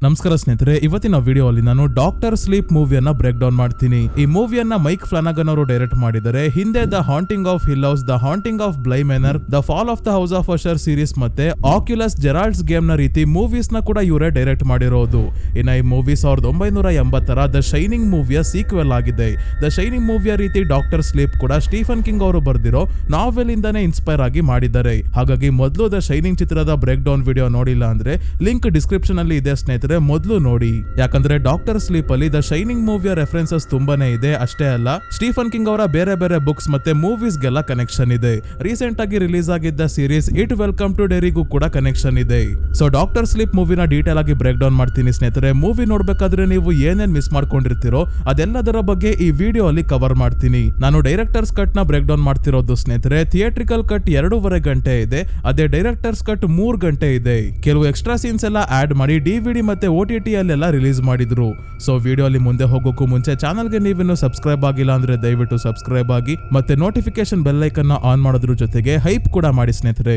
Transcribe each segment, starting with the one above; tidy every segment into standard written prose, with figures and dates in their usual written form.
ನಮಸ್ಕಾರ ಸ್ನೇಹಿತರೆ, ಇವತ್ತಿನ ವಿಡಿಯೋ ಅಲ್ಲಿ ನಾನು ಡಾಕ್ಟರ್ ಸ್ಲೀಪ್ ಮೂವಿಯನ್ನ ಬ್ರೇಕ್ ಡೌನ್ ಮಾಡ್ತೀನಿ. ಈ ಮೂವಿಯನ್ನ ಮೈಕ್ ಫ್ಲಾನಗನ್ ಅವರು ಡೈರೆಕ್ಟ್ ಮಾಡಿದ್ದಾರೆ. ಹಿಂದೆ the Haunting of Hill House, the Haunting of Bly Manor, the Fall of the House of Usher series ಮತ್ತೆ ಆಕ್ಯುಲಸ್ ಜೆರಾಲ್ಡ್ಸ್ ಗೇಮ್ ನ ರೀತಿ ಮೂವೀಸ್ ನ ಕೂಡ ಇವರೇ ಡೈರೆಕ್ಟ್ ಮಾಡಿರೋದು. ಇನ್ನ ಈ ಮೂವಿ 1980 ದ ಶೈನಿಂಗ್ ಮೂವಿಯ ಸೀಕ್ವೆಲ್ ಆಗಿದೆ. ದ ಶೈನಿಂಗ್ ಮೂವಿಯ ರೀತಿ ಡಾಕ್ಟರ್ ಸ್ಲೀಪ್ ಕೂಡ ಸ್ಟೀಫನ್ ಕಿಂಗ್ ಅವರು ಬರೆದಿರೋ ನಾವೆಲ್ ಇಂದಾನೆ ಇನ್ಸ್ಪೈರ್ ಆಗಿ ಮಾಡಿದ್ದಾರೆ. ಹಾಗಾಗಿ ಮೊದಲು ದ ಶೈನಿಂಗ್ ಚಿತ್ರದ ಬ್ರೇಕ್ ಡೌನ್ ವಿಡಿಯೋ ನೋಡಿಲ್ಲ ಅಂದ್ರೆ ಲಿಂಕ್ ಡಿಸ್ಕ್ರಿಪ್ಷನ್ ಅಲ್ಲಿ ಇದೆ ಸ್ನೇಹಿತರೆ, ಮೊದಲು ನೋಡಿ. ಯಾಕಂದ್ರೆ ಡಾಕ್ಟರ್ ಸ್ಲೀಪ್ ಅಲ್ಲಿ ದ ಶೈನಿಂಗ್ ಮೂವಿಯ ರೆಫರೆನ್ಸಸ್ ತುಂಬಾನೇ ಇದೆ. ಅಷ್ಟೇ ಅಲ್ಲ, ಸ್ಟೀಫನ್ ಕಿಂಗ್ ಅವರ ಬೇರೆ ಬೇರೆ ಬುಕ್ಸ್ ಮತ್ತೆ ಮೂವೀಸ್ ಗೆಲ್ಲ ಕನೆಕ್ಷನ್ ಇದೆ. ರೀಸೆಂಟ್ ಆಗಿ ರಿಲೀಸ್ ಆಗಿದ್ದ ಸೀರೀಸ್ ಇಟ್ ವೆಲ್ಕಮ್ ಟು ಡೆರಿಗೂ ಕೂಡ ಕನೆಕ್ಷನ್ ಇದೆ. ಸೊ ಡಾಕ್ಟರ್ ಸ್ಲೀಪ್ ಮೂವಿನ ಡೀಟೇಲ್ ಆಗಿ ಬ್ರೇಕ್ ಡೌನ್ ಮಾಡ್ತೀನಿ ಸ್ನೇಹಿತರೆ. ಮೂವಿ ನೋಡ್ಬೇಕಾದ್ರೆ ನೀವು ಏನೇನ್ ಮಿಸ್ ಮಾಡ್ಕೊಂಡಿರ್ತೀರೋ ಅದೆಲ್ಲದರ ಬಗ್ಗೆ ಈ ವಿಡಿಯೋ ಅಲ್ಲಿ ಕವರ್ ಮಾಡ್ತೀನಿ. ನಾನು ಡೈರೆಕ್ಟರ್ಸ್ ಕಟ್ ನ ಬ್ರೇಕ್ ಡೌನ್ ಮಾಡ್ತಿರೋದು ಸ್ನೇಹಿತರೆ. ಥಿಯೇಟ್ರಿಕಲ್ ಕಟ್ 2.5 ಗಂಟೆ ಇದೆ, ಅದೇ ಡೈರೆಕ್ಟರ್ಸ್ ಕಟ್ 3 ಗಂಟೆ ಇದೆ. ಕೆಲವು ಎಕ್ಸ್ಟ್ರಾ ಸೀನ್ಸ್ ಎಲ್ಲ ಆಡ್ ಮಾಡಿ DVD ಮತ್ತೆ OTT ಅಲ್ಲೆಲ್ಲ ರಿಲೀಸ್ ಮಾಡಿದ್ರು. ಸೊ ವಿಡಿಯೋ ಅಲ್ಲಿ ಮುಂದೆ ಹೋಗೋಕ್ಕೂ ಮುಂಚೆ ಚಾನಲ್ಗೆ ನೀವಿನ್ನು ಸಬ್ಸ್ಕ್ರೈಬ್ ಆಗಿಲ್ಲ ಅಂದ್ರೆ ದಯವಿಟ್ಟು ಸಬ್ಸ್ಕ್ರೈಬ್ ಆಗಿ ಮತ್ತೆ ನೋಟಿಫಿಕೇಶನ್ ಬೆಲ್ ಐಕನ್ ಆನ್ ಮಾಡೋದ್ರ ಜೊತೆಗೆ ಹೈಪ್ ಕೂಡ ಮಾಡಿ ಸ್ನೇಹಿತರೆ.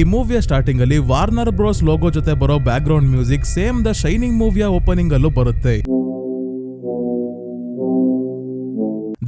ಈ ಮೂವಿಯ ಸ್ಟಾರ್ಟಿಂಗ್ ಅಲ್ಲಿ ವಾರ್ನರ್ ಬ್ರೋಸ್ ಲೋಗೋ ಜೊತೆ ಬರೋ background music same the Shining ಮೂವಿಯ ಓಪನಿಂಗ್ ಅಲ್ಲೂ ಬರುತ್ತೆ.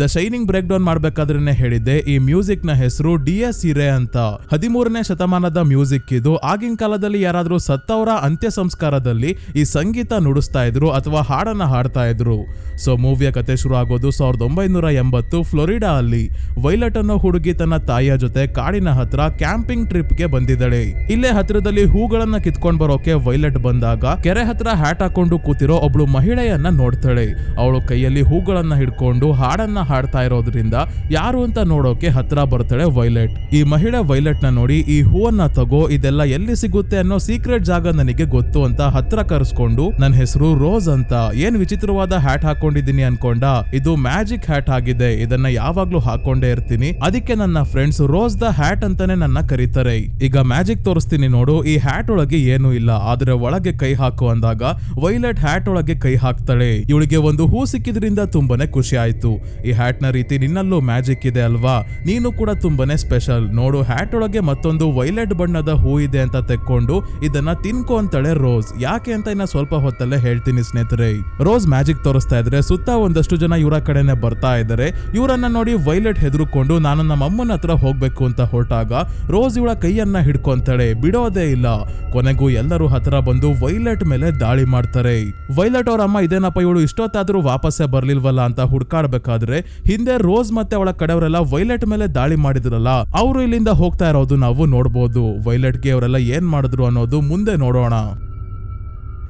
ದ ಶೈನಿಂಗ್ ಬ್ರೇಕ್ ಡೌನ್ ಮಾಡ್ಬೇಕಾದ್ರೆ ಹೇಳಿದ್ದೆ, ಈ ಮ್ಯೂಸಿಕ್ ನ ಹೆಸರು DS ಇರೆ ಅಂತ. 13ನೇ ಶತಮಾನದ ಮ್ಯೂಸಿಕ್ ಇದು. ಆಗಿನ ಕಾಲದಲ್ಲಿ ಯಾರಾದ್ರೂ ಸತ್ತವರ ಅಂತ್ಯ ಸಂಸ್ಕಾರದಲ್ಲಿ ಈ ಸಂಗೀತ ನುಡಿಸ್ತಾ ಇದ್ರು ಅಥವಾ ಹಾಡನ್ನ ಹಾಡ್ತಾ ಇದ್ರು. ಸೊ ಮೂವಿಯ ಕತೆ ಶುರು ಆಗೋದು 1980 ಫ್ಲೋರಿಡಾ ಅಲ್ಲಿ. ವೈಲೆಟ್ ಅನ್ನೋ ಹುಡುಗಿ ತನ್ನ ತಾಯಿಯ ಜೊತೆ ಕಾಡಿನ ಹತ್ರ ಕ್ಯಾಂಪಿಂಗ್ ಟ್ರಿಪ್ ಗೆ ಬಂದಿದ್ದಾಳೆ. ಇಲ್ಲೇ ಹತ್ರದಲ್ಲಿ ಹೂಗಳನ್ನ ಕಿತ್ಕೊಂಡ್ ಬರೋಕೆ ವೈಲೆಟ್ ಬಂದಾಗ ಕೆರೆ ಹತ್ರ ಹ್ಯಾಟ್ ಹಾಕೊಂಡು ಕೂತಿರೋ ಒಬ್ಳು ಮಹಿಳೆಯನ್ನ ನೋಡ್ತಾಳೆ. ಅವಳು ಕೈಯಲ್ಲಿ ಹೂಗಳನ್ನ ಹಿಡ್ಕೊಂಡು ಹಾಡನ್ನ ಹಾಡ್ತಾ ಇರೋದ್ರಿಂದ ಯಾರು ಅಂತ ನೋಡೋಕೆ ಹತ್ರ ಬರ್ತಾಳೆ ವೈಲೆಟ್. ಈ ಮಹಿಳೆ ವೈಲೆಟ್ ನ ನೋಡಿ, ಈ ಹೂವನ್ನ ತಗೋ, ಇದೆಲ್ಲ ಎಲ್ಲಿ ಸಿಗುತ್ತೆ ಅನ್ನೋ ಸೀಕ್ರೆಟ್ ಜಾಗ ನನಗೆ ಗೊತ್ತು ಅಂತ ಹತ್ರ ಕರೆಸ್ಕೊಂಡು, ನನ್ನ ಹೆಸರು ರೋಸ್ ಅಂತ, ಏನ್ ವಿಚಿತ್ರವಾದ ಹ್ಯಾಟ್ ಹಾಕೊಂಡಿದ್ದೀನಿ ಅನ್ಕೊಂಡ, ಇದು ಮ್ಯಾಜಿಕ್ ಹ್ಯಾಟ್ ಆಗಿದೆ, ಇದನ್ನ ಯಾವಾಗ್ಲೂ ಹಾಕೊಂಡೇ ಇರ್ತೀನಿ, ಅದಕ್ಕೆ ನನ್ನ ಫ್ರೆಂಡ್ಸ್ ರೋಸ್ ದ ಹ್ಯಾಟ್ ಅಂತಾನೆ ನನ್ನ ಕರೀತಾರೆ. ಈಗ ಮ್ಯಾಜಿಕ್ ತೋರಿಸ್ತೀನಿ ನೋಡು, ಈ ಹ್ಯಾಟ್ ಒಳಗೆ ಏನು ಇಲ್ಲ, ಆದ್ರೆ ಒಳಗೆ ಕೈ ಹಾಕು ಅಂದಾಗ ವೈಲೆಟ್ ಹ್ಯಾಟ್ ಒಳಗೆ ಕೈ ಹಾಕ್ತಾಳೆ. ಇವಳಿಗೆ ಒಂದು ಹೂ ಸಿಕ್ಕಿದ್ರಿಂದ ತುಂಬಾನೇ ಖುಷಿ ಆಯ್ತು. ಈ ಹ್ಯಾಟ್ ನ ರೀತಿ ನಿನ್ನಲ್ಲೂ ಮ್ಯಾಜಿಕ್ ಇದೆ ಅಲ್ವಾ, ನೀನು ಕೂಡ ತುಂಬಾನೇ ಸ್ಪೆಷಲ್, ನೋಡು ಹ್ಯಾಟ್ ಒಳಗೆ ಮತ್ತೊಂದು ವೈಲೆಟ್ ಬಣ್ಣದ ಹೂ ಇದೆ ಅಂತ ತೆಕ್ಕೊಂಡು ಇದನ್ನ ತಿನ್ಕೋ ಅಂತಾಳೆ ರೋಸ್. ಯಾಕೆ ಅಂತ ಇನ್ನ ಸ್ವಲ್ಪ ಹೊತ್ತಲ್ಲೇ ಹೇಳ್ತೀನಿ ಸ್ನೇಹಿತರೆ. ರೋಸ್ ಮ್ಯಾಜಿಕ್ ತೋರಿಸ್ತಾ ಇದ್ರೆ ಸುತ್ತ ಒಂದಷ್ಟು ಜನ ಇವರ ಕಡೆನೆ ಬರ್ತಾ ಇದ್ದಾರೆ. ಇವರನ್ನ ನೋಡಿ ವೈಲೆಟ್ ಹೆದರ್ಕೊಂಡು ನಾನು ನಮ್ಮ ಅಮ್ಮನ ಹತ್ರ ಹೋಗ್ಬೇಕು ಅಂತ ಹೊರಟಾಗ ರೋಸ್ ಇವಳ ಕೈಯನ್ನ ಹಿಡ್ಕೊಂತಾಳೆ, ಬಿಡೋದೇ ಇಲ್ಲ. ಕೊನೆಗೂ ಎಲ್ಲರೂ ಹತ್ರ ಬಂದು ವೈಲೆಟ್ ಮೇಲೆ ದಾಳಿ ಮಾಡ್ತಾರೆ. ವೈಲೆಟ್ ಅವ್ರ ಅಮ್ಮ ಇದೇನಪ್ಪ ಇವಳು ಇಷ್ಟೊತ್ತಾದ್ರೂ ವಾಪಸ್ಸೇ ಬರ್ಲಿಲ್ವಲ್ಲ ಅಂತ ಹುಡ್ಕಾಡ್ಬೇಕಾದ್ರೆ ಹಿಂದೆ ರೋಸ್ ಮತ್ತೆ ಅವಳ ಕಡೆಯವರೆಲ್ಲ ವೈಲೆಟ್ ಮೇಲೆ ದಾಳಿ ಮಾಡಿದ್ರಲ್ಲ, ಅವರು ಇಲ್ಲಿಂದ ಹೋಗ್ತಾ ಇರೋದು ನಾವು ನೋಡ್ಬೋದು. ವೈಲೆಟ್ಗೆ ಅವರೆಲ್ಲ ಏನ್ ಮಾಡಿದ್ರು ಅನ್ನೋದು ಮುಂದೆ ನೋಡೋಣ.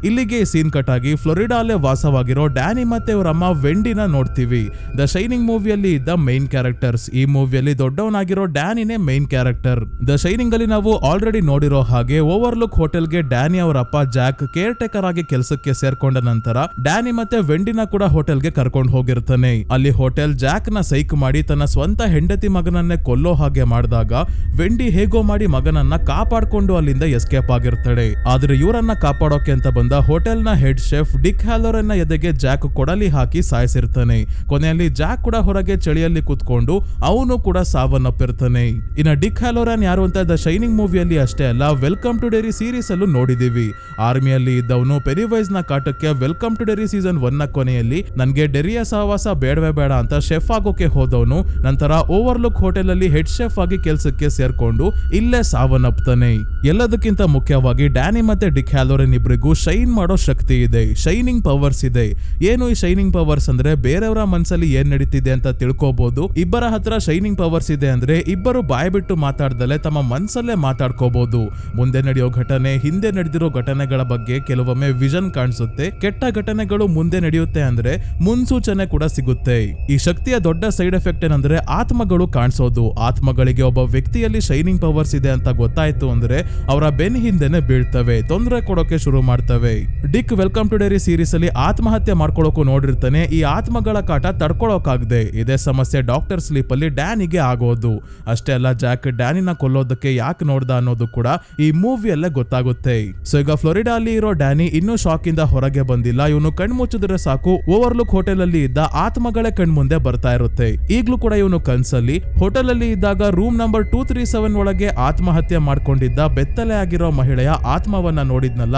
ಇಲ್ಲಿಗೆ ಸೀನ್ ಕಟ್ ಆಗಿ ಫ್ಲೋರಿಡಾ ಅಲ್ಲೇ ವಾಸವಾಗಿರೋ ಡ್ಯಾನಿ ಮತ್ತೆ ಅವರ ಅಮ್ಮ ವೆಂಡಿನ ನೋಡ್ತೀವಿ. ದ ಶೈನಿಂಗ್ ಮೂವಿಯಲ್ಲಿ ಇದ್ದ ಮೈನ್ ಕ್ಯಾರೆಕ್ಟರ್ಸ್. ಈ ಮೂವಿಯಲ್ಲಿ ದೊಡ್ಡವನಾಗಿರೋ ಡ್ಯಾನಿನೇ ಮೈನ್ ಕ್ಯಾರೆಕ್ಟರ್. ದ ಶೈನಿಂಗ್ ಅಲ್ಲಿ ನಾವು ಆಲ್ರೆಡಿ ನೋಡಿರೋ ಹಾಗೆ ಓವರ್ಲುಕ್ ಹೋಟೆಲ್ಗೆ ಡ್ಯಾನಿ ಅವರ ಅಪ್ಪ ಜಾಕ್ ಕೇರ್ ಟೇಕರ್ ಆಗಿ ಕೆಲಸಕ್ಕೆ ಸೇರ್ಕೊಂಡ ನಂತರ ಡ್ಯಾನಿ ಮತ್ತೆ ವೆಂಡಿನ ಕೂಡ ಹೋಟೆಲ್ಗೆ ಕರ್ಕೊಂಡು ಹೋಗಿರ್ತಾನೆ. ಅಲ್ಲಿ ಹೋಟೆಲ್ ಜಾಕ್ ನ ಸೈಕ್ ಮಾಡಿ ತನ್ನ ಸ್ವಂತ ಹೆಂಡತಿ ಮಗನನ್ನೇ ಕೊಲ್ಲೋ ಹಾಗೆ ಮಾಡಿದಾಗ ವೆಂಡಿ ಹೇಗೋ ಮಾಡಿ ಮಗನನ್ನ ಕಾಪಾಡ್ಕೊಂಡು ಅಲ್ಲಿಂದ ಎಸ್ಕೇಪ್ ಆಗಿರ್ತಾಳೆ. ಆದ್ರೆ ಇವರನ್ನ ಕಾಪಾಡೋಕೆ ಅಂತ ಬಂದ ಹೋಟೆಲ್ ನ ಹೆಡ್ ಶೆಫ್ ಡಿಕ್ ಹ್ಯಾಲೋರನ್ನ ಎದೆಗೆ ಜಾಕ್ ಕೊಡಲಿ ಹಾಕಿ ಸಾಯಿಸಿರ್ತಾನೆ. ಕೊನೆಯಲ್ಲಿ ಜಾಕ್ ಕೂಡ ಹೊರಗೆ ಚಳಿಯಲ್ಲಿ ಕೂತ್ಕೊಂಡು ಅವನು ಕೂಡ ಸಾವನ್ನಪ್ಪಿರ್ತಾನೆ. ಇನ್ನ ಡಿಕ್ ಹ್ಯಾಲೋರನ್ ಯಾರು ಅಂತ ದ ಶೈನಿಂಗ್ ಮೂವಿಯಲ್ಲಿ ಅಷ್ಟೇ ಅಲ್ಲ, ವೆಲ್ಕಮ್ ಟು ಡೆರಿ ಸೀರೀಸ್ ಅಲ್ಲೂ ನೋಡಿದೀವಿ. ಆರ್ಮಿಯಲ್ಲಿ ಇದ್ದವನು ಪೆರಿವೈಸ್ ನ ಕಾಟಕ್ಕೆ ವೆಲ್ಕಮ್ ಟು ಡೆರಿ ಸೀಸನ್ 1 ನ ಕೊನೆಯಲ್ಲಿ ನನ್ಗೆ ಡೆರಿಯ ಸಹವಾಸ ಬೇಡವೇ ಬೇಡ ಅಂತ ಶೆಫ್ ಆಗೋಕೆ ಹೋದವನು ನಂತರ ಓವರ್ಲುಕ್ ಹೋಟೆಲ್ ಅಲ್ಲಿ ಹೆಡ್ ಶೆಫ್ ಆಗಿ ಕೆಲಸಕ್ಕೆ ಸೇರ್ಕೊಂಡು ಇಲ್ಲೇ ಸಾವನ್ನಪ್ತಾನೆ. ಎಲ್ಲದಕ್ಕಿಂತ ಮುಖ್ಯವಾಗಿ ಡ್ಯಾನಿ ಮತ್ತೆ ಡಿಕ್ ಹ್ಯಾಲೋರನ್ ಇಬ್ರಿಗೂ ಶೈನ್ ಮಾಡೋ ಶಕ್ತಿ ಇದೆ, ಶೈನಿಂಗ್ ಪವರ್ಸ್ ಇದೆ. ಏನು ಈ ಶೈನಿಂಗ್ ಪವರ್ಸ್ ಅಂದ್ರೆ ಬೇರೆಯವರ ಮನಸ್ಸಲ್ಲಿ ಏನ್ ನಡೀತಿದೆ ಅಂತ ತಿಳ್ಕೋಬಹುದು. ಇಬ್ಬರ ಹತ್ರ ಶೈನಿಂಗ್ ಪವರ್ಸ್ ಇದೆ ಅಂದ್ರೆ ಇಬ್ಬರು ಬಾಯ್ ಬಿಟ್ಟು ಮಾತಾಡ್ದಲೆ ತಮ್ಮ ಮನಸ್ಸಲ್ಲೇ ಮಾತಾಡ್ಕೋಬಹುದು. ಮುಂದೆ ನಡೆಯೋ ಘಟನೆ, ಹಿಂದೆ ನಡೆದಿರೋ ಘಟನೆಗಳ ಬಗ್ಗೆ ಕೆಲವೊಮ್ಮೆ ವಿಷನ್ ಕಾಣಿಸುತ್ತೆ. ಕೆಟ್ಟ ಘಟನೆಗಳು ಮುಂದೆ ನಡೆಯುತ್ತೆ ಅಂದ್ರೆ ಮುನ್ಸೂಚನೆ ಕೂಡ ಸಿಗುತ್ತೆ. ಈ ಶಕ್ತಿಯ ದೊಡ್ಡ ಸೈಡ್ ಎಫೆಕ್ಟ್ ಏನಂದ್ರೆ ಆತ್ಮಗಳು ಕಾಣಿಸೋದು. ಆತ್ಮಗಳಿಗೆ ಒಬ್ಬ ವ್ಯಕ್ತಿಯಲ್ಲಿ ಶೈನಿಂಗ್ ಪವರ್ಸ್ ಇದೆ ಅಂತ ಗೊತ್ತಾಯ್ತು ಅಂದ್ರೆ ಅವರ ಬೆನ್ ಹಿಂದೆನೆ ಬೀಳ್ತವೆ, ತೊಂದರೆ ಕೊಡೋಕೆ ಶುರು ಮಾಡ್ತವೆ. ಇರ್ತವೆ. DK welcome to Derry series ಅಲ್ಲಿ ಆತ್ಮಹತ್ಯೆ ಮಾಡ್ಕೊಳ್ಳೋಕು ನೋಡಿರ್ತಾನೆ. ಈ ಆತ್ಮಗಳ ಕಾಟ ತಡ್ಕೊಳಕಾಗದೆ ಇದೇ ಸಮಸ್ಯೆ ಡಾಕ್ಟರ್ ಸ್ಲೀಪ್ ಅಲ್ಲಿ ಡ್ಯಾನಿಗೆ ಆಗೋದು. ಅಷ್ಟೇ ಅಲ್ಲ, ಜಾಕ್ ಡ್ಯಾನಿನ ಕೊಲ್ಲೋದಕ್ಕೆ ಯಾಕೆ ನೋಡ್ದ ಅನ್ನೋದು ಕೂಡ ಈ ಮೂವಿಯಲ್ಲೇ ಗೊತ್ತಾಗುತ್ತೆ. ಸೊ ಈಗ ಫ್ಲೋರಿಡಾ ಅಲ್ಲಿ ಇರೋ ಡ್ಯಾನಿ ಇನ್ನೂ ಶಾಕ್ ಇಂದ ಹೊರಗೆ ಬಂದಿಲ್ಲ. ಇವನು ಕಣ್ಮುಚ್ಚಿದ್ರೆ ಸಾಕು ಓವರ್ಲುಕ್ ಹೋಟೆಲ್ ಅಲ್ಲಿ ಇದ್ದ ಆತ್ಮಗಳೇ ಕಣ್ಮುಂದೆ ಬರ್ತಾ ಇರುತ್ತೆ. ಈಗ್ಲೂ ಕೂಡ ಇವನು ಕನ್ಸಲ್ಲಿ ಹೋಟೆಲ್ ಅಲ್ಲಿ ಇದ್ದಾಗ ರೂಮ್ ನಂಬರ್ 237 ಒಳಗೆ ಆತ್ಮಹತ್ಯೆ ಮಾಡ್ಕೊಂಡಿದ್ದ ಬೆತ್ತಲೆ ಆಗಿರೋ ಮಹಿಳೆಯ ಆತ್ಮವನ್ನ ನೋಡಿದ್ನಲ್ಲ,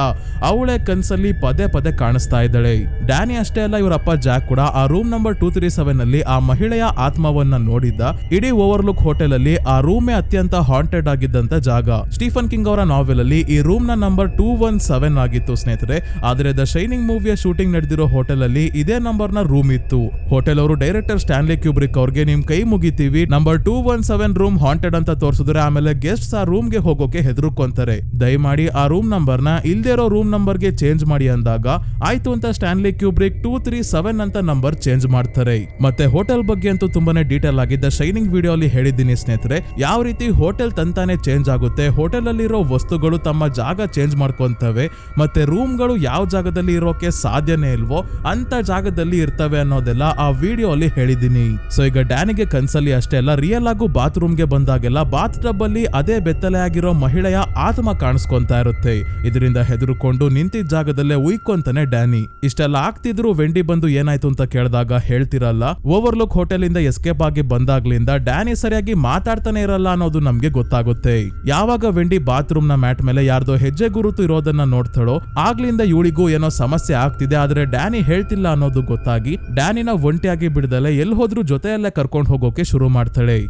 ಅವಳೇ ಕನ್ಸಲ್ಲಿ ಪದೇ ಪದೇ ಕಾಣಿಸ್ತಾ ಇದ್ದಾಳೆ. ಡ್ಯಾನಿ ಅಷ್ಟೇ ಅಲ್ಲ, ಇವರಪ್ಪ ಜಾಕ್ ಕೂಡ ಆ ರೂಮ್ ನಂಬರ್ 237 ಅಲ್ಲಿ ಆ ಮಹಿಳೆಯ ಆತ್ಮವನ್ನ ನೋಡಿದ್ದ. ಇಡೀ ಓವರ್ಲುಕ್ ಹೋಟೆಲ್ ಅಲ್ಲಿ ಆ ರೂಮೇ ಅತ್ಯಂತ ಹಾಂಟೆಡ್ ಆಗಿದ್ದಂತ ಜಾಗ. ಸ್ಟೀಫನ್ ಕಿಂಗ್ ಅವರ ನಾವೆಲ್ ಅಲ್ಲಿ ಈ ರೂಮ್ ನ ನಂಬರ್ 217 ಆಗಿತ್ತು ಸ್ನೇಹಿತರೆ. ಆದ್ರೆ ದ ಶೈನಿಂಗ್ ಮೂವಿಯ ಶೂಟಿಂಗ್ ನಡೆದಿರೋ ಹೋಟೆಲ್ ಅಲ್ಲಿ ಇದೇ ನಂಬರ್ ನ ರೂಮ್ ಇತ್ತು. ಹೋಟೆಲ್ ಅವರು ಡೈರೆಕ್ಟರ್ ಸ್ಟ್ಯಾನ್ಲಿ ಕ್ಯೂಬ್ರಿಕ್ ಅವ್ರಿಗೆ ನಿಮ್ ಕೈ ಮುಗಿತೀವಿ, ನಂಬರ್ 217 ರೂಮ್ ಹಾಂಟೆಡ್ ಅಂತ ತೋರಿಸಿದ್ರೆ ಆಮೇಲೆ ಗೆಸ್ಟ್ಸ್ ಆ ರೂಮ್ ಗೆ ಹೋಗೋಕೆ ಹೆದರ್ಕೊಂತಾರೆ, ದಯಮಾಡಿ ಆ ರೂಮ್ ನಂಬರ್ ನ ಇಲ್ದೇ ಇರೋ ರೂಮ್ ನಂಬರ್ ಗೆ ಚೇಂಜ್ ಮಾಡಿ ಅಂದಾಗ ಆಯ್ತು ಅಂತ ಸ್ಟ್ಯಾನ್ಲಿ ಕ್ಯೂಬ್ರಿಕ್ 237 ಅಂತ ನಂಬರ್ ಚೇಂಜ್ ಮಾಡ್ತಾರೆ. ಮತ್ತೆ ಹೋಟೆಲ್ ಬಗ್ಗೆ ಅಂತೂ ತುಂಬಾನೇ ಡೀಟೇಲ್ ಆಗಿದ್ದ ಶೈನಿಂಗ್ ವಿಡಿಯೋ ಅಲ್ಲಿ ಹೇಳಿದ್ದೀನಿ ಸ್ನೇಹಿತರೆ, ಯಾವ ರೀತಿ ಹೋಟೆಲ್ ತಂತಾನೆ ಚೇಂಜ್ ಆಗುತ್ತೆ, ಹೋಟೆಲ್ ಅಲ್ಲಿರೋ ವಸ್ತುಗಳು ತಮ್ಮ ಜಾಗ ಚೇಂಜ್ ಮಾಡ್ಕೊಂತವೆ, ಮತ್ತೆ ರೂಮ್ ಗಳು ಯಾವ ಜಾಗದಲ್ಲಿ ಇರೋಕೆ ಸಾಧ್ಯನೇ ಇಲ್ವೋ ಅಂತ ಜಾಗದಲ್ಲಿ ಇರ್ತವೆ ಅನ್ನೋದೆಲ್ಲ ಆ ವಿಡಿಯೋ ಅಲ್ಲಿ ಹೇಳಿದ್ದೀನಿ. ಸೊ ಈಗ ಡ್ಯಾನಿಗೆ ಕನ್ಸಲ್ಲಿ ಅಷ್ಟೇ ಅಲ್ಲ, ರಿಯಲ್ ಆಗು ಬಾತ್ರೂಮ್ ಗೆ ಬಂದಾಗೆಲ್ಲ ಬಾತ್ ಟಬ್ ಅಲ್ಲಿ ಅದೇ ಬೆತ್ತಲೆ ಆಗಿರೋ ಮಹಿಳೆಯ ಆತ್ಮ ಕಾಣಿಸ್ಕೊಂತಾ ಇರುತ್ತೆ. ಇದರಿಂದ ಹೆದರ್ಕೊಂಡು ನಿಂತಿದ್ದ ಜಾಗದಲ್ಲೇ ಉಯ್ಕೊಂತಾನೆ ಡ್ಯಾನಿ. ಇಷ್ಟೆಲ್ಲ ಆಗ್ತಿದ್ರು ವೆಂಡಿ ಬಂದು ಏನಾಯ್ತು ಅಂತ ಕೇಳಿದಾಗ ಹೇಳ್ತಿರಲ್ಲ, ಓವರ್ಲುಕ್ ಹೋಟೆಲ್ ಇಂದ ಎಸ್ಕೇಪ್ ಆಗಿ ಬಂದಾಗ್ಲಿಂದ ಡ್ಯಾನಿ ಸರಿಯಾಗಿ ಮಾತಾಡ್ತಾನೆ ಇರಲ್ಲ ಅನ್ನೋದು ನಮ್ಗೆ ಗೊತ್ತಾಗುತ್ತೆ. ಯಾವಾಗ ವೆಂಡಿ ಬಾತ್ರೂಮ್ ನ ಮ್ಯಾಟ್ ಮೇಲೆ ಯಾರ್ದೋ ಹೆಜ್ಜೆ ಗುರುತು ಇರೋದನ್ನ ನೋಡ್ತಾಳೋ ಆಗ್ಲಿಂದ ಇವಳಿಗೂ ಏನೋ ಸಮಸ್ಯೆ ಆಗ್ತಿದೆ, ಆದ್ರೆ ಡ್ಯಾನಿ ಹೇಳ್ತಿಲ್ಲ ಅನ್ನೋದು ಗೊತ್ತಾಗಿ ಡ್ಯಾನಿನ ಒಂಟಿಯಾಗಿ ಬಿಡದಲೆ ಎಲ್ಲಿ ಹೋದ್ರೂ ಜೊತೆಯಲ್ಲೇ ಕರ್ಕೊಂಡು ಹೋಗೋಕೆ ಶುರು ಮಾಡ್ತಾಳೆ.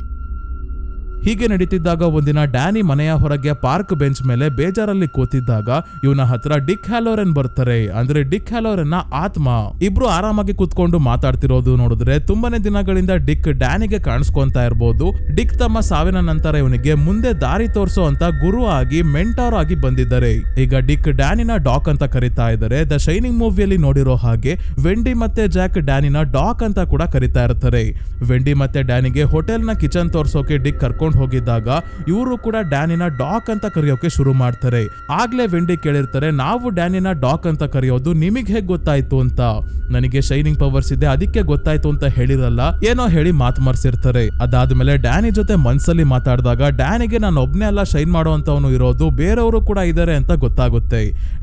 ಹೀಗೆ ನಡೀತಿದ್ದಾಗ ಒಂದಿನ ಡ್ಯಾನಿ ಮನೆಯ ಹೊರಗೆ ಪಾರ್ಕ್ ಬೆಂಚ್ ಮೇಲೆ ಬೇಜಾರಲ್ಲಿ ಕೂತಿದ್ದಾಗ ಇವನ ಹತ್ರ ಡಿಕ್ ಹ್ಯಾಲೋರೆನ್ ಬರ್ತಾರೆ. ಅಂದ್ರೆ ಡಿಕ್ ಹ್ಯಾಲೋರೆನ್ ಆತ್ಮ. ಇಬ್ರು ಆರಾಮಾಗಿ ಕೂತ್ಕೊಂಡು ಮಾತಾಡ್ತಿರೋದು ನೋಡಿದ್ರೆ ತುಂಬಾನೇ ದಿನಗಳಿಂದ ಡಿಕ್ ಡ್ಯಾನಿಗೆ ಕಾಣಿಸ್ಕೊಂತಾ ಇರ್ಬೋದು. ಡಿಕ್ ತಮ್ಮ ಸಾವಿನ ನಂತರ ಇವನಿಗೆ ಮುಂದೆ ದಾರಿ ತೋರಿಸೋ ಅಂತ ಗುರು ಆಗಿ ಮೆಂಟಾರ್ ಆಗಿ ಬಂದಿದ್ದಾರೆ. ಈಗ ಡಿಕ್ ಡ್ಯಾನಿನ ಡಾಕ್ ಅಂತ ಕರಿತಾ ಇದ್ದಾರೆ. ದ ಶೈನಿಂಗ್ ಮೂವಿಯಲ್ಲಿ ನೋಡಿರೋ ಹಾಗೆ ವೆಂಡಿ ಮತ್ತೆ ಜಾಕ್ ಡ್ಯಾನಿನ ಡಾಕ್ ಅಂತ ಕೂಡ ಕರಿತಾ ಇರ್ತಾರೆ. ವೆಂಡಿ ಮತ್ತೆ ಡ್ಯಾನಿಗೆ ಹೋಟೆಲ್ ನ ಕಿಚನ್ ತೋರ್ಸೋಕೆ ಡಿಕ್ ಕರ್ಕೊಂಡು ಹೋಗಿದ್ದಾಗ ಇವರು ಕೂಡ ಡ್ಯಾನಿನ ಡಾಕ್ ಅಂತ ಕರೆಯೋಕೆ ಶುರು ಮಾಡ್ತಾರೆ. ಆಗ್ಲೇ ವೆಂಡಿ ಕೇಳಿರ್ತಾರೆ, ನಾವು ಡ್ಯಾನಿನ ಡಾಕ್ ಅಂತ ಕರೆಯೋದು ನಿಮಗೆ ಹೇಗ್ ಗೊತ್ತಾಯ್ತು ಅಂತ. ನನಗೆ ಶೈನಿಂಗ್ ಪವರ್ಸ್ ಇದೆ ಅದಕ್ಕೆ ಗೊತ್ತಾಯ್ತು ಅಂತ ಹೇಳಿರಲ್ಲ, ಏನೋ ಹೇಳಿ ಮಾತು ಮರ್ಸಿರ್ತಾರೆ. ಅದಾದ್ಮೇಲೆ ಡ್ಯಾನಿ ಜೊತೆ ಮನ್ಸಲ್ಲಿ ಮಾತಾಡಿದಾಗ ಡ್ಯಾನಿಗೆ ನಾನು ಒಬ್ನೇ ಅಲ್ಲ ಶೈನ್ ಮಾಡುವಂತವನು ಇರೋದು, ಬೇರೆಯವರು ಕೂಡ ಇದ್ದಾರೆ ಅಂತ ಗೊತ್ತಾಗುತ್ತೆ.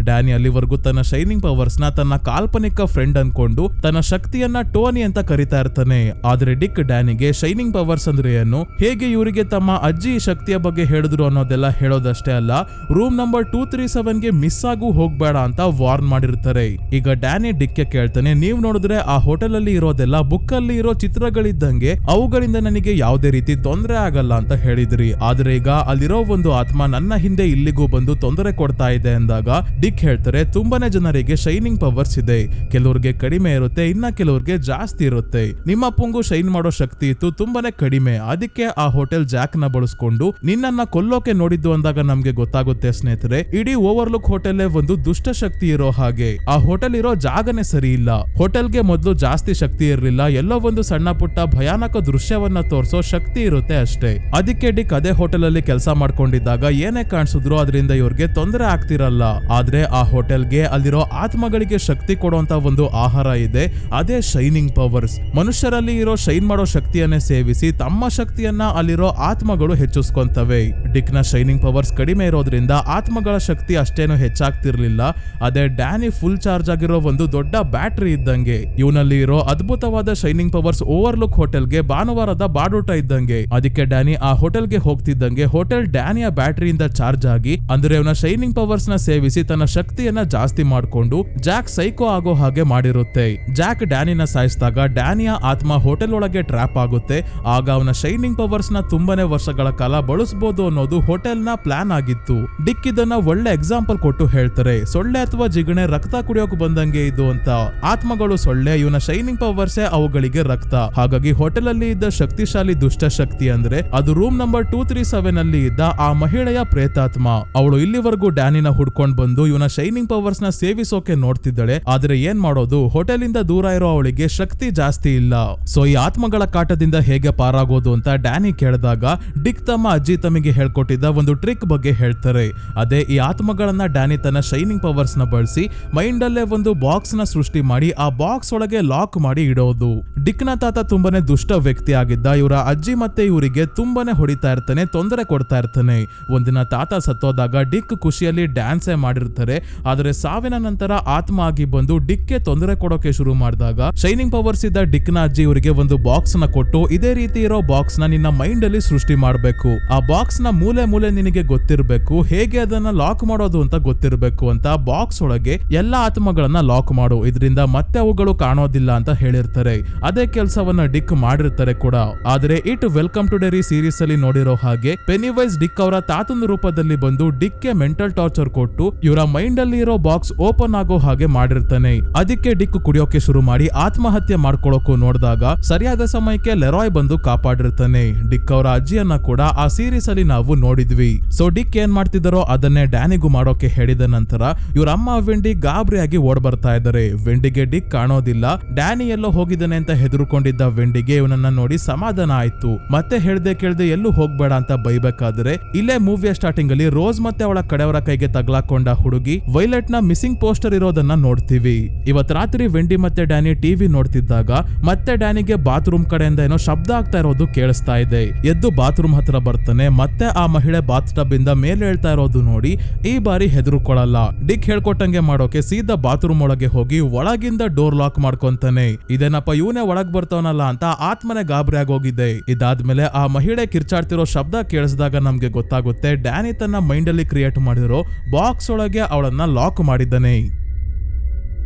ಡ್ಯಾನಿ ಅಲ್ಲಿವರೆಗೂ ತನ್ನ ಶೈನಿಂಗ್ ಪವರ್ಸ್ ನ ತನ್ನ ಕಾಲ್ಪನಿಕ ಫ್ರೆಂಡ್ ಅನ್ಕೊಂಡು ತನ್ನ ಶಕ್ತಿಯನ್ನ ಟೋನಿ ಅಂತ ಕರಿತಾ ಇರ್ತಾನೆ. ಆದ್ರೆ ಡಿಕ್ ಡ್ಯಾನಿಗೆ ಶೈನಿಂಗ್ ಪವರ್ಸ್ ಅಂದ್ರೆ ಏನು, ಹೇಗೆ ಇವರಿಗೆ ತಮ್ಮ ಅಜ್ಜಿ ಶಕ್ತಿಯ ಬಗ್ಗೆ ಹೇಳಿದ್ರು ಅನ್ನೋದೆಲ್ಲ ಹೇಳೋದಷ್ಟೇ ಅಲ್ಲ, ರೂಮ್ ನಂಬರ್ 237ಗೆ ಮಿಸ್ ಆಗು ಹೋಗ್ಬೇಡ ಅಂತ ವಾರ್ನ್ ಮಾಡಿರ್ತಾರೆ. ಈಗ ಡ್ಯಾನಿ ಡಿಕ್ಗೆ ಕೇಳ್ತಾನೆ, ನೀವ್ ನೋಡಿದ್ರೆ ಆ ಹೋಟೆಲ್ ಅಲ್ಲಿ ಇರೋದೆಲ್ಲ ಬುಕ್ ಅಲ್ಲಿ ಇರೋ ಚಿತ್ರಗಳಿದ್ದಂಗೆ, ಅವುಗಳಿಂದ ನನಗೆ ಯಾವುದೇ ರೀತಿ ತೊಂದರೆ ಆಗಲ್ಲ ಅಂತ ಹೇಳಿದ್ರಿ, ಆದ್ರೆ ಈಗ ಅಲ್ಲಿರೋ ಒಂದು ಆತ್ಮ ನನ್ನ ಹಿಂದೆ ಇಲ್ಲಿಗೂ ಬಂದು ತೊಂದರೆ ಕೊಡ್ತಾ ಇದೆ ಅಂದಾಗ ಡಿಕ್ ಹೇಳ್ತಾರೆ, ತುಂಬಾನೇ ಜನರಿಗೆ ಶೈನಿಂಗ್ ಪವರ್ಸ್ ಇದೆ, ಕೆಲವ್ರಿಗೆ ಕಡಿಮೆ ಇರುತ್ತೆ, ಇನ್ನ ಕೆಲವ್ರಿಗೆ ಜಾಸ್ತಿ ಇರುತ್ತೆ. ನಿಮ್ಮ ಅಪ್ಪಂಗೂ ಶೈನ್ ಮಾಡೋ ಶಕ್ತಿ ಇತ್ತು, ತುಂಬಾನೇ ಕಡಿಮೆ, ಅದಕ್ಕೆ ಆ ಹೋಟೆಲ್ ಜಾಕ್ ನ ಬಳಸ್ಕೊಂಡು ನಿನ್ನನ್ನ ಕೊಲ್ಲೋಕೆ ನೋಡಿದ್ದು ಅಂದಾಗ ನಮ್ಗೆ ಗೊತ್ತಾಗುತ್ತೆ ಸ್ನೇಹಿತರೆ, ಇಡೀ ಓವರ್ಲುಕ್ ಹೋಟೆಲ್ ಒಂದು ದುಷ್ಟ ಶಕ್ತಿ ಇರೋ ಹಾಗೆ. ಆ ಹೋಟೆಲ್ ಇರೋ ಜಾಗನೇ ಸರಿ ಇಲ್ಲ. ಹೋಟೆಲ್ಗೆ ಮೊದಲು ಜಾಸ್ತಿ ಶಕ್ತಿ ಇರಲಿಲ್ಲ, ಎಲ್ಲೋ ಒಂದು ಸಣ್ಣ ಪುಟ್ಟ ಭಯಾನಕ ದೃಶ್ಯವನ್ನ ತೋರಿಸೋ ಶಕ್ತಿ ಇರುತ್ತೆ ಅಷ್ಟೇ. ಅದಕ್ಕೆ ಡಿಕ್ ಅದೇ ಹೋಟೆಲ್ ಅಲ್ಲಿ ಕೆಲಸ ಮಾಡ್ಕೊಂಡಿದ್ದಾಗ ಏನೇ ಕಾಣಿಸಿದ್ರು ಅದರಿಂದ ಇವ್ರಿಗೆ ತೊಂದರೆ ಆಗ್ತಿರಲ್ಲ. ಆದ್ರೆ ಆ ಹೋಟೆಲ್ಗೆ ಅಲ್ಲಿರೋ ಆತ್ಮಗಳಿಗೆ ಶಕ್ತಿ ಕೊಡುವಂತ ಒಂದು ಆಹಾರ ಇದೆ, ಅದೇ ಶೈನಿಂಗ್ ಪವರ್ಸ್. ಮನುಷ್ಯರಲ್ಲಿ ಇರೋ ಶೈನ್ ಮಾಡೋ ಶಕ್ತಿಯನ್ನೇ ಸೇವಿಸಿ ತಮ್ಮ ಶಕ್ತಿಯನ್ನ ಅಲ್ಲಿರೋ ಆತ್ಮಗಳು ಹೆಚ್ಚಿಸ್ಕೊಂತವೆ. ಡಿಕ್ ನ ಶೈನಿಂಗ್ ಪವರ್ಸ್ ಕಡಿಮೆ ಇರೋದ್ರಿಂದ ಆತ್ಮಗಳ ಶಕ್ತಿ ಅಷ್ಟೇನು ಹೆಚ್ಚಾಗ್ತಿರ್ಲಿಲ್ಲ. ಅದೇ ಡ್ಯಾನಿ ಫುಲ್ ಚಾರ್ಜ್ ಆಗಿರೋ ಒಂದು ದೊಡ್ಡ ಬ್ಯಾಟರಿ ಇದ್ದಂಗೆ. ಇವನಲ್ಲಿ ಇರೋ ಅದ್ಭುತವಾದ ಶೈನಿಂಗ್ ಪವರ್ಸ್ ಓವರ್ಲುಕ್ ಹೋಟೆಲ್ಗೆ ಭಾನುವಾರದ ಬಾಡೂಟ ಇದ್ದಂಗೆ. ಅದಕ್ಕೆ ಡ್ಯಾನಿ ಆ ಹೋಟೆಲ್ಗೆ ಹೋಗ್ತಿದ್ದಂಗೆ ಹೋಟೆಲ್ ಡ್ಯಾನಿಯ ಬ್ಯಾಟರಿಯಿಂದ ಚಾರ್ಜ್ ಆಗಿ, ಅಂದ್ರೆ ಇವನ ಶೈನಿಂಗ್ ಪವರ್ಸ್ ನ ಸೇವಿಸಿ ತನ್ನ ಶಕ್ತಿಯನ್ನ ಜಾಸ್ತಿ ಮಾಡ್ಕೊಂಡು ಜಾಕ್ ಸೈಕೋ ಆಗೋ ಹಾಗೆ ಮಾಡಿರುತ್ತೆ. ಜಾಕ್ ಡ್ಯಾನಿನ ಸಾಯಿಸಿದಾಗ ಡ್ಯಾನಿಯ ಆತ್ಮ ಹೋಟೆಲ್ ಒಳಗೆ ಟ್ರ್ಯಾಪ್ ಆಗುತ್ತೆ. ಆಗ ಅವನ ಶೈನಿಂಗ್ ಪವರ್ಸ್ ನ ತುಂಬಾನೇ ವರ್ಷಗಳ ಕಾಲ ಬಳಸಬಹುದು ಅನ್ನೋದು ಹೋಟೆಲ್ ನ ಪ್ಲಾನ್ ಆಗಿತ್ತು. ಡಿಕ್ ಇದನ್ನ ಒಳ್ಳೆ ಎಕ್ಸಾಂಪಲ್ ಕೊಟ್ಟು ಹೇಳ್ತಾರೆ, ಸೊಳ್ಳೆ ಅಥವಾ ಜಿಗಣೆ ರಕ್ತ ಕುಡಿಯೋಕೆ ಬಂದಂಗೆ ಇದು ಅಂತ. ಆತ್ಮಗಳು ಸೊಳ್ಳೆ, ಇವನ ಶೈನಿಂಗ್ ಪವರ್ಸೇ ಅವುಗಳಿಗೆ ರಕ್ತ. ಹಾಗಾಗಿ ಹೋಟೆಲ್ ಅಲ್ಲಿ ಇದ್ದ ಶಕ್ತಿಶಾಲಿ ದುಷ್ಟ ಶಕ್ತಿ ಅಂದ್ರೆ ಅದು ರೂಮ್ ನಂಬರ್ 237 ಅಲ್ಲಿ ಇದ್ದ ಆ ಮಹಿಳೆಯ ಪ್ರೇತಾತ್ಮ. ಅವಳು ಇಲ್ಲಿವರೆಗೂ ಡ್ಯಾನಿನ ಹುಡ್ಕೊಂಡ್ ಬಂದು ಇವನ ಶೈನಿಂಗ್ ಪವರ್ಸ್ ನ ಸೇವಿಸೋಕೆ ನೋಡ್ತಿದ್ದಾಳೆ. ಆದ್ರೆ ಏನ್ ಮಾಡೋದು, ಹೋಟೆಲ್ ಇಂದ ದೂರ ಇರೋ ಅವಳಿಗೆ ಶಕ್ತಿ ಜಾಸ್ತಿ ಇಲ್ಲ. ಸೊ ಈ ಆತ್ಮಗಳ ಕಾಟದಿಂದ ಹೇಗೆ ಪಾರಾಗೋದು ಅಂತ ಡ್ಯಾನಿ ಕೇಳಿದಾಗ ಡಿಕ್ ತಮ್ಮ ಅಜ್ಜಿ ತಮ್ಮಿಗೆ ಹೇಳ್ಕೊಟ್ಟಿದ್ದ ಒಂದು ಟ್ರಿಕ್ ಬಗ್ಗೆ ಹೇಳ್ತಾರೆ. ಅದೇ ಈ ಆತ್ಮಗಳನ್ನ ಡ್ಯಾನಿ ತನ್ನ ಶೈನಿಂಗ್ ಪವರ್ಸ್ ನ ಬಳಸಿ ಮೈಂಡ್ ಅಲ್ಲೇ ಒಂದು ಬಾಕ್ಸ್ ನ ಸೃಷ್ಟಿ ಮಾಡಿ ಆ ಬಾಕ್ಸ್ ಒಳಗೆ ಲಾಕ್ ಮಾಡಿ ಇಡೋದು. ಡಿಕ್ ನ ತಾತ ತುಂಬಾನೇ ದುಷ್ಟ ವ್ಯಕ್ತಿ ಆಗಿದ್ದ. ಇವರ ಅಜ್ಜಿ ಮತ್ತೆ ಇವರಿಗೆ ತುಂಬಾನೇ ಹೊಡಿತಾ ಇರ್ತಾನೆ, ತೊಂದರೆ ಕೊಡ್ತಾ ಇರ್ತಾನೆ. ಒಂದಿನ ತಾತ ಸತ್ತೋದಾಗ ಡಿಕ್ ಖುಷಿಯಲ್ಲಿ ಡ್ಯಾನ್ಸೇ ಮಾಡಿರ್ತಾರೆ. ಆದ್ರೆ ಸಾವಿನ ನಂತರ ಆತ್ಮ ಆಗಿ ಬಂದು ಡಿಕ್ಗೆ ತೊಂದರೆ ಕೊಡೋಕೆ ಶುರು ಮಾಡಿದಾಗ ಶೈನಿಂಗ್ ಪವರ್ಸ್ ಇದ್ದ ಡಿಕ್ ನ ಅಜ್ಜಿ ಇವರಿಗೆ ಒಂದು ಬಾಕ್ಸ್ ನ ಕೊಟ್ಟು ಇದೇ ರೀತಿ ಇರೋ ಬಾಕ್ಸ್ ನ ನಿನ್ನ ಮೈಂಡ್ ಅಲ್ಲಿ ಸೃಷ್ಟಿ ಮಾಡಬೇಕು. ಆ ಬಾಕ್ಸ್ ನ ಮೂಲೆ ಮೂಲೆ ನಿನಗೆ ಗೊತ್ತಿರಬೇಕು, ಹೇಗೆ ಅದನ್ನ ಲಾಕ್ ಮಾಡೋದು ಅಂತ ಗೊತ್ತಿರಬೇಕು ಅಂತ ಬಾಕ್ಸ್ ಒಳಗೆ ಎಲ್ಲಾ ಆತ್ಮಗಳನ್ನ ಲಾಕ್ ಮಾಡು, ಇದರಿಂದ ಮತ್ತೆ ಅವುಗಳು ಕಾಣೋದಿಲ್ಲ ಅಂತ ಹೇಳಿರ್ತಾರೆ. ಅದೇ ಕೆಲಸವನ್ನ ಡಿಕ್ ಮಾಡಿರ್ತಾರೆ ಕೂಡ. ಆದ್ರೆ ಇಟ್ ವೆಲ್ಕಮ್ ಟು ಡೆರಿ ಸೀರೀಸ್ ಅಲ್ಲಿ ನೋಡಿರೋ ಹಾಗೆ ಪೆನಿವೈಸ್ ಡಿಕ್ ಅವರ ತಾತನ ರೂಪದಲ್ಲಿ ಬಂದು ಡಿಕ್ಗೆ ಮೆಂಟಲ್ ಟಾರ್ಚರ್ ಕೊಟ್ಟು ಇವರ ಮೈಂಡ್ ಅಲ್ಲಿ ಇರೋ ಬಾಕ್ಸ್ ಓಪನ್ ಆಗೋ ಹಾಗೆ ಮಾಡಿರ್ತಾನೆ. ಅದಕ್ಕೆ ಡಿಕ್ ಕುಡಿಯೋಕೆ ಶುರು ಮಾಡಿ ಆತ್ಮಹತ್ಯೆ ಮಾಡ್ಕೊಳ್ಳೋಕು ನೋಡಿದಾಗ ಸರಿಯಾದ ಸಮಯಕ್ಕೆ ಲೆರಾಯ್ ಬಂದು ಕಾಪಾಡಿರ್ತಾನೆ. ಡಿಕ್ ಅವರ ಅಜ್ಜಿಯನ್ನ ಕೂಡ ಆ ಸೀರೀಸ್ ಅಲ್ಲಿ ನಾವು ನೋಡಿದ್ವಿ. ಸೊ ಡಿಕ್ ಏನ್ ಮಾಡ್ತಿದ್ದಾರೋ ಅದನ್ನೇ ಡ್ಯಾನಿಗೂ ಮಾಡೋಕೆ ಹೇಳಿದ ನಂತರ ಇವ್ರ ಅಮ್ಮ ವೆಂಡಿ ಗಾಬರಿಯಾಗಿ ಓಡ್ ಬರ್ತಾ ಇದ್ದಾರೆ. ವೆಂಡಿಗೆ ಡಿಕ್ ಕಾಣೋದಿಲ್ಲ. ಡ್ಯಾನಿ ಎಲ್ಲೋ ಹೋಗಿದ್ದಾನೆ ಅಂತ ಹೆದರ್ಕೊಂಡಿದ್ದ ವೆಂಡಿಗೆ ಇವನನ್ನ ನೋಡಿ ಸಮಾಧಾನ ಆಯ್ತು. ಮತ್ತೆ ಹೇಳ್ದೆ ಕೇಳ್ದೆ ಎಲ್ಲೂ ಹೋಗ್ಬೇಡ ಅಂತ ಬೈಬೇಕಾದ್ರೆ ಇಲ್ಲೇ ಮೂವಿಯ ಸ್ಟಾರ್ಟಿಂಗ್ ಅಲ್ಲಿ ರೋಸ್ ಮತ್ತೆ ಅವಳ ಕಡೆಯವರ ಕೈಗೆ ತಗ್ಲಾಕೊಂಡ ಹುಡುಗಿ ವೈಲೆಟ್ ನ ಮಿಸ್ಸಿಂಗ್ ಪೋಸ್ಟರ್ ಇರೋದನ್ನ ನೋಡ್ತೀವಿ. ಇವತ್ ರಾತ್ರಿ ವೆಂಡಿ ಮತ್ತೆ ಡ್ಯಾನಿ ಟಿವಿ ನೋಡ್ತಿದ್ದಾಗ ಮತ್ತೆ ಡ್ಯಾನಿಗೆ ಬಾತ್ರೂಮ್ ಕಡೆಯಿಂದ ಏನೋ ಶಬ್ದ ಆಗ್ತಾ ಇರೋದು ಕೇಳಿಸ್ತಾ ಇದೆ. ಎದ್ದು ಬಾತ್ರೂಮ್ ಹತ್ರ ಬರ್ತಾನೆ. ಮತ್ತೆ ಆ ಮಹಿಳೆ ಬಾತ್ ಟಬ್ ಇಂದ ಮೇಲೆ ಹೇಳ್ತಾ ಇರೋದು ನೋಡಿ ಈ ಬಾರಿ ಹೆದರ್ಕೊಳ್ಳಲ್ಲ. ಡಿಕ್ ಹೇಳ್ಕೊಟ್ಟಂಗೆ ಮಾಡೋಕೆ ಸೀದಾ ಬಾತ್ರೂಮ್ ಒಳಗೆ ಹೋಗಿ ಒಳಗಿಂದ ಡೋರ್ ಲಾಕ್ ಮಾಡ್ಕೊಂತಾನೆ. ಇದೇನಪ್ಪ ಇವನೇ ಒಳಗ್ ಬರ್ತಾವನಲ್ಲ ಅಂತ ಆತ್ಮನೆ ಗಾಬರಿ ಆಗೋಗಿದೆ. ಇದಾದ್ಮೇಲೆ ಆ ಮಹಿಳೆ ಕಿರ್ಚಾಡ್ತಿರೋ ಶಬ್ದ ಕೇಳಿಸಿದಾಗ ನಮ್ಗೆ ಗೊತ್ತಾಗುತ್ತೆ ಡ್ಯಾನಿ ತನ್ನ ಮೈಂಡ್ ಅಲ್ಲಿ ಕ್ರಿಯೇಟ್ ಮಾಡಿರೋ ಬಾಕ್ಸ್ ಒಳಗೆ ಅವಳನ್ನ ಲಾಕ್ ಮಾಡಿದ್ದಾನೆ.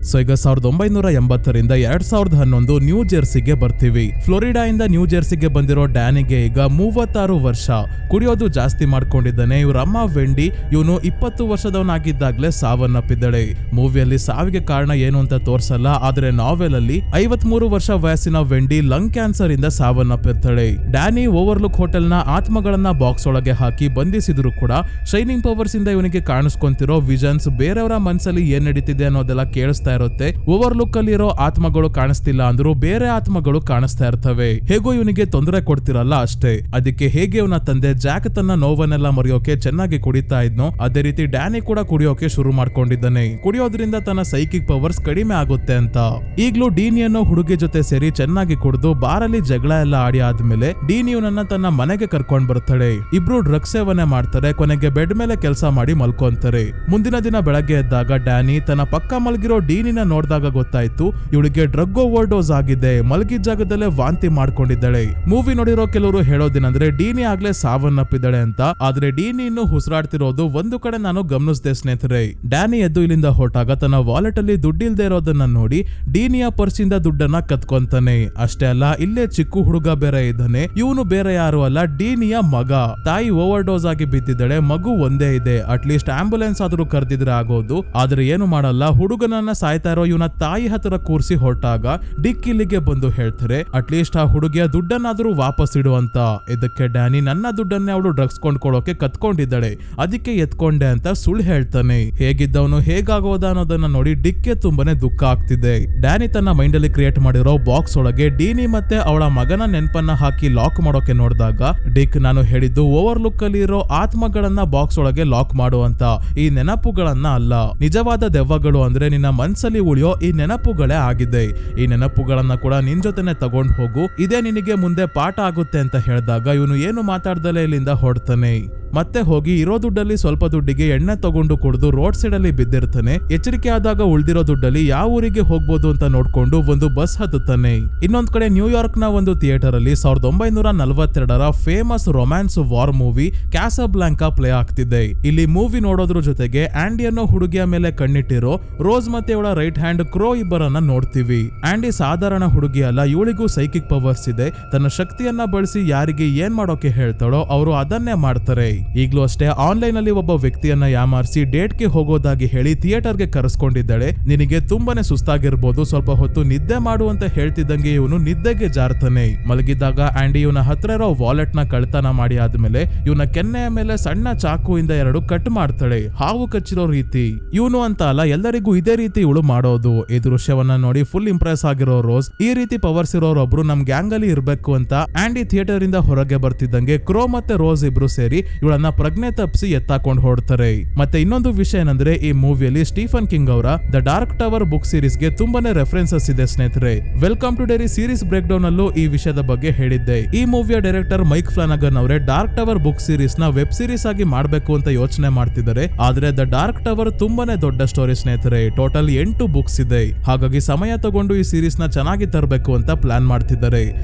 ಸೊ ಈಗ 1980ರಿಂದ 2011 ನ್ಯೂ ಜೆರ್ಸಿಗೆ ಬರ್ತೀವಿ. ಫ್ಲೋರಿಡಾ ಇಂದ ನ್ಯೂ ಜೆರ್ಸಿಗೆ ಬಂದಿರೋ ಡ್ಯಾನಿಗೆ ಈಗ 36 ವರ್ಷ. ಕುಡಿಯೋದು ಜಾಸ್ತಿ ಮಾಡ್ಕೊಂಡಿದ್ದಾನೆ. ಇವ್ರ ಅಮ್ಮ ವೆಂಡಿ ಇವನು 20 ವರ್ಷದವನಾಗಿದ್ದಾಗ್ಲೇ ಸಾವನ್ನಪ್ಪಿದ್ದಾಳೆ. ಮೂವಿಯಲ್ಲಿ ಸಾವಿಗೆ ಕಾರಣ ಏನು ಅಂತ ತೋರ್ಸಲ್ಲ, ಆದ್ರೆ ನಾವೆಲ್ ಅಲ್ಲಿ 53 ವರ್ಷ ವಯಸ್ಸಿನ ವೆಂಡಿ ಲಂಗ್ ಕ್ಯಾನ್ಸರ್ ಇಂದ ಸಾವನ್ನಪ್ಪಿರ್ತಾಳೆ. ಡ್ಯಾನಿ ಓವರ್ಲುಕ್ ಹೋಟೆಲ್ ನ ಆತ್ಮಗಳನ್ನ ಬಾಕ್ಸ್ ಒಳಗೆ ಹಾಕಿ ಬಂಧಿಸಿದ್ರು ಕೂಡ ಶೈನಿಂಗ್ ಪವರ್ಸ್ ಇಂದ ಇವನಿಗೆ ಕಾಣಿಸ್ಕೊಂತಿರೋ ವಿಷನ್ಸ್ ಬೇರೆಯವರ ಮನಸ್ಸಲ್ಲಿ ಏನ್ ನಡೀತಿದೆ ಅನ್ನೋದೆಲ್ಲ ಕೇಳಿಸ್ತಾ ಇರುತ್ತೆ. ಓವರ್ಲುಕ್ ಅಲ್ಲಿ ಇರೋ ಆತ್ಮಗಳು ಕಾಣಿಸ್ತಿಲ್ಲ ಅಂದ್ರೂ ಬೇರೆ ಆತ್ಮಗಳು ಕಾಣಿಸ್ತಾ ಇರ್ತವೆ. ಹೇಗೋ ಇವನಿಗೆ ತೊಂದರೆ ಕೊಡ್ತಿರಲ್ಲ ಅಷ್ಟೇ. ಅದಕ್ಕೆ ಹೇಗೆ ಇವನ ತಂದೆ ಜಾಕ್ ತನ್ನ ನೋವನ್ನೆಲ್ಲ ಮರೆಯೋಕೆ ಚೆನ್ನಾಗಿ ಕುಡಿತಾ ಇದ್ನೋ ಅದೇ ರೀತಿ ಡ್ಯಾನಿ ಕೂಡ ಕುಡಿಯೋಕೆ ಶುರು ಮಾಡ್ಕೊಂಡಿದ್ದಾನೆ. ಕುಡಿಯೋದ್ರಿಂದ ತನ್ನ ಸೈಕಿಕ್ ಪವರ್ಸ್ ಕಡಿಮೆ ಆಗುತ್ತೆ ಅಂತ. ಈಗ್ಲೂ ಡೀನಿ ಅನ್ನೋ ಹುಡುಗಿ ಜೊತೆ ಸೇರಿ ಚೆನ್ನಾಗಿ ಕುಡಿದು ಬಾರಲ್ಲಿ ಜಗಳ ಎಲ್ಲ ಆಡಿ ಆದ್ಮೇಲೆ ಡೀನಿ ಇವನನ್ನ ತನ್ನ ಮನೆಗೆ ಕರ್ಕೊಂಡ್ ಬರ್ತಾಳೆ. ಇಬ್ರು ಡ್ರಗ್ಸ್ ಸೇವನೆ ಮಾಡ್ತಾರೆ. ಕೊನೆಗೆ ಬೆಡ್ ಮೇಲೆ ಕೆಲಸ ಮಾಡಿ ಮಲ್ಕೊಂತಾರೆ. ಮುಂದಿನ ದಿನ ಬೆಳಗ್ಗೆ ಎದ್ದಾಗ ಡ್ಯಾನಿ ತನ್ನ ಪಕ್ಕ ಮಲಗಿರೋ ಡೀನಿನ ನೋಡಿದಾಗ ಗೊತ್ತಾಯ್ತು ಇವಳಿಗೆ ಡ್ರಗ್ ಓವರ್ ಡೋಸ್ ಆಗಿದೆ. ಮಲಗಿದ ಜಾಗದಲ್ಲೇ ವಾಂತಿ ಮಾಡ್ಕೊಂಡಿದ್ದಾಳೆ. ಮೂವಿ ನೋಡಿರೋ ಕೆಲವರು ಹೇಳೋದೇನಂದ್ರೆ ಡೀನಿ ಆಗ್ಲೇ ಸಾವನ್ನಪ್ಪಿದ್ದಾಳೆ ಅಂತ. ಆದ್ರೆ ಡೀನಿ ಇನ್ನು ಉಸಿರಾಡ್ತಿರೋದು ಒಂದು ಕಡೆ ನಾನು ಗಮನಿಸಿದೆ ಸ್ನೇಹಿತರೆ. ಡ್ಯಾನಿ ಎದ್ದು ಇಲ್ಲಿಂದ ಹೊರಟಾಗ ತನ್ನ ವಾಲೆಟ್ ಅಲ್ಲಿ ದುಡ್ಡಿಲ್ದೇ ಇರೋದನ್ನ ನೋಡಿ ಡೀನಿಯ ಪರ್ಸಿಂದ ದುಡ್ಡನ್ನ ಕತ್ಕೊಂತಾನೆ. ಅಷ್ಟೇ ಅಲ್ಲ, ಇಲ್ಲೇ ಚಿಕ್ಕ ಹುಡುಗ ಬೇರೆ ಇದ್ದಾನೆ. ಇವನು ಬೇರೆ ಯಾರು ಅಲ್ಲ, ಡೀನಿಯ ಮಗ. ತಾಯಿ ಓವರ್ ಡೋಸ್ ಆಗಿ ಬಿದ್ದಿದ್ದಾಳೆ. ಮಗು ಒಂದೇ ಇದೆ. ಅಟ್ಲೀಸ್ಟ್ ಆಂಬುಲೆನ್ಸ್ ಆದ್ರೂ ಕರೆದಿದ್ರೆ ಆಗೋದು. ಆದ್ರೆ ಏನು ಮಾಡಲ್ಲ, ಹುಡುಗನನ್ನ ಸಾಯ್ತಾ ಇರೋ ಇವನ ತಾಯಿ ಹತ್ರ ಕೂರಿಸಿ ಹೊರಟಾಗ ಡಿಕ್ ಇಲ್ಲಿಗೆ ಬಂದು ಹೇಳ್ತಾರೆ ಅಟ್ಲೀಸ್ಟ್ ಆ ಹುಡುಗಿಯ ದುಡ್ಡನ್ನಾದ್ರೂ ವಾಪಸ್ ಇಡು ಅಂತ. ಇದಕ್ಕೆ ಡ್ಯಾನಿ ನನ್ನ ದುಡ್ಡನ್ನೇ ಅವಳು ಡ್ರಗ್ಸ್ ಕೊಂಡ್ಕೊಳ್ಳೋಕೆ ಕತ್ಕೊಂಡಿದ್ದಾಳೆ, ಅದಕ್ಕೆ ಎತ್ಕೊಂಡೆ ಅಂತ ಸುಳ್ಳು ಹೇಳ್ತಾನೆ. ಹೇಗಿದ್ದವನು ಹೇಗಾಗೋದ ಅನ್ನೋದನ್ನ ನೋಡಿ ಡಿಕ್ಗೆ ತುಂಬಾನೇ ದುಃಖ ಆಗ್ತಿದೆ. ಡ್ಯಾನಿ ತನ್ನ ಮೈಂಡ್ ಅಲ್ಲಿ ಕ್ರಿಯೇಟ್ ಮಾಡಿರೋ ಬಾಕ್ಸ್ ಒಳಗೆ ಡೀನಿ ಮತ್ತೆ ಅವಳ ಮಗನ ನೆನಪನ್ನ ಹಾಕಿ ಲಾಕ್ ಮಾಡೋಕೆ ನೋಡಿದಾಗ ಡಿಕ್ ನಾನು ಹೇಳಿದ್ದು ಓವರ್ಲುಕ್ ಅಲ್ಲಿ ಇರೋ ಆತ್ಮಗಳನ್ನ ಬಾಕ್ಸ್ ಒಳಗೆ ಲಾಕ್ ಮಾಡು ಅಂತ, ಈ ನೆನಪುಗಳನ್ನ ಅಲ್ಲ. ನಿಜವಾದ ದೆವ್ವಗಳು ಅಂದ್ರೆ ನಿನ್ನ ಮನ್ಸಲ್ಲಿ ಉಳಿಯೋ ಈ ನೆನಪುಗಳೇ ಆಗಿದೆ. ಈ ನೆನಪುಗಳನ್ನ ಕೂಡ ನಿನ್ ಜೊತೆನೆ ತಗೊಂಡು ಹೋಗು, ಇದೇ ನಿನಗೆ ಮುಂದೆ ಪಾಠ ಆಗುತ್ತೆ ಅಂತ ಹೇಳಿದಾಗ ಇವನು ಏನು ಮಾತಾಡ್ದಲೇ ಇಲ್ಲಿಂದ ಹೊರಡ್ತಾನೆ. ಮತ್ತೆ ಹೋಗಿ ಇರೋ ದುಡ್ಡಲ್ಲಿ ಸ್ವಲ್ಪ ದುಡ್ಡಿಗೆ ಎಣ್ಣೆ ತಗೊಂಡು ಕುಡಿದು ರೋಡ್ ಸೈಡ್ ಅಲ್ಲಿ ಬಿದ್ದಿರ್ತಾನೆ. ಎಚ್ಚರಿಕೆ ಆದಾಗ ಉಳ್ದಿರೋ ದುಡ್ಡಲ್ಲಿ ಯಾವ ಊರಿಗೆ ಹೋಗ್ಬೋದು ಅಂತ ನೋಡ್ಕೊಂಡು ಒಂದು ಬಸ್ ಹತ್ತುತ್ತಾನೆ. ಇನ್ನೊಂದ್ ಕಡೆ ನ್ಯೂಯಾರ್ಕ್ ನ ಒಂದು ಥಿಯೇಟರ್ ಅಲ್ಲಿ 1942ರ famous romance war movie Casablanca play ಆಗ್ತಿದೆ. ಇಲ್ಲಿ ಮೂವಿ ನೋಡೋದ್ರ ಜೊತೆಗೆ ಆಂಡಿ ಅನ್ನೋ ಹುಡುಗಿಯ ಮೇಲೆ ಕಣ್ಣಿಟ್ಟಿರೋ ರೋಸ್ ಮತ್ತೆ ಇವಳ ರೈಟ್ ಹ್ಯಾಂಡ್ ಕ್ರೋ ಇಬ್ಬರನ್ನ ನೋಡ್ತೀವಿ. ಆಂಡಿ ಸಾಧಾರಣ ಹುಡುಗಿ ಅಲ್ಲ, ಇವಳಿಗೂ ಸೈಕಿಕ್ ಪವರ್ಸ್ ಇದೆ. ತನ್ನ ಶಕ್ತಿಯನ್ನ ಬಳಸಿ ಯಾರಿಗೆ ಏನ್ ಮಾಡೋಕೆ ಹೇಳ್ತಾಳೋ ಅವರು ಅದನ್ನೇ ಮಾಡ್ತಾರೆ. ಈಗ್ಲೂ ಅಷ್ಟೇ ಆನ್ಲೈನ್ ಅಲ್ಲಿ ಒಬ್ಬ ವ್ಯಕ್ತಿಯನ್ನ ಯಾಮಾರಿಸಿ ಡೇಟ್ಗೆ ಹೋಗೋದಾಗಿ ಹೇಳಿ ಥಿಯೇಟರ್ಗೆ ಕರೆಸ್ಕೊಂಡಿದ್ದಾಳೆ. ನಿನಗೆ ತುಂಬಾನೇ ಸುಸ್ತಾಗಿರ್ಬೋದು, ಸ್ವಲ್ಪ ಹೊತ್ತು ನಿದ್ದೆ ಮಾಡು ಅಂತ ಹೇಳ್ತಿದ್ದಂಗೆ ಇವನು ನಿದ್ದೆಗೆ ಜಾರ್ತಾನೆ. ಮಲಗಿದ್ದಾಗ ಆಂಡಿ ಇವನ ಹತ್ರ ಇರೋ ವಾಲೆಟ್ ನ ಕಳ್ತನ ಮಾಡಿ ಆದ್ಮೇಲೆ ಇವನ ಕೆನ್ನೆಯ ಮೇಲೆ ಸಣ್ಣ ಚಾಕುವಿಂದ 2 ಕಟ್ ಮಾಡ್ತಾಳೆ, ಹಾವು ಕಚ್ಚಿರೋ ರೀತಿ. ಇವನು ಅಂತ ಅಲ್ಲ, ಎಲ್ಲರಿಗೂ ಇದೇ ರೀತಿ ಇವಳು ಮಾಡೋದು. ಈ ದೃಶ್ಯವನ್ನ ನೋಡಿ ಫುಲ್ ಇಂಪ್ರೆಸ್ ಆಗಿರೋ ರೋಸ್, ಈ ರೀತಿ ಪವರ್ಸ್ ಇರೋರೊಬ್ರು ನಮ್ ಗ್ಯಾಂಗ್ ಅಲ್ಲಿ ಇರ್ಬೇಕು ಅಂತ ಆಂಡಿ ಥಿಯೇಟರ್ ಇಂದ ಹೊರಗೆ ಬರ್ತಿದ್ದಂಗೆ ಕ್ರೋ ಮತ್ತೆ ರೋಸ್ ಇಬ್ರು ಸೇರಿ ಇವಳನ್ನ ಪ್ರಜ್ಞೆ ತಪ್ಪಿಸಿ ಎತ್ತಾಕೊಂಡು ಹೊರಡ್ತಾರೆ. ಮತ್ತೆ ಇನ್ನೊಂದು ವಿಷಯ ಏನಂದ್ರೆ, ಈ ಮೂವಿಯಲ್ಲಿ ಸ್ಟೀಫನ್ ಕಿಂಗ್ ಅವರ the dark tower book series ಗೆ ತುಂಬಾನೇ ರೆಫರೆನ್ಸಸ್ ಇದೆ ಸ್ನೇಹಿತರೆ. Welcome to Derry series breakdown ಅಲ್ಲೂ ಈ ವಿಷಯದ ಬಗ್ಗೆ ಹೇಳಿದ್ದೆ. ಈ ಮೂವಿಯ ಡೈರೆಕ್ಟರ್ ಮೈಕ್ ಫ್ಲಾನಗನ್ ಅವರೇ ಡಾರ್ಕ್ ಟವರ್ ಬುಕ್ ಸೀರೀಸ್ ನ ವೆಬ್ ಸೀರೀಸ್ ಆಗಿ ಮಾಡಬೇಕು ಅಂತ ಯೋಚನೆ ಮಾಡ್ತಿದ್ದಾರೆ. ಆದ್ರೆ ದ ಡಾರ್ಕ್ ಟವರ್ ತುಂಬಾನೇ ದೊಡ್ಡ ಸ್ಟೋರಿ ಸ್ನೇಹಿತರೆ, ಟೋಟಲ್ 8 ಬುಕ್ಸ್ ಇದೆ. ಹಾಗಾಗಿ ಸಮಯ ತಗೊಂಡು ಈ ಸೀರೀಸ್ ನ ಚೆನ್ನಾಗಿ ತರಬೇಕು ಅಂತ ಪ್ಲಾನ್ ಮಾಡ್ತಿದ್ದಾರೆ.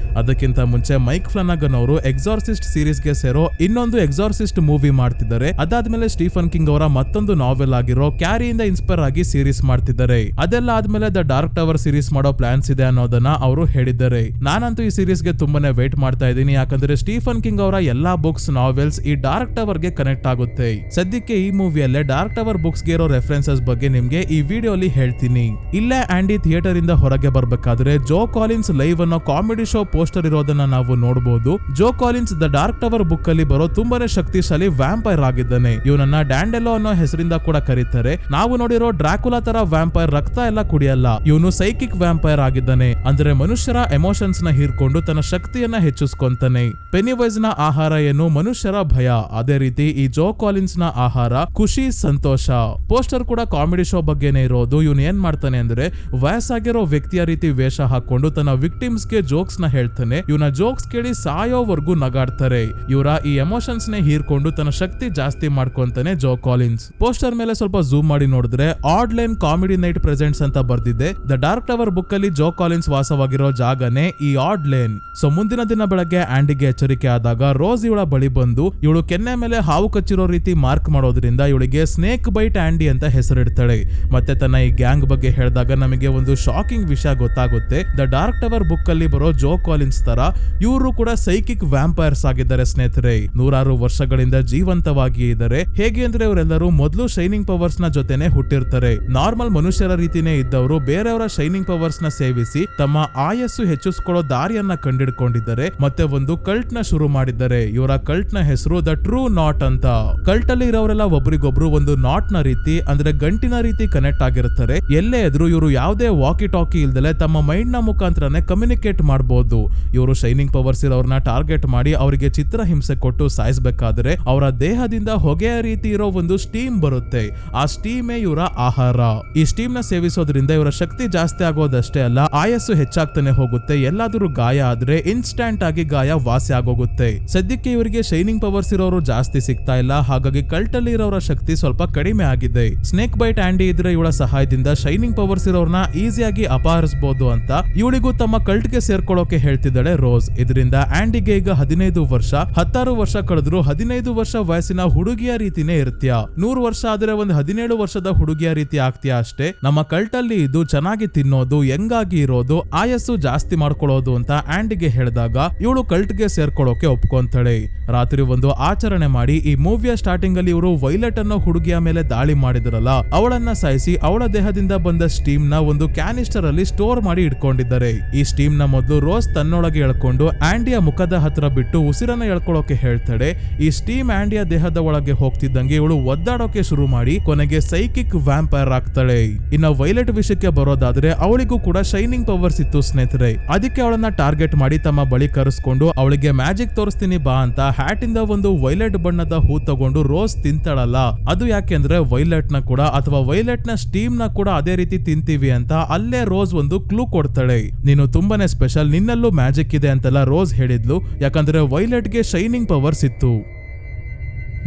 ಅದಕ್ಕಿಂತ ಮುಂಚೆ ಮೈಕ್ ಫ್ಲಾನಗನ್ ಅವರು ಎಕ್ಸಾರ್ಸಿಸ್ಟ್ ಸೀರೀಸ್ ಗೆ ಸೇರೋ ಇನ್ನೊಂದು ಎಕ್ಸಾರ್ಸಿಸ್ಟ್ ಮೂವಿ ಮಾಡ್ತಿದ್ದಾರೆ. ಅದಾದ್ಮೇಲೆ ಸ್ಟೀಫನ್ ಕಿಂಗ್ ಅವರ ಮತ್ತೊಂದು ನಾವೆಲ್ ಆಗಿರೋ ಕ್ಯಾರಿಯಿಂದ ಇನ್ಸ್ಪೈರ್ ಆಗಿ ಸೀರೀಸ್ ಮಾಡ್ತಿದ್ದಾರೆ. ಅದೆಲ್ಲ ಆದ್ಮೇಲೆ ದ ಡಾರ್ಕ್ ಟವರ್ ಸೀರೀಸ್ ಮಾಡೋ ಪ್ಲಾನ್ಸ್ ಇದೆ ಅನ್ನೋದನ್ನ ಅವರು ಹೇಳಿದ್ದಾರೆ. ನಾನಂತೂ ಈ ಸೀರೀಸ್ ಗೆ ತುಂಬಾನೇ ವೇಟ್ ಮಾಡ್ತಾ ಇದ್ದೀನಿ, ಯಾಕಂದ್ರೆ ಸ್ಟೀಫನ್ ಕಿಂಗ್ ಅವರ ಎಲ್ಲಾ ಬುಕ್ಸ್ ನಾವೆಲ್ಸ್ ಈ ಡಾರ್ಕ್ ಟವರ್ ಗೆ ಕನೆಕ್ಟ್ ಆಗುತ್ತೆ. ಸದ್ಯಕ್ಕೆ ಈ ಮೂವಿಯಲ್ಲೇ ಡಾರ್ಕ್ ಟವರ್ ಬುಕ್ಸ್ ಗೆ ಇರೋ ರೆಫರೆನ್ಸಸ್ ಬಗ್ಗೆ ನಿಮ್ಗೆ ಈ ವಿಡಿಯೋಲಿ ಹೇಳ್ತೀನಿ. ಇಲ್ಲೇ ಆಂಡಿ ಥಿಯೇಟರ್ ಇಂದ ಹೊರಗೆ ಬರ್ಬೇಕಾದ್ರೆ ಜೋ ಕಾಲಿನ್ಸ್ ಲೈವ್ ಅನ್ನೋ ಕಾಮಿಡಿ ಶೋ ಪೋಸ್ಟರ್ ಇರೋದನ್ನ ನಾವು ನೋಡಬಹುದು. Joe Collins the dark tower book ಅಲ್ಲಿ ಬರೋ ತುಂಬಾನೇ ಶಕ್ತಿಶಾಲಿ ವ್ಯಾಂಪೈರ್ ಆಗಿದ್ದಾನೆ. ಇವನನ್ನ ಡ್ಯಾಂಡೆಲೋ ಅನ್ನೋ ಹೆಸರಿಂದ ಕೂಡ ಕರೀತಾರೆ. ನಾವು ನೋಡಿರೋ ಡ್ರಾಕುಲಾ ತರ ವ್ಯಾಂಪೈರ್ ರಕ್ತ ಎಲ್ಲ ಕುಡಿಯಲ್ಲ, ಇವನು ಸೈಕಿಕ್ ವ್ಯಾಂಪೈರ್ ಆಗಿದ್ದಾನೆ. ಅಂದ್ರೆ ಮನುಷ್ಯರ ಎಮೋಷನ್ಸ್ ನ ಹೀರ್ಕೊಂಡು ತನ್ನ ಶಕ್ತಿಯನ್ನ ಹೆಚ್ಚಿಸ್ಕೊಂತಾನೆ. ಪೆನಿವೈಸ್ ನ ಆಹಾರ ಏನು? ಮನುಷ್ಯರ ಭಯ. ಅದೇ ರೀತಿ ಈ ಜೋ ಕಾಲಿನ್ಸ್ ನ ಆಹಾರ ಖುಷಿ, ಸಂತೋಷ. ಪೋಸ್ಟರ್ ಕೂಡ ಕಾಮಿಡಿ ಶೋ ಬಗ್ಗೆನೇ ಇರೋದು. ಇವನು ಏನ್ ಮಾಡ್ತಾನೆ ಅಂದ್ರೆ, ವಯಸ್ಸಾಗಿರೋ ವ್ಯಕ್ತಿಯ ರೀತಿ ವೇಷ ಹಾಕೊಂಡು ತನ್ನ ವಿಕ್ಟಿಮ್ಸ್ ಗೆ ಜೋಕ್ಸ್ ನ ಹೇಳ್ತಾನೆ. ಇವನ ಜೋಕ್ಸ್ ಕೇಳಿ ಸಾಯೋವರೆಗೂ ನಗಾಡ್ತಾರೆ. ಇವರ ಈ ಎಮೋಷನ್ಸ್ ನೇ ಹೀರ್ಕೊಂಡು ತನ್ನ ಶಕ್ತಿ ಜಾಸ್ತಿ ಮಾಡ್ಕೊಂತಾನೆ ಜೋ ಕಾಲಿನ್ಸ್. ಪೋಸ್ಟರ್ ಮೇಲೆ ಸ್ವಲ್ಪ ಝೂಮ್ ಮಾಡಿ ನೋಡಿದ್ರೆ ಆಡ್ ಲೈನ್ ಕಾಮಿಡಿ ನೈಟ್ ಪ್ರೆಸೆಂಟ್ಸ್ ಅಂತ ಬರ್ದಿದೆ. ದ ಡಾರ್ಕ್ ಟವರ್ ಬುಕ್ ಅಲ್ಲಿ ಜೋ ಕಾಲಿನ್ಸ್ ವಾಸವಾಗಿರೋ ಜಾಗನೇ ಈ ಆಡ್ ಲೈನ್. ಸೊ ಮುಂದಿನ ದಿನ ಬೆಳಗ್ಗೆ ಆಂಡಿಗೆ ಎಚ್ಚರಿಕೆ ಆದಾಗ ರೋಸ್ ಇವಳ ಬಳಿ ಬಂದು ಇವಳು ಕೆನ್ನೆ ಮೇಲೆ ಹಾವು ಕಚ್ಚಿರೋ ರೀತಿ ಮಾರ್ಕ್ ಮಾಡೋದ್ರಿಂದ ಇವಳಿಗೆ ಸ್ನೇಕ್ ಬೈಟ್ ಆಂಡಿ ಅಂತ ಹೆಸರಿಡ್ತಾಳೆ. ಮತ್ತೆ ತನ್ನ ಈ ಗ್ಯಾಂಗ್ ಬಗ್ಗೆ ಹೇಳಿದಾಗ ನಮಗೆ ಒಂದು ಶಾಕಿಂಗ್ ವಿಷಯ ಗೊತ್ತಾಗುತ್ತೆ. ದ ಡಾರ್ಕ್ ಟವರ್ ಬುಕ್ ಅಲ್ಲಿ ಬರೋ ಜೋ ಕಾಲಿನ್ಸ್ ತರ ಇವರು ಕೂಡ ಸೈಕಿಕ್ ವ್ಯಾಂಪೈರ್ಸ್ ಆಗಿದ್ದಾರೆ ಸ್ನೇಹಿತರೆ. 100 ವರ್ಷಗಳಿಂದ ಜೀವಂತವಾಗಿ ಇದ್ದಾರೆ. ಹೇಗೆ ಅಂದ್ರೆ ಇವರೆಲ್ಲರೂ ಮೊದಲು ಶೈನಿಂಗ್ ಪವರ್ಸ್ ನ ಜೊತೆನೆ ಹುಟ್ಟಿರ್ತಾರೆ. ನಾರ್ಮಲ್ ಮನುಷ್ಯರ ರೀತಿನೇ ಇದ್ದವರು ಬೇರೆಯವರ ಶೈನಿಂಗ್ ಪವರ್ಸ್ ನ ಸೇವಿಸಿ ತಮ್ಮ ಆಯಸ್ಸು ಹೆಚ್ಚಿಸ್ಕೊಳ್ಳೋ ದಾರಿಯನ್ನ ಕಂಡಿಡ್ಕೊಂಡಿದ್ದಾರೆ. ಮತ್ತೆ ಒಂದು ಕಲ್ಟ್ ನ ಶುರು ಮಾಡಿದ್ದಾರೆ. ಇವರ ಕಲ್ಟ್ ನ ಹೆಸರು ದ ಟ್ರೂ ನಾಟ್ ಅಂತ. ಕಲ್ಟ್ ಅಲ್ಲಿ ಇರೋರೆಲ್ಲ ಒಬ್ರಿಗೊಬ್ರು ಒಂದು ನಾಟ್ ನ ರೀತಿ ಅಂದ್ರೆ ಗಂಟಿನ ರೀತಿ ಕನೆಕ್ಟ್ ಆಗಿರ್ತಾರೆ. ಎಲ್ಲೇ ಇದ್ರು ಇವರು ಯಾವುದೇ ವಾಕಿ ಟಾಕಿ ಇಲ್ದಲೆ ತಮ್ಮ ಮೈಂಡ್ ನ ಮುಖಾಂತರನೇ ಕಮ್ಯುನಿಕೇಟ್ ಮಾಡಬಹುದು. ಇವರು ಶೈನಿಂಗ್ ಪವರ್ಸ್ ಇರೋರ್ನ ಟಾರ್ಗೆಟ್ ಮಾಡಿ ಅವರಿಗೆ ಚಿತ್ರ ಹಿಂಸೆ ಕೊಟ್ಟು ಸಾಯಿಸಬೇಕಾದ್ರೆ ಅವರ ದೇಹದಿಂದ ಹೊಗೆಯ ರೀತಿ ಇರೋ ಒಂದು ಸ್ಟೀಮ್ ಬರುತ್ತೆ. ಆ ಸ್ಟೀಮೇ ಇವರ ಆಹಾರ. ಈ ಸ್ಟೀಮ್ ನ ಸೇವಿಸೋದ್ರಿಂದ ಇವರ ಶಕ್ತಿ ಜಾಸ್ತಿ ಆಗೋದಷ್ಟೇ ಅಲ್ಲ, ಆಯಸ್ಸು ಹೆಚ್ಚಾಗ್ತಾನೆ ಹೋಗುತ್ತೆ. ಎಲ್ಲಾದ್ರೂ ಗಾಯ ಆದ್ರೆ ಇನ್ಸ್ಟಂಟ್ ಆಗಿ ಗಾಯ ವಾಸಿ ಆಗೋಗುತ್ತೆ. ಸದ್ಯಕ್ಕೆ ಇವರಿಗೆ ಶೈನಿಂಗ್ ಪವರ್ಸ್ ಇರೋರು ಜಾಸ್ತಿ ಸಿಗ್ತಾ ಇಲ್ಲ. ಹಾಗಾಗಿ ಕಲ್ಟ್ ಅಲ್ಲಿ ಇರೋರ ಶಕ್ತಿ ಸ್ವಲ್ಪ ಕಡಿಮೆ ಆಗಿದೆ. ಸ್ನೇಕ್ ಬೈಟ್ ಆಂಡಿ ಇದ್ರೆ ಇವಳ ಸಹಾಯದಿಂದ ಶೈನಿಂಗ್ ಪವರ್ಸ್ ಇರೋರ್ನ ಈಸಿಯಾಗಿ ಅಪಹರಿಸಬಹುದು ಅಂತ ಇವಳಿಗೂ ತಮ್ಮ ಕಲ್ಟ್ ಗೆ ಸೇರ್ಕೊಳ್ಳೋಕೆ ಹೇಳ್ತಿದ್ದಾಳೆ ರೋಸ್. ಇದರಿಂದ ಆಂಡಿಗೆ ಈಗ 15 ವರ್ಷ. 16 ವರ್ಷ ಕಳೆದ್ರು 15 ವರ್ಷ ವಯಸ್ಸಿನ ಹುಡುಗಿಯ ರೀತಿನೇ ಇರ್ತೀಯ. 100 ವರ್ಷ ಆದ್ರೆ ಒಂದು 17 ವರ್ಷದ ಹುಡುಗಿಯ ರೀತಿ ಆಗ್ತೀಯ ಅಷ್ಟೇ. ನಮ್ಮ ಕಲ್ಟ್ ಅಲ್ಲಿ ಇದು ಚೆನ್ನಾಗಿ ತಿನ್ನೋದು, ಹೆಂಗಾಗಿ ಇರೋದು, ಆಯಸ್ಸು ಜಾಸ್ತಿ ಮಾಡ್ಕೊಳ್ಳೋದು ಅಂತ ಆಂಡಿಗೆ ಹೇಳಿದಾಗ ಇವಳು ಕಲ್ಟ್ ಗೆ ಸೇರ್ಕೊಳ್ಳೋಕೆ ಒಪ್ಕೊಂತಾಳೆ. ರಾತ್ರಿ ಒಂದು ಆಚರಣೆ ಮಾಡಿ ಈ ಮೂವಿಯ ಸ್ಟಾರ್ಟಿಂಗ್ ಅಲ್ಲಿ ಇವರು ವೈಲೆಟ್ ಅನ್ನೋ ಹುಡುಗಿಯ ಮೇಲೆ ದಾಳಿ ಮಾಡಿದ್ರಲ್ಲ, ಅವಳನ್ನ ಸಾಯಿಸಿ ಅವಳ ದೇಹದಿಂದ ಬಂದ ಸ್ಟೀಮ್ ನ ಒಂದು ಕ್ಯಾನಿಸ್ಟರ್ ಅಲ್ಲಿ ಸ್ಟೋರ್ ಮಾಡಿ ಇಟ್ಕೊಂಡಿದ್ದಾರೆ. ಈ ಸ್ಟೀಮ್ ನ ಮೊದಲು ರೋಸ್ ತನ್ನೊಳಗೆ ಎಳ್ಕೊಂಡು ಆಂಡಿಯ ಮುಖದ ಹತ್ರ ಬಿಟ್ಟು ಉಸಿರನ್ನ ಎಳ್ಕೊಳ್ಳೋಕೆ ಹೇಳ್ತಾಳೆ. ಈ ಸ್ಟೀಮ್ ಆಂಡಿಯ ದೇಹದ ಒಳಗೆ ಹೋಗ್ತಿದ್ದಂಗೆ ಇವಳು ಒದ್ದಾಡೋಕೆ ಶುರು ಮಾಡಿ ಕೊನೆಗೆ ಸೈಕಿಕ್ ವ್ಯಾಂಪೈರ್ ಆಗ್ತಾಳೆ. ಇನ್ನ ವೈಲೆಟ್ ವಿಷಯಕ್ಕೆ ಬರೋದಾದ್ರೆ ಅವಳಿಗೂ ಕೂಡ ಶೈನಿಂಗ್ ಪವರ್ಸ್ ಇತ್ತು ಸ್ನೇಹಿತರೆ. ಅದಕ್ಕೆ ಅವಳನ್ನ ಟಾರ್ಗೆಟ್ ಮಾಡಿ ತಮ್ಮ ಬಳಿ ಕರೆಸ್ಕೊಂಡು ಅವಳಿಗೆ ಮ್ಯಾಜಿಕ್ ತೋರಿಸ್ತೀನಿ ಬಾ ಅಂತ ಹ್ಯಾಟ್ ಇಂದ ಒಂದು ವೈಲೆಟ್ ಬಣ್ಣದ ಹೂ ತಗೊಂಡು ರೋಸ್ ತಿಂತಾಳಲ್ಲ, ಅದು ಯಾಕೆಂದ್ರೆ ವೈಲೆಟ್ ನ ಕೂಡ ಅಥವಾ ವೈಲೆಟ್ ನ ಸ್ಟೀಮ್ ನ ಕೂಡ ಅದೇ ರೀತಿ ತಿಂತೀವಿ ಅಂತ ಅಲ್ಲೇ ರೋಸ್ ಒಂದು ಕ್ಲೂ ಕೊಡ್ತಾಳೆ. ನೀನು ತುಂಬಾನೇ ಸ್ಪೆಷಲ್, ನಿನ್ನಲ್ಲೂ ಮ್ಯಾಜಿಕ್ ಇದೆ ಅಂತೆಲ್ಲ ರೋಸ್ ಹೇಳಿದ್ಲು. ಯಾಕಂದ್ರೆ ವೈಲೆಟ್ ಗೆ ಶೈನಿಂಗ್ ಪವರ್ಸ್ ಇತ್ತು.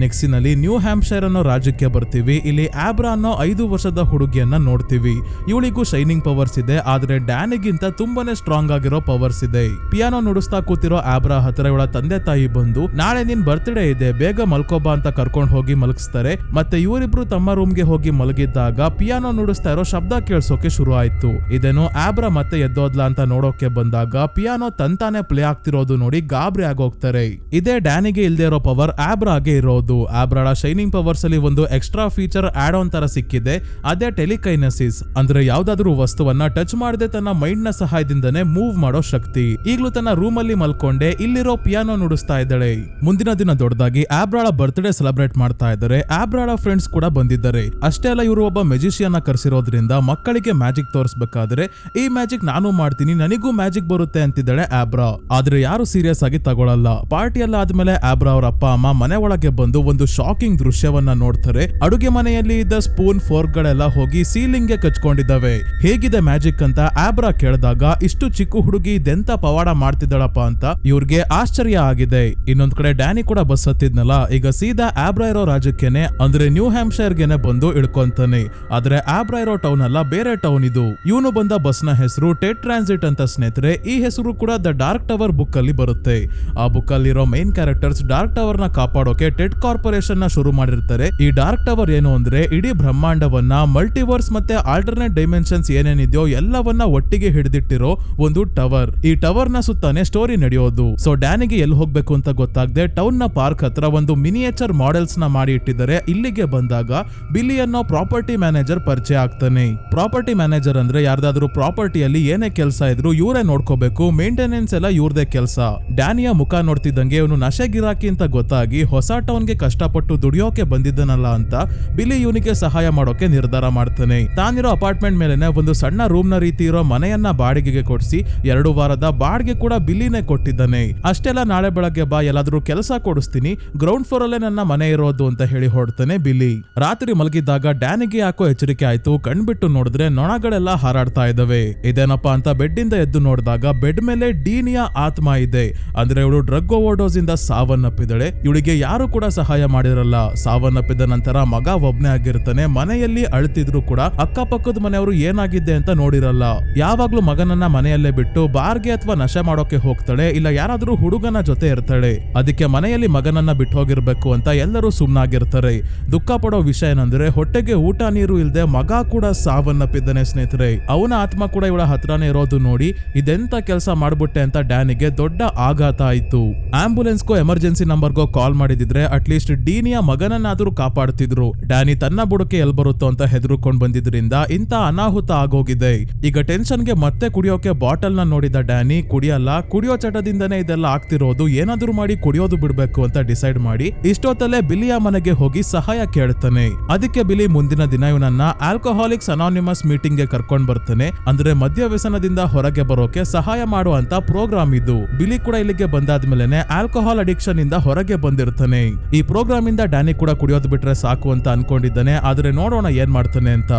ನೆಕ್ಸ್ಟಿನಲ್ಲಿ ನ್ಯೂ ಹ್ಯಾಂಪ್ಶೈರ್ ಅನ್ನೋ ರಾಜ್ಯಕ್ಕೆ ಬರ್ತೀವಿ. ಇಲ್ಲಿ ಆಬ್ರಾ ಅನ್ನೋ 5 ವರ್ಷದ ಹುಡುಗಿಯನ್ನ ನೋಡ್ತೀವಿ. ಇವಳಿಗೂ ಶೈನಿಂಗ್ ಪವರ್ಸ್ ಇದೆ, ಆದ್ರೆ ಡ್ಯಾನಿಗಿಂತ ತುಂಬಾನೇ ಸ್ಟ್ರಾಂಗ್ ಆಗಿರೋ ಪವರ್ಸ್ ಇದೆ. ಪಿಯಾನೋ ನುಡಿಸ್ತಾ ಕೂತಿರೋ ಆಬ್ರಾ ಹತ್ರ ಇವಳ ತಂದೆ ತಾಯಿ ಬಂದು ನಾಳೆ ನಿನ್ ಬರ್ತ್ಡೇ ಇದೆ, ಬೇಗ ಮಲ್ಕೋಬಾ ಅಂತ ಕರ್ಕೊಂಡು ಹೋಗಿ ಮಲಗಿಸ್ತಾರೆ. ಮತ್ತೆ ಇವರಿಬ್ರು ತಮ್ಮ ರೂಮ್ಗೆ ಹೋಗಿ ಮಲಗಿದ್ದಾಗ ಪಿಯಾನೋ ನುಡಿಸ್ತಾ ಇರೋ ಶಬ್ದ ಕೇಳಿಸೋಕೆ ಶುರು ಆಯ್ತು. ಇದೇನು ಆಬ್ರಾ ಮತ್ತೆ ಎದ್ದೋದ್ಲ ಅಂತ ನೋಡೋಕೆ ಬಂದಾಗ ಪಿಯಾನೋ ತಂತಾನೆ ಪ್ಲೇ ಆಗ್ತಿರೋದು ನೋಡಿ ಗಾಬರಿ ಆಗೋಗ್ತಾರೆ. ಇದೇ ಡ್ಯಾನಿಗೆ ಇಲ್ದೇ ಇರೋ ಪವರ್ ಆಬ್ರಾಗೆ ಇರೋದು. ಹೌದು, ಆಬ್ರಾಳ ಶೈನಿಂಗ್ ಪವರ್ಸ್ ಅಲ್ಲಿ ಒಂದು ಎಕ್ಸ್ಟ್ರಾ ಫೀಚರ್ ಆಡ್ ಆನ್ ತರ ಸಿಕ್ಕಿದೆ. ಅದೇ ಟೆಲಿಕೈನೆಸಿಸ್, ಅಂದ್ರೆ ಯಾವ್ದಾದ್ರು ವಸ್ತುವನ್ನ ಟಚ್ ಮಾಡದೆ ತನ್ನ ಮೈಂಡ್ ನ ಸಹಾಯದಿಂದನೇ ಮೂವ್ ಮಾಡೋ ಶಕ್ತಿ. ಈಗಲೂ ತನ್ನ ರೂಮ್ ಅಲ್ಲಿ ಮಲ್ಕೊಂಡೆ ಇಲ್ಲಿರೋ ಪಿಯಾನೋ ನುಡಿಸ್ತಾ ಇದ್ದಾಳೆ. ಮುಂದಿನ ದಿನ ದೊಡ್ಡದಾಗಿ ಆಬ್ರಾಳ ಬರ್ತ್ಡೇ ಸೆಲೆಬ್ರೇಟ್ ಮಾಡ್ತಾ ಇದ್ದಾರೆ. ಆಬ್ರಾಳ ಫ್ರೆಂಡ್ಸ್ ಕೂಡ ಬಂದಿದ್ದಾರೆ. ಅಷ್ಟೇ ಅಲ್ಲ, ಇವರು ಒಬ್ಬ ಮೆಜಿಷಿಯನ್ ಕರ್ಸಿರೋದ್ರಿಂದ ಮಕ್ಕಳಿಗೆ ಮ್ಯಾಜಿಕ್ ತೋರಿಸಬೇಕಾದ್ರೆ ಈ ಮ್ಯಾಜಿಕ್ ನಾನು ಮಾಡ್ತೀನಿ, ನನಗೂ ಮ್ಯಾಜಿಕ್ ಬರುತ್ತೆ ಅಂತಿದ್ದಾಳೆ ಆಬ್ರಾ. ಆದ್ರೆ ಯಾರು ಸೀರಿಯಸ್ ಆಗಿ ತಗೊಳಲ್ಲ. ಪಾರ್ಟಿ ಎಲ್ಲ ಆದ್ಮೇಲೆ ಆಬ್ರಾ ಅವ್ರ ಅಪ್ಪ ಅಮ್ಮ ಮನೆ ಒಳಗೆ ಬಂದು ಒಂದು ಶಾಕಿಂಗ್ ದೃಶ್ಯವನ್ನ ನೋಡ್ತಾರೆ. ಅಡುಗೆ ಮನೆಯಲ್ಲಿ ಇದ್ದ ಸ್ಪೂನ್ ಫೋರ್ಕ್ ಗಳೆಲ್ಲ ಹೋಗಿ ಸೀಲಿಂಗ್ ಗೆ ಕಚ್ಕೊಂಡಿದ್ದಾವೆ. ಹೇಗಿದೆ ಮ್ಯಾಜಿಕ್ ಅಂತ ಆಬ್ರಾ ಕೇಳಿದಾಗ ಇಷ್ಟು ಚಿಕ್ಕ ಹುಡುಗಿ ಇದೆಂತ ಪವಾಡ ಮಾಡ್ತಿದ್ದಾಳಪ್ಪ ಅಂತ ಇವ್ರಿಗೆ ಆಶ್ಚರ್ಯ ಆಗಿದೆ. ಇನ್ನೊಂದ್ ಕಡೆ ಡ್ಯಾನಿ ಕೂಡ ಬಸ್ ಹತ್ತಿದ್ನಲ್ಲ, ಈಗ ಸೀದಾ ಆಬ್ರಾ ಇರೋ ರಾಜ್ಯಕ್ಕೇನೆ ಅಂದ್ರೆ ನ್ಯೂ ಹ್ಯಾಂಪ್ಶೈರ್ ಗೆನೆ ಬಂದು ಇಳ್ಕೊಂತಾನೆ. ಆದ್ರೆ ಆಬ್ರಾ ಇರೋ ಟೌನ್ ಅಲ್ಲ, ಬೇರೆ ಟೌನ್ ಇದು. ಇವನು ಬಂದ ಬಸ್ ನ ಹೆಸರು ಟೆಡ್ ಟ್ರಾನ್ಸಿಟ್ ಅಂತ ಸ್ನೇಹಿತರೆ. ಈ ಹೆಸರು ಕೂಡ ದ ಡಾರ್ಕ್ ಟವರ್ ಬುಕ್ ಅಲ್ಲಿ ಬರುತ್ತೆ. ಆ ಬುಕ್ ಅಲ್ಲಿರೋ ಮೈನ್ ಕ್ಯಾರೆಕ್ಟರ್ಸ್ ಡಾರ್ಕ್ ಟವರ್ ನ ಕಾಪಾಡೋಕೆ ಟೆಡ್ ಕಾರ್ಪೊರೇಷನ್ ನ ಶುರು ಮಾಡಿರ್ತಾರೆ. ಈ ಡಾರ್ಕ್ ಟವರ್ ಏನು ಅಂದ್ರೆ ಇಡೀ ಬ್ರಹ್ಮಾಂಡವನ್ನ, ಮಲ್ಟಿವರ್ಸ್ ಮತ್ತೆ ಆಲ್ಟರ್ನೇಟ್ ಡೈಮೆನ್ಷನ್ಸ್ ಏನೇನಿದೆಯೋ ಎಲ್ಲವನ್ನ ಒಟ್ಟಿಗೆ ಹಿಡಿದಿಟ್ಟಿರೋ ಒಂದು ಟವರ್. ಈ ಟವರ್ ನ ಸುತ್ತಾನೆ ಸ್ಟೋರಿ ನಡೆಯೋದು. ಸೊ ಡ್ಯಾನಿಗೆ ಎಲ್ಲಿ ಹೋಗ್ಬೇಕು ಅಂತ ಗೊತ್ತಾಗದೆ ಟೌನ್ ನ ಪಾರ್ಕ್ ಹತ್ರ ಒಂದು ಮಿನಿಯೇಚರ್ ಮಾಡೆಲ್ಸ್ ನ ಮಾಡಿ ಇಟ್ಟಿದ್ದಾರೆ. ಇಲ್ಲಿಗೆ ಬಂದಾಗ ಬಿಲಿ ಅನ್ನೋ ಪ್ರಾಪರ್ಟಿ ಮ್ಯಾನೇಜರ್ ಪರಿಚಯ ಆಗ್ತಾನೆ. ಪ್ರಾಪರ್ಟಿ ಮ್ಯಾನೇಜರ್ ಅಂದ್ರೆ ಯಾರ್ದಾದ್ರೂ ಪ್ರಾಪರ್ಟಿಯಲ್ಲಿ ಏನೇ ಕೆಲಸ ಇದ್ರು ಇವರೇ ನೋಡ್ಕೋಬೇಕು, ಮೇಂಟೆನೆನ್ಸ್ ಎಲ್ಲ ಇವ್ರದೇ ಕೆಲಸ. ಡ್ಯಾನಿಯ ಮುಖ ನೋಡ್ತಿದ್ದಂಗೆ ಇವನು ನಶೆ ಗಿರಾಕಿ ಅಂತ ಗೊತ್ತಾಗಿ ಹೊಸ ಟೌನ್ಗೆ ಕಷ್ಟಪಟ್ಟು ದುಡಿಯೋಕೆ ಬಂದಿದ್ದನಲ್ಲ ಅಂತ ಬಿಲಿ ಇವನಿಗೆ ಸಹಾಯ ಮಾಡೋಕೆ ನಿರ್ಧಾರ ಮಾಡ್ತಾನೆ. ತಾನಿರೋ ಅಪಾರ್ಟ್ಮೆಂಟ್ ಮೇಲೆನೆ ಒಂದು ಸಣ್ಣ ರೂಮ್ ನ ರೀತಿ ಇರೋ ಮನೆಯನ್ನ ಬಾಡಿಗೆಗೆ ಕೊಡಿಸಿ 2 ವಾರದ ಬಾಡಿಗೆ ಕೂಡ ಬಿಲಿನೇ ಕೊಟ್ಟಿದ್ದಾನೆ. ಅಷ್ಟೆಲ್ಲ ನಾಳೆ ಬೆಳಗ್ಗೆ ಬಾ, ಎಲ್ಲಾದ್ರೂ ಕೆಲಸ ಕೊಡಿಸ್ತೀನಿ, ಗ್ರೌಂಡ್ ಫ್ಲೋರ್ ಅಲ್ಲೇ ನನ್ನ ಮನೆ ಇರೋದು ಅಂತ ಹೇಳಿ ಹೊರಡ್ತಾನೆ ಬಿಲಿ. ರಾತ್ರಿ ಮಲಗಿದ್ದಾಗ ಡ್ಯಾನಿಗೆ ಯಾಕೋ ಎಚ್ಚರಿಕೆ ಆಯ್ತು. ಕಣ್ಬಿಟ್ಟು ನೋಡಿದ್ರೆ ನೊಣಗಳೆಲ್ಲ ಹಾರಾಡ್ತಾ ಇದಾವೆ. ಇದೇನಪ್ಪ ಅಂತ ಬೆಡ್ ಇಂದ ಎದ್ದು ನೋಡಿದಾಗ ಬೆಡ್ ಮೇಲೆ ಡೀನಿಯ ಆತ್ಮ ಇದೆ. ಅಂದ್ರೆ ಇವಳು ಡ್ರಗ್ ಓವರ್ಡೋಸ್ ಇಂದ ಸಾವನ್ನಪ್ಪಿದಳೆ. ಇವಳಿಗೆ ಯಾರು ಕೂಡ ಸಹಾಯ ಮಾಡಿರಲ್ಲ. ಸಾವನ್ನಪ್ಪಿದ ನಂತರ ಮಗ ಒಬ್ನೇ ಆಗಿರ್ತಾನೆ. ಮನೆಯಲ್ಲಿ ಅಳ್ತಿದ್ರು ಕೂಡ ಅಕ್ಕಪಕ್ಕದ ಮನೆಯವರು ಏನಾಗಿದೆ ಅಂತ ನೋಡಿರಲ್ಲ. ಯಾವಾಗ್ಲೂ ಮಗನನ್ನ ಮನೆಯಲ್ಲೇ ಬಿಟ್ಟು ಬಾರ್ಗೆ ಅಥವಾ ನಶೆ ಮಾಡೋಕೆ ಹೋಗ್ತಾಳೆ, ಇಲ್ಲ ಯಾರಾದ್ರೂ ಹುಡುಗನ ಜೊತೆ ಇರ್ತಾಳೆ. ಅದಕ್ಕೆ ಮನೆಯಲ್ಲಿ ಮಗನನ್ನ ಬಿಟ್ಟು ಹೋಗಿರ್ಬೇಕು ಅಂತ ಎಲ್ಲರೂ ಸುಮ್ನಾಗಿರ್ತಾರೆ. ದುಃಖ ಪಡೋ ವಿಷಯ ಏನಂದ್ರೆ ಹೊಟ್ಟೆಗೆ ಊಟ ನೀರು ಇಲ್ದೆ ಮಗ ಕೂಡ ಸಾವನ್ನಪ್ಪಿದ್ದಾನೆ ಸ್ನೇಹಿತರೆ. ಅವನ ಆತ್ಮ ಕೂಡ ಇವಳ ಹತ್ರನೇ ಇರೋದು ನೋಡಿ ಇದೆಂತ ಕೆಲಸ ಮಾಡ್ಬಿಟ್ಟೆ ಅಂತ ಡ್ಯಾನಿಗೆ ದೊಡ್ಡ ಆಘಾತ ಆಯ್ತು. ಆಂಬುಲೆನ್ಸ್ಗೋ ಎಮರ್ಜೆನ್ಸಿ ನಂಬರ್ಗೋ ಕಾಲ್ ಮಾಡಿದಿದ್ರೆ ಅಟ್ಲೀಸ್ಟ್ ಡೀನಿಯ ಮಗನನ್ನಾದ್ರೂ ಕಾಪಾಡ್ತಿದ್ರು. ಡ್ಯಾನಿ ತನ್ನ ಬುಡಕ್ಕೆ ಎಲ್ ಬರುತ್ತೋ ಅಂತ ಹೆದರ್ಕೊಂಡ್ ಬಂದಿದ್ರಿಂದ ಇಂತ ಅನಾಹುತ ಆಗೋಗಿದೆ. ಈಗ ಟೆನ್ಷನ್ಗೆ ಮತ್ತೆ ಕುಡಿಯೋಕೆ ಬಾಟಲ್ ನ ನೋಡಿದ ಡ್ಯಾನಿ ಕುಡಿಯಲ್ಲ, ಕುಡಿಯೋ ಚಟದಿಂದನೇ ಇದೆಲ್ಲ ಆಗ್ತಿರೋದು, ಏನಾದ್ರೂ ಮಾಡಿ ಕುಡಿಯೋದು ಬಿಡ್ಬೇಕು ಅಂತ ಡಿಸೈಡ್ ಮಾಡಿ ಇಷ್ಟೊತ್ತಲ್ಲೇ ಬಿಲಿಯ ಮನೆಗೆ ಹೋಗಿ ಸಹಾಯ ಕೇಳ್ತಾನೆ. ಅದಕ್ಕೆ ಬಿಲಿ ಮುಂದಿನ ದಿನ ಇವನನ್ನ ಆಲ್ಕೋಹಾಲಿಕ್ಸ್ ಅನಾನಿಮಸ್ ಮೀಟಿಂಗ್ ಗೆ ಕರ್ಕೊಂಡ್ ಬರ್ತಾನೆ. ಅಂದ್ರೆ ಮದ್ಯ ವ್ಯಸನದಿಂದ ಹೊರಗೆ ಬರೋಕೆ ಸಹಾಯ ಮಾಡುವಂತ ಪ್ರೋಗ್ರಾಮ್ ಇದು. ಬಿಲಿ ಕೂಡ ಇಲ್ಲಿಗೆ ಬಂದಾದ್ಮೇಲೆ ಆಲ್ಕೋಹಾಲ್ ಅಡಿಕ್ಷನ್ ಇಂದ ಹೊರಗೆ ಬಂದಿರ್ತಾನೆ. ಈ ಪ್ರೋಗ್ರಾಮ್ ಇಂದ ಡ್ಯಾನಿ ಕೂಡ ಕುಡಿಯೋದು ಬಿಟ್ರೆ ಸಾಕು ಅಂತ ಅನ್ಕೊಂಡಿದ್ದಾನೆ. ಆದ್ರೆ ನೋಡೋಣ ಏನ್ ಮಾಡ್ತಾನೆ ಅಂತ.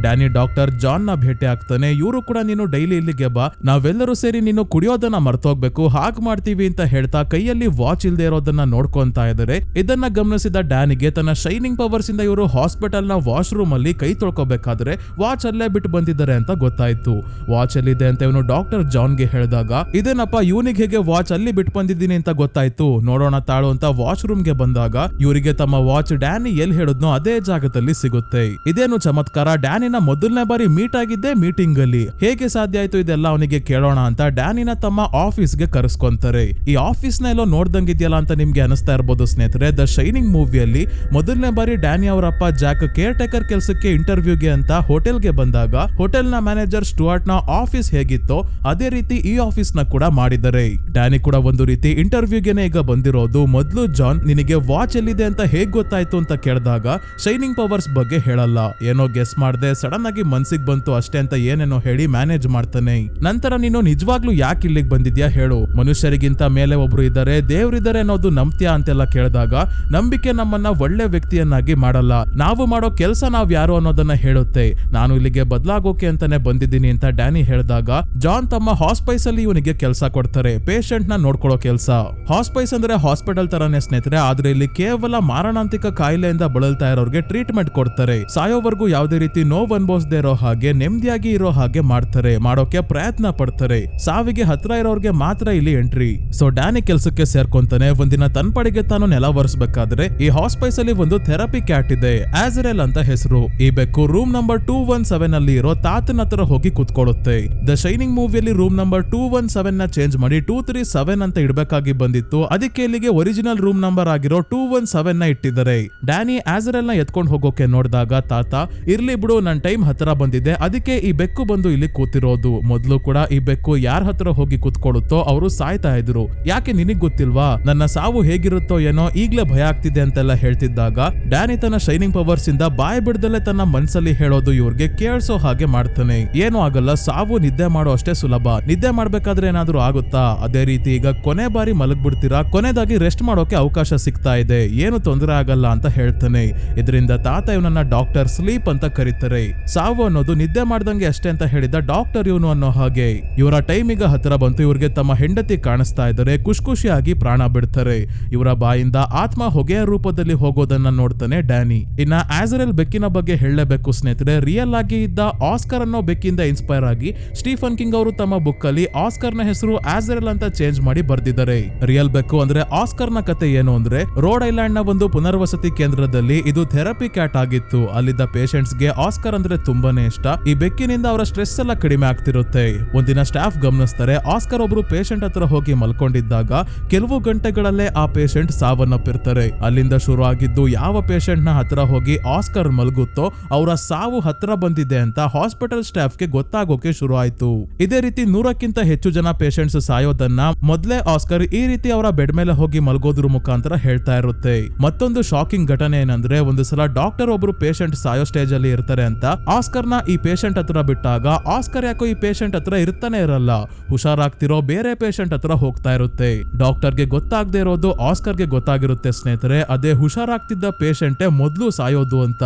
ಡ್ಯಾನಿ ಡಾಕ್ಟರ್ ಜಾನ್ ನ ಭೇಟಿ ಆಗ್ತಾನೆ. ಇವರು ಕೂಡ ನೀನು ಡೈಲಿ ಇಲ್ಲಿಗೆ ಬಾ, ನಾವೆಲ್ಲರೂ ಸೇರಿ ನೀನು ಕುಡಿಯೋದನ್ನ ಮರ್ತೋಗ್ಬೇಕು, ಹಾಗ್ ಮಾಡ್ತೀವಿ ಅಂತ ಹೇಳ್ತಾ ಕೈಯಲ್ಲಿ ವಾಚ್ ಇಲ್ದೇ ಇರೋದನ್ನ ನೋಡ್ಕೊಂತಾ ಇದ್ದಾರೆ. ಇದನ್ನ ಗಮನಿಸಿದ ಡ್ಯಾನಿಗೆ ತನ್ನ ಶೈನಿಂಗ್ ಪವರ್ಸ್ ಇಂದ ಇವರು ಹಾಸ್ಪಿಟಲ್ ನ ವಾಶ್ರೂಮ್ ಅಲ್ಲಿ ಕೈ ತೊಳ್ಕೋಬೇಕಾದ್ರೆ ವಾಚ್ ಅಲ್ಲೇ ಬಿಟ್ಟು ಬಂದಿದ್ದಾರೆ ಅಂತ ಗೊತ್ತಾಯ್ತು. ವಾಚ್ ಎಲ್ಲಿದೆ ಅಂತ ಇವನು ಡಾಕ್ಟರ್ ಜಾನ್ ಗೆ ಹೇಳಿದಾಗ ಇದೇನಪ್ಪ ಇವನಿಗೆ ಹೇಗೆ ವಾಚ್ ಅಲ್ಲಿ ಬಿಟ್ಟು ಬಂದಿದ್ದೀನಿ ಅಂತ ಗೊತ್ತಾಯ್ತು, ನೋಡೋಣ ತಾಳು ಅಂತ ವಾಶ್ರೂಮ್ ಗೆ ಬಂದಾಗ ಇವರಿಗೆ ತಮ್ಮ ವಾಚ್ ಡ್ಯಾನಿ ಎಲ್ಲಿ ಹೇಳಿದ್ನೋ ಅದೇ ಜಾಗದಲ್ಲಿ ಸಿಗುತ್ತೆ. ಇದೇನು ಚಮತ್ಕಾರ, ಡ್ಯಾನಿನ ಮೊದಲನೇ ಬಾರಿ ಮೀಟ್ ಆಗಿದ್ದೆ ಮೀಟಿಂಗ್ ಅಲ್ಲಿ. ಹೇಗೆ ಸಾಧ್ಯ ಆಯ್ತು ಇದೆಲ್ಲ ಅವನಿಗೆ ಕೇಳೋಣ ಅಂತ ಡ್ಯಾನಿನ ತಮ್ಮ ಆಫೀಸ್ ಗೆ ಕರೆಸ್ಕೊಂತಾರೆ. ಈ ಆಫೀಸ್ ನ ಎಲ್ಲೋ ನೋಡ್ದಂಗಿದ್ಯಲ್ಲ ಅಂತ ನಿಮ್ಗೆ ಅನಿಸ್ತಾ ಇರಬಹುದು ಸ್ನೇಹಿತರೆ. ದ ಶೈನಿಂಗ್ ಮೂವಿಯಲ್ಲಿ ಮೊದಲನೇ ಬಾರಿ ಡ್ಯಾನಿ ಅವರಪ್ಪ ಜಾಕ್ ಕೇರ್ ಟೇಕರ್ ಕೆಲಸಕ್ಕೆ ಇಂಟರ್ವ್ಯೂಗೆ ಅಂತ ಹೋಟೆಲ್ ಗೆ ಬಂದಾಗ ಹೋಟೆಲ್ ನ ಮ್ಯಾನೇಜರ್ ಸ್ಟುವರ್ಟ್ ನ ಆಫೀಸ್ ಹೇಗಿತ್ತೋ ಅದೇ ರೀತಿ ಈ ಆಫೀಸ್ ನ ಕೂಡ ಮಾಡಿದ್ದಾರೆ. ಡ್ಯಾನಿ ಕೂಡ ಒಂದು ರೀತಿ ಇಂಟರ್ವ್ಯೂಗೆನೆ ಈಗ ಬಂದಿರೋದು. ಮೊದಲು ಜಾನ್ ನಿನಗೆ ವಾಚ್ ಎಲ್ಲಿದೆ ಅಂತ ಹೇಗ್ ಗೊತ್ತಾಯ್ತು ಅಂತ ಕೇಳಿದಾಗ ಶೈನಿಂಗ್ ಪವರ್ಸ್ ಬಗ್ಗೆ ಹೇಳಲ್ಲ, ಏನೋ ಗೆಸ್ ಮಾಡ್ದೆ, ಸಡನ್ ಆಗಿ ಮನ್ಸಿಗೆ ಬಂತು ಅಷ್ಟೇ ಅಂತ ಏನೇನೋ ಹೇಳಿ ಮ್ಯಾನೇಜ್ ಮಾಡ್ತಾನೆ. ನಂತರ ನೀನು ನಿಜವಾಗ್ಲೂ ಯಾಕೆ ಇಲ್ಲಿಗೆ ಬಂದಿದ್ಯಾ ಹೇಳು, ಮನುಷ್ಯರಿಗಿಂತ ಮೇಲೆ ಒಬ್ರು ಇದ್ದಾರೆ, ದೇವ್ರಿದ್ದಾರೆ ಅನ್ನೋದು ನಂಬ್ತ್ಯಾ ಅಂತೆಲ್ಲ ಕೇಳಿದಾಗ ನಂಬಿಕೆ ನಮ್ಮನ್ನ ಒಳ್ಳೆ ವ್ಯಕ್ತಿಯನ್ನಾಗಿ ಮಾಡಲ್ಲ, ನಾವು ಮಾಡೋ ಕೆಲಸ ನಾವ್ ಯಾರು ಅನ್ನೋದನ್ನ ಹೇಳುತ್ತೆ, ನಾನು ಇಲ್ಲಿಗೆ ಬದಲಾಗೋಕೆ ಅಂತಾನೆ ಬಂದಿದ್ದೀನಿ ಅಂತ ಡ್ಯಾನಿ ಹೇಳಿದಾಗ ಜಾನ್ ತಮ್ಮ ಹಾಸ್ಪೈಸ್ ಅಲ್ಲಿ ಇವನಿಗೆ ಕೆಲಸ ಕೊಡ್ತಾರೆ. ಪೇಷಂಟ್ ನ ನೋಡ್ಕೊಳ್ಳೋ ಕೆಲಸ. ಹಾಸ್ಪೈಸ್ ಅಂದ್ರೆ ಹಾಸ್ಪಿಟಲ್ ತರಾನೇ ಸ್ನೇಹಿತರೆ, ಆದ್ರೆ ಇಲ್ಲಿ ಕೇವಲ ಮಾರಣಾಂತಿಕ ಕಾಯಿಲೆಯಿಂದ ಬಳಲ್ತಾ ಇರೋರ್ಗೆ ಟ್ರೀಟ್ಮೆಂಟ್ ಕೊಡ್ತಾರೆ. ಸಾಯೋವರೆಗೂ ಯಾವುದೇ ರೀತಿ ನೋವು ಅನುಭವಿಸದೇ ಇರೋ ಹಾಗೆ ನೆಮ್ಮದಿಯಾಗಿ ಇರೋ ಹಾಗೆ ಮಾಡ್ತಾರೆ, ಮಾಡೋಕೆ ಪ್ರಯತ್ನ ಪಡ್ತಾರೆ. ಸಾವಿಗೆ ಹತ್ರ ಇರೋರ್ಗೆ ಮಾತ್ರ ಇಲ್ಲಿ ಎಂಟ್ರಿ. ಸೊ ಡ್ಯಾನಿ ಕೆಲಸಕ್ಕೆ ಸೇರ್ಕೊಂತಾನೆ. ಒಂದಿನ ತನ್ನ ಪಡೆಗೆ ತಾನು ನೆಲ ಒರೆಸ್ಬೇಕಾದ್ರೆ ಈ ಹಾಸ್ಪೈಸ್ ಅಲ್ಲಿ ಒಂದು ಥೆರಪಿ ಕ್ಯಾಟ್ ಇದೆ, ಆಜರೆಲ್ ಅಂತ ಹೆಸರು. ಈ ಬೆಕ್ಕು ರೂಮ್ ನಂಬರ್ 217 ಅಲ್ಲಿ ಇರೋ ತಾತನ ಹತ್ರ ಹೋಗಿ ಕುತ್ಕೊಳ್ಳುತ್ತೆ. ದ ಶೈನಿಂಗ್ ಮೂವಿಯಲ್ಲಿ ರೂಮ್ ನಂಬರ್ 217 ನ ಚೇಂಜ್ ಮಾಡಿ 237 ಅಂತ ಇಡಬೇಕಾಗಿ ಬಂದಿತ್ತು. ಅದಕ್ಕೆ ಇಲ್ಲಿಗೆ ಒರಿಜಿನಲ್ ರೂಮ್ ನಂಬರ್ ಆಗಿರೋ 217 ನ ಇಟ್ಟಿದ್ದಾರೆ. ಡ್ಯಾನಿ ಆಜರೆಲ್ ನ ಎತ್ಕೊಂಡು ಹೋಗೋಕೆ ನೋಡಿದಾಗ ತಾತ, ಇರ್ಲಿ ಬಿಡು, ನನ್ ಟೈಮ್ ಹತ್ರ ಬಂದಿದೆ, ಅದಕ್ಕೆ ಈ ಬೆಕ್ಕು ಬಂದು ಇಲ್ಲಿ ಕೂತಿರೋದು. ಮೊದ್ಲು ಕೂಡ ಈ ಬೆಕ್ಕು ಯಾರ ಹತ್ರ ಹೋಗಿ ಕೂತ್ಕೊಳ್ಳುತ್ತೋ ಅವರು ಸಾಯ್ತಾ ಇದ್ರು. ಯಾಕೆ ನಿನಗ್ ಗೊತ್ತಿಲ್ವಾ ನನ್ನ ಸಾವು ಹೇಗಿರುತ್ತೋ ಏನೋ, ಈಗ್ಲೇ ಭಯ ಆಗ್ತಿದೆ ಅಂತೆಲ್ಲ ಹೇಳ್ತಿದ್ದಾಗ ಡ್ಯಾನಿ ತನ್ನ ಶೈನಿಂಗ್ ಪವರ್ಸ್ ಇಂದ ಬಾಯ್ ಬಿಡ್ದಲೆ ತನ್ನ ಮನ್ಸಲ್ಲಿ ಹೇಳೋದು ಇವ್ರಿಗೆ ಕೇಳಿಸೋ ಹಾಗೆ ಮಾಡ್ತಾನೆ. ಏನೂ ಆಗಲ್ಲ, ಸಾವು ನಿದ್ದೆ ಮಾಡೋ ಅಷ್ಟೇ ಸುಲಭ, ನಿದ್ದೆ ಮಾಡ್ಬೇಕಾದ್ರೆ ಏನಾದ್ರೂ ಆಗುತ್ತಾ? ಅದೇ ರೀತಿ ಈಗ ಕೊನೆ ಬಾರಿ ಮಲಗ್ಬಿಡ್ತೀರಾ, ಕೊನೆದಾಗಿ ರೆಸ್ಟ್ ಮಾಡೋಕೆ ಅವಕಾಶ ಸಿಗ್ತಾ ಇದೆ, ಏನು ತೊಂದರೆ ಆಗಲ್ಲ ಅಂತ ಹೇಳ್ತಾನೆ. ಇದರಿಂದ ತಾತ ಇವನನ್ನ ಡಾಕ್ಟರ್ ಸ್ಲೀಪ್ ಅಂತ ಕರೀತಾರೆ. ಸಾವು ಅನ್ನೋದು ನಿದ್ದೆ ಮಾಡ್ದಂಗೆ ಅಷ್ಟೇ ಅಂತ ಹೇಳಿದ ಡಾಕ್ಟರ್ ಇವನು ಅನ್ನೋ ಹಾಗೆ. ಇವರ ಟೈಮ್ ಈಗ ಹತ್ರ ಬಂತು. ಇವ್ರಿಗೆ ತಮ್ಮ ಹೆಂಡತಿ ಕಾಣಿಸ್ತಾ ಇದ್ದಾರೆ, ಖುಷಿಯಾಗಿ ಪ್ರಾಣ ಬಿಡ್ತಾರೆ. ಇವರ ಬಾಯಿಂದ ಆತ್ಮ ಹೊಗೆಯ ರೂಪದಲ್ಲಿ ಹೋಗೋದನ್ನ ನೋಡ್ತಾನೆ ಡ್ಯಾನಿ. ಇನ್ನ ಆಜರೆಲ್ ಬೆಕ್ಕಿನ ಬಗ್ಗೆ ಹೇಳಲೇಬೇಕು ಸ್ನೇಹಿತರೆ. ರಿಯಲ್ ಆಗಿ ಇದ್ದ ಆಸ್ಕರ್ ಅನ್ನೋ ಬೆಕ್ಕಿಂದ ಇನ್ಸ್ಪೈರ್ ಆಗಿ ಸ್ಟೀಫನ್ ಕಿಂಗ್ ಅವರು ತಮ್ಮ ಬುಕ್ ಅಲ್ಲಿ ಆಸ್ಕರ್ ನ ಹೆಸರು ಆಜರೆಲ್ ಅಂತ ಚೇಂಜ್ ಮಾಡಿ ಬರ್ದಿದ್ದಾರೆ. ರಿಯಲ್ ಬೆಕ್ಕು ಅಂದ್ರೆ ಆಸ್ಕರ್ ನ ಕತೆ ಏನು ಅಂದ್ರೆ, ರೋಡ್ ಐಲ್ಯಾಂಡ್ ನ ಒಂದು ಪುನರ್ವಸತಿ ಕೇಂದ್ರದಲ್ಲಿ ಇದು ಥೆರಪಿ ಕ್ಯಾಟ್ ಆಗಿತ್ತು. ಅಲ್ಲಿದ್ದ ಪೇಷಂಟ್ಸ್ ಗೆ ಆಸ್ಕರ್ ಅಂದ್ರೆ ತುಂಬಾನೇ ಇಷ್ಟ. ಈ ಬೆಕ್ಕಿನಿಂದ ಅವರ ಸ್ಟ್ರೆಸ್ ಎಲ್ಲ ಕಡಿಮೆ ಆಗ್ತಿರುತ್ತೆ. ಒಂದಿನ ಸ್ಟಾಫ್ ಗಮನಿಸ್ತಾರೆ, ಆಸ್ಕರ್ ಒಬ್ರು ಪೇಷಂಟ್ ಹತ್ರ ಹೋಗಿ ಮಲ್ಕೊಂಡಿದ್ದಾಗ ಕೆಲವು ಗಂಟೆಗಳಲ್ಲೇ ಆ ಪೇಷಂಟ್ ಸಾವನ್ನಪ್ಪಿರ್ತಾರೆ. ಅಲ್ಲಿಂದ ಶುರು ಆಗಿದ್ದು, ಯಾವ ಪೇಷಂಟ್ ನ ಹತ್ರ ಹೋಗಿ ಆಸ್ಕರ್ ಮಲಗುತ್ತೋ ಅವರ ಸಾವು ಹತ್ರ ಬಂದಿದೆ ಅಂತ ಹಾಸ್ಪಿಟಲ್ ಸ್ಟಾಫ್ ಗೆ ಗೊತ್ತಾಗೋಕೆ ಶುರು ಆಯ್ತು. ಇದೇ ರೀತಿ 100ಕ್ಕಿಂತ ಹೆಚ್ಚು ಜನ ಪೇಷಂಟ್ಸ್ ಸಾಯೋದನ್ನ ಮೊದ್ಲೇ ಆಸ್ಕರ್ ಈ ರೀತಿ ಅವರ ಬೆಡ್ ಮೇಲೆ ಹೋಗಿ ಮಲಗೋದ್ರ ಮುಖಾಂತರ ಹೇಳ್ತಾ ಇರುತ್ತೆ. ಮತ್ತೊಂದು ಶಾಕಿಂಗ್ ಘಟನೆ ಏನಂದ್ರೆ, ಒಂದು ಸಲ ಡಾಕ್ಟರ್ ಒಬ್ರು ಪೇಷಂಟ್ ಸಾಯೋ ಸ್ಟೇಜ್ ಅಲ್ಲಿ ಇರ್ತಾರೆ ಅಂತ ಆಸ್ಕರ್ ನ ಈ ಪೇಷಂಟ್ ಹತ್ರ ಬಿಟ್ಟಾಗ ಆಸ್ಕರ್ ಯಾಕೋ ಈ ಪೇಷಂಟ್ ಹತ್ರ ಇರ್ತಾನೆ ಇರಲ್ಲ, ಹುಷಾರಾಗ್ತಿರೋ ಬೇರೆ ಪೇಷಂಟ್ ಹತ್ರ ಹೋಗ್ತಾ ಇರುತ್ತೆ. ಡಾಕ್ಟರ್ಗೆ ಗೊತ್ತಾಗದೆ ಇರೋದು ಆಸ್ಕರ್ಗೆ ಗೊತ್ತಾಗಿರುತ್ತೆ ಸ್ನೇಹಿತರೆ. ಅದೇ ಹುಷಾರಾಗ್ತಿದ್ದ ಪೇಷಂಟೇ ಮೊದ್ಲು ಸಾಯೋದು ಅಂತ.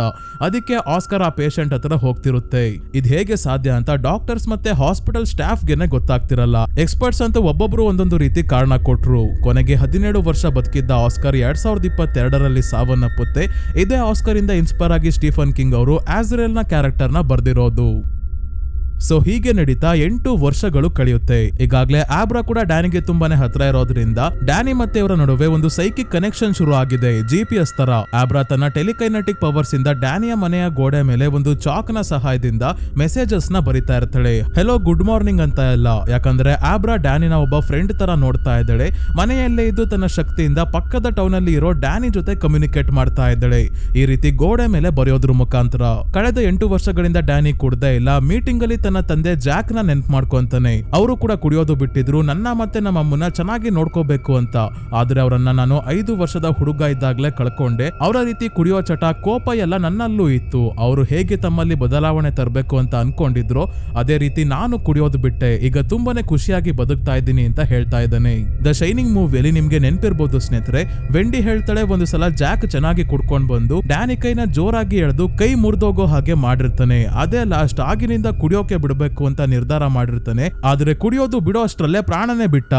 ಅದಕ್ಕೆ ಆಸ್ಕರ್ ಆ ಪೇಷಂಟ್ ಹತ್ರ ಹೋಗ್ತಿರುತ್ತೆ. ಇದ್ ಹೇಗೆ ಸಾಧ್ಯ ಅಂತ ಡಾಕ್ಟರ್ಸ್ ಮತ್ತೆ ಹಾಸ್ಪಿಟಲ್ ಸ್ಟಾಫ್ ಗೆನೆ ಗೊತ್ತಾಗ್ತಿರಲ್ಲ. ಎಕ್ಸ್ಪರ್ಟ್ಸ್ ಅಂತ ಒಬ್ಬೊಬ್ರು ಒಂದೊಂದು ರೀತಿ ಕಾರಣ ಕೊಟ್ರು. ಕೊನೆಗೆ 17 ವರ್ಷ ಬದುಕಿದ್ದ ಆಸ್ಕರ್ 2022ರಲ್ಲಿ ಸಾವನ್ನಪ್ಪುತ್ತೆ. ಇದೇ ಆಸ್ಕರ್ ಇಂದ ಇನ್ಸ್ಪೈರ್ ಆಗಿ ಸ್ಟೀಫನ್ ಕಿಂಗ್ ಅವರು ಆಜರೆಲ್ ನ ಕ್ಯಾರೆಕ್ಟರ್ ನ ಬರ್ದಿರೋದು. ಸೊ ಹೀಗೆ ನಡೀತಾ 8 ವರ್ಷಗಳು ಕಳೆಯುತ್ತೆ. ಈಗಾಗಲೇ ಆಬ್ರಾ ಕೂಡ ಡ್ಯಾನಿಗೆ ತುಂಬಾನೇ ಹತ್ರ ಇರೋದ್ರಿಂದ ಡ್ಯಾನಿ ಮತ್ತೆ ಇವರ ನಡುವೆ ಒಂದು ಸೈಕಿಕ್ ಕನೆಕ್ಷನ್ ಶುರು ಆಗಿದೆ, GPS ತರ. ಆಬ್ರಾ ತನ್ನ ಟೆಲಿಕೈನೆಟಿಕ್ ಪವರ್ಸ್ ಇಂದ ಡ್ಯಾನಿಯ ಮನೆಯ ಗೋಡೆ ಮೇಲೆ ಒಂದು ಚಾಕ್ ನ ಸಹಾಯದಿಂದ ಮೆಸೇಜಸ್ ನ ಬರಿತಾ ಇರ್ತಾಳೆ. ಹೆಲೋ ಗುಡ್ ಮಾರ್ನಿಂಗ್ ಅಂತ ಎಲ್ಲ. ಯಾಕಂದ್ರೆ ಆಬ್ರಾ ಡ್ಯಾನಿನ ಒಬ್ಬ ಫ್ರೆಂಡ್ ತರ ನೋಡ್ತಾ ಇದ್ದಾಳೆ. ಮನೆಯಲ್ಲೇ ಇದ್ದು ತನ್ನ ಶಕ್ತಿಯಿಂದ ಪಕ್ಕದ ಟೌನ್ ಅಲ್ಲಿ ಇರೋ ಡ್ಯಾನಿ ಜೊತೆ ಕಮ್ಯುನಿಕೇಟ್ ಮಾಡ್ತಾ ಇದ್ದಾಳೆ. ಈ ರೀತಿ ಗೋಡೆ ಮೇಲೆ ಬರೆಯೋದ್ರ ಮುಖಾಂತರ. ಕಳೆದ 8 ವರ್ಷಗಳಿಂದ ಡ್ಯಾನಿ ಕುಡ್ದೇ ಇಲ್ಲ. ಮೀಟಿಂಗ್ ಅಲ್ಲಿ ತನ್ನ ತಂದೆ ಜಾಕ್ ನ ನೆನ್ಪು ಮಾಡ್ಕೊಂತಾನೆ. ಅವರು ಕೂಡ ಕುಡಿಯೋದು ಬಿಟ್ಟಿದ್ರು, ನನ್ನ ಮತ್ತೆ ನಮ್ಮ ಅಮ್ಮನ ಚೆನ್ನಾಗಿ ನೋಡ್ಕೋಬೇಕು ಅಂತ. ಆದ್ರೆ ಅವರನ್ನ ನಾನು 5 ವರ್ಷದ ಹುಡುಗ ಇದ್ದಾಗ್ಲೇ ಕಳ್ಕೊಂಡೆ. ಅವರ ರೀತಿ ಕುಡಿಯೋ ಚಟ, ಕೋಪ ಎಲ್ಲ ನನ್ನಲ್ಲೂ ಇತ್ತು. ಅವರು ಹೇಗೆ ತಮ್ಮಲ್ಲಿ ಬದಲಾವಣೆ ತರಬೇಕು ಅಂತ ಅನ್ಕೊಂಡಿದ್ರು, ಅದೇ ರೀತಿ ನಾನು ಕುಡಿಯೋದು ಬಿಟ್ಟೆ. ಈಗ ತುಂಬಾನೇ ಖುಷಿಯಾಗಿ ಬದುಕ್ತಾ ಇದ್ದೀನಿ ಅಂತ ಹೇಳ್ತಾ ಇದ್ದಾನೆ. ದ ಶೈನಿಂಗ್ ಮೂವಿಯಲ್ಲಿ ನಿಮ್ಗೆ ನೆನ್ಪಿರ್ಬೋದು ಸ್ನೇಹಿತರೆ, ವೆಂಡಿ ಹೇಳ್ತಾಳೆ, ಒಂದು ಸಲ ಜಾಕ್ ಚೆನ್ನಾಗಿ ಕುಡ್ಕೊಂಡ್ ಬಂದು ಡ್ಯಾನಿ ಕೈನ ಜೋರಾಗಿ ಎಳೆದು ಕೈ ಮುರಿದೋಗೋ ಹಾಗೆ ಮಾಡಿರ್ತಾನೆ. ಅದೇ ಲಾಸ್ಟ್. ಆಗಿನಿಂದ ಕುಡಿಯೋಕೆ ಬಿಡಬೇಕು ಅಂತ ನಿರ್ಧಾರ ಮಾಡಿರ್ತಾನೆ. ಆದ್ರೆ ಕುಡಿಯೋದು ಬಿಡೋ ಅಷ್ಟರಲ್ಲೇ ಪ್ರಾಣನೇ ಬಿಟ್ಟ.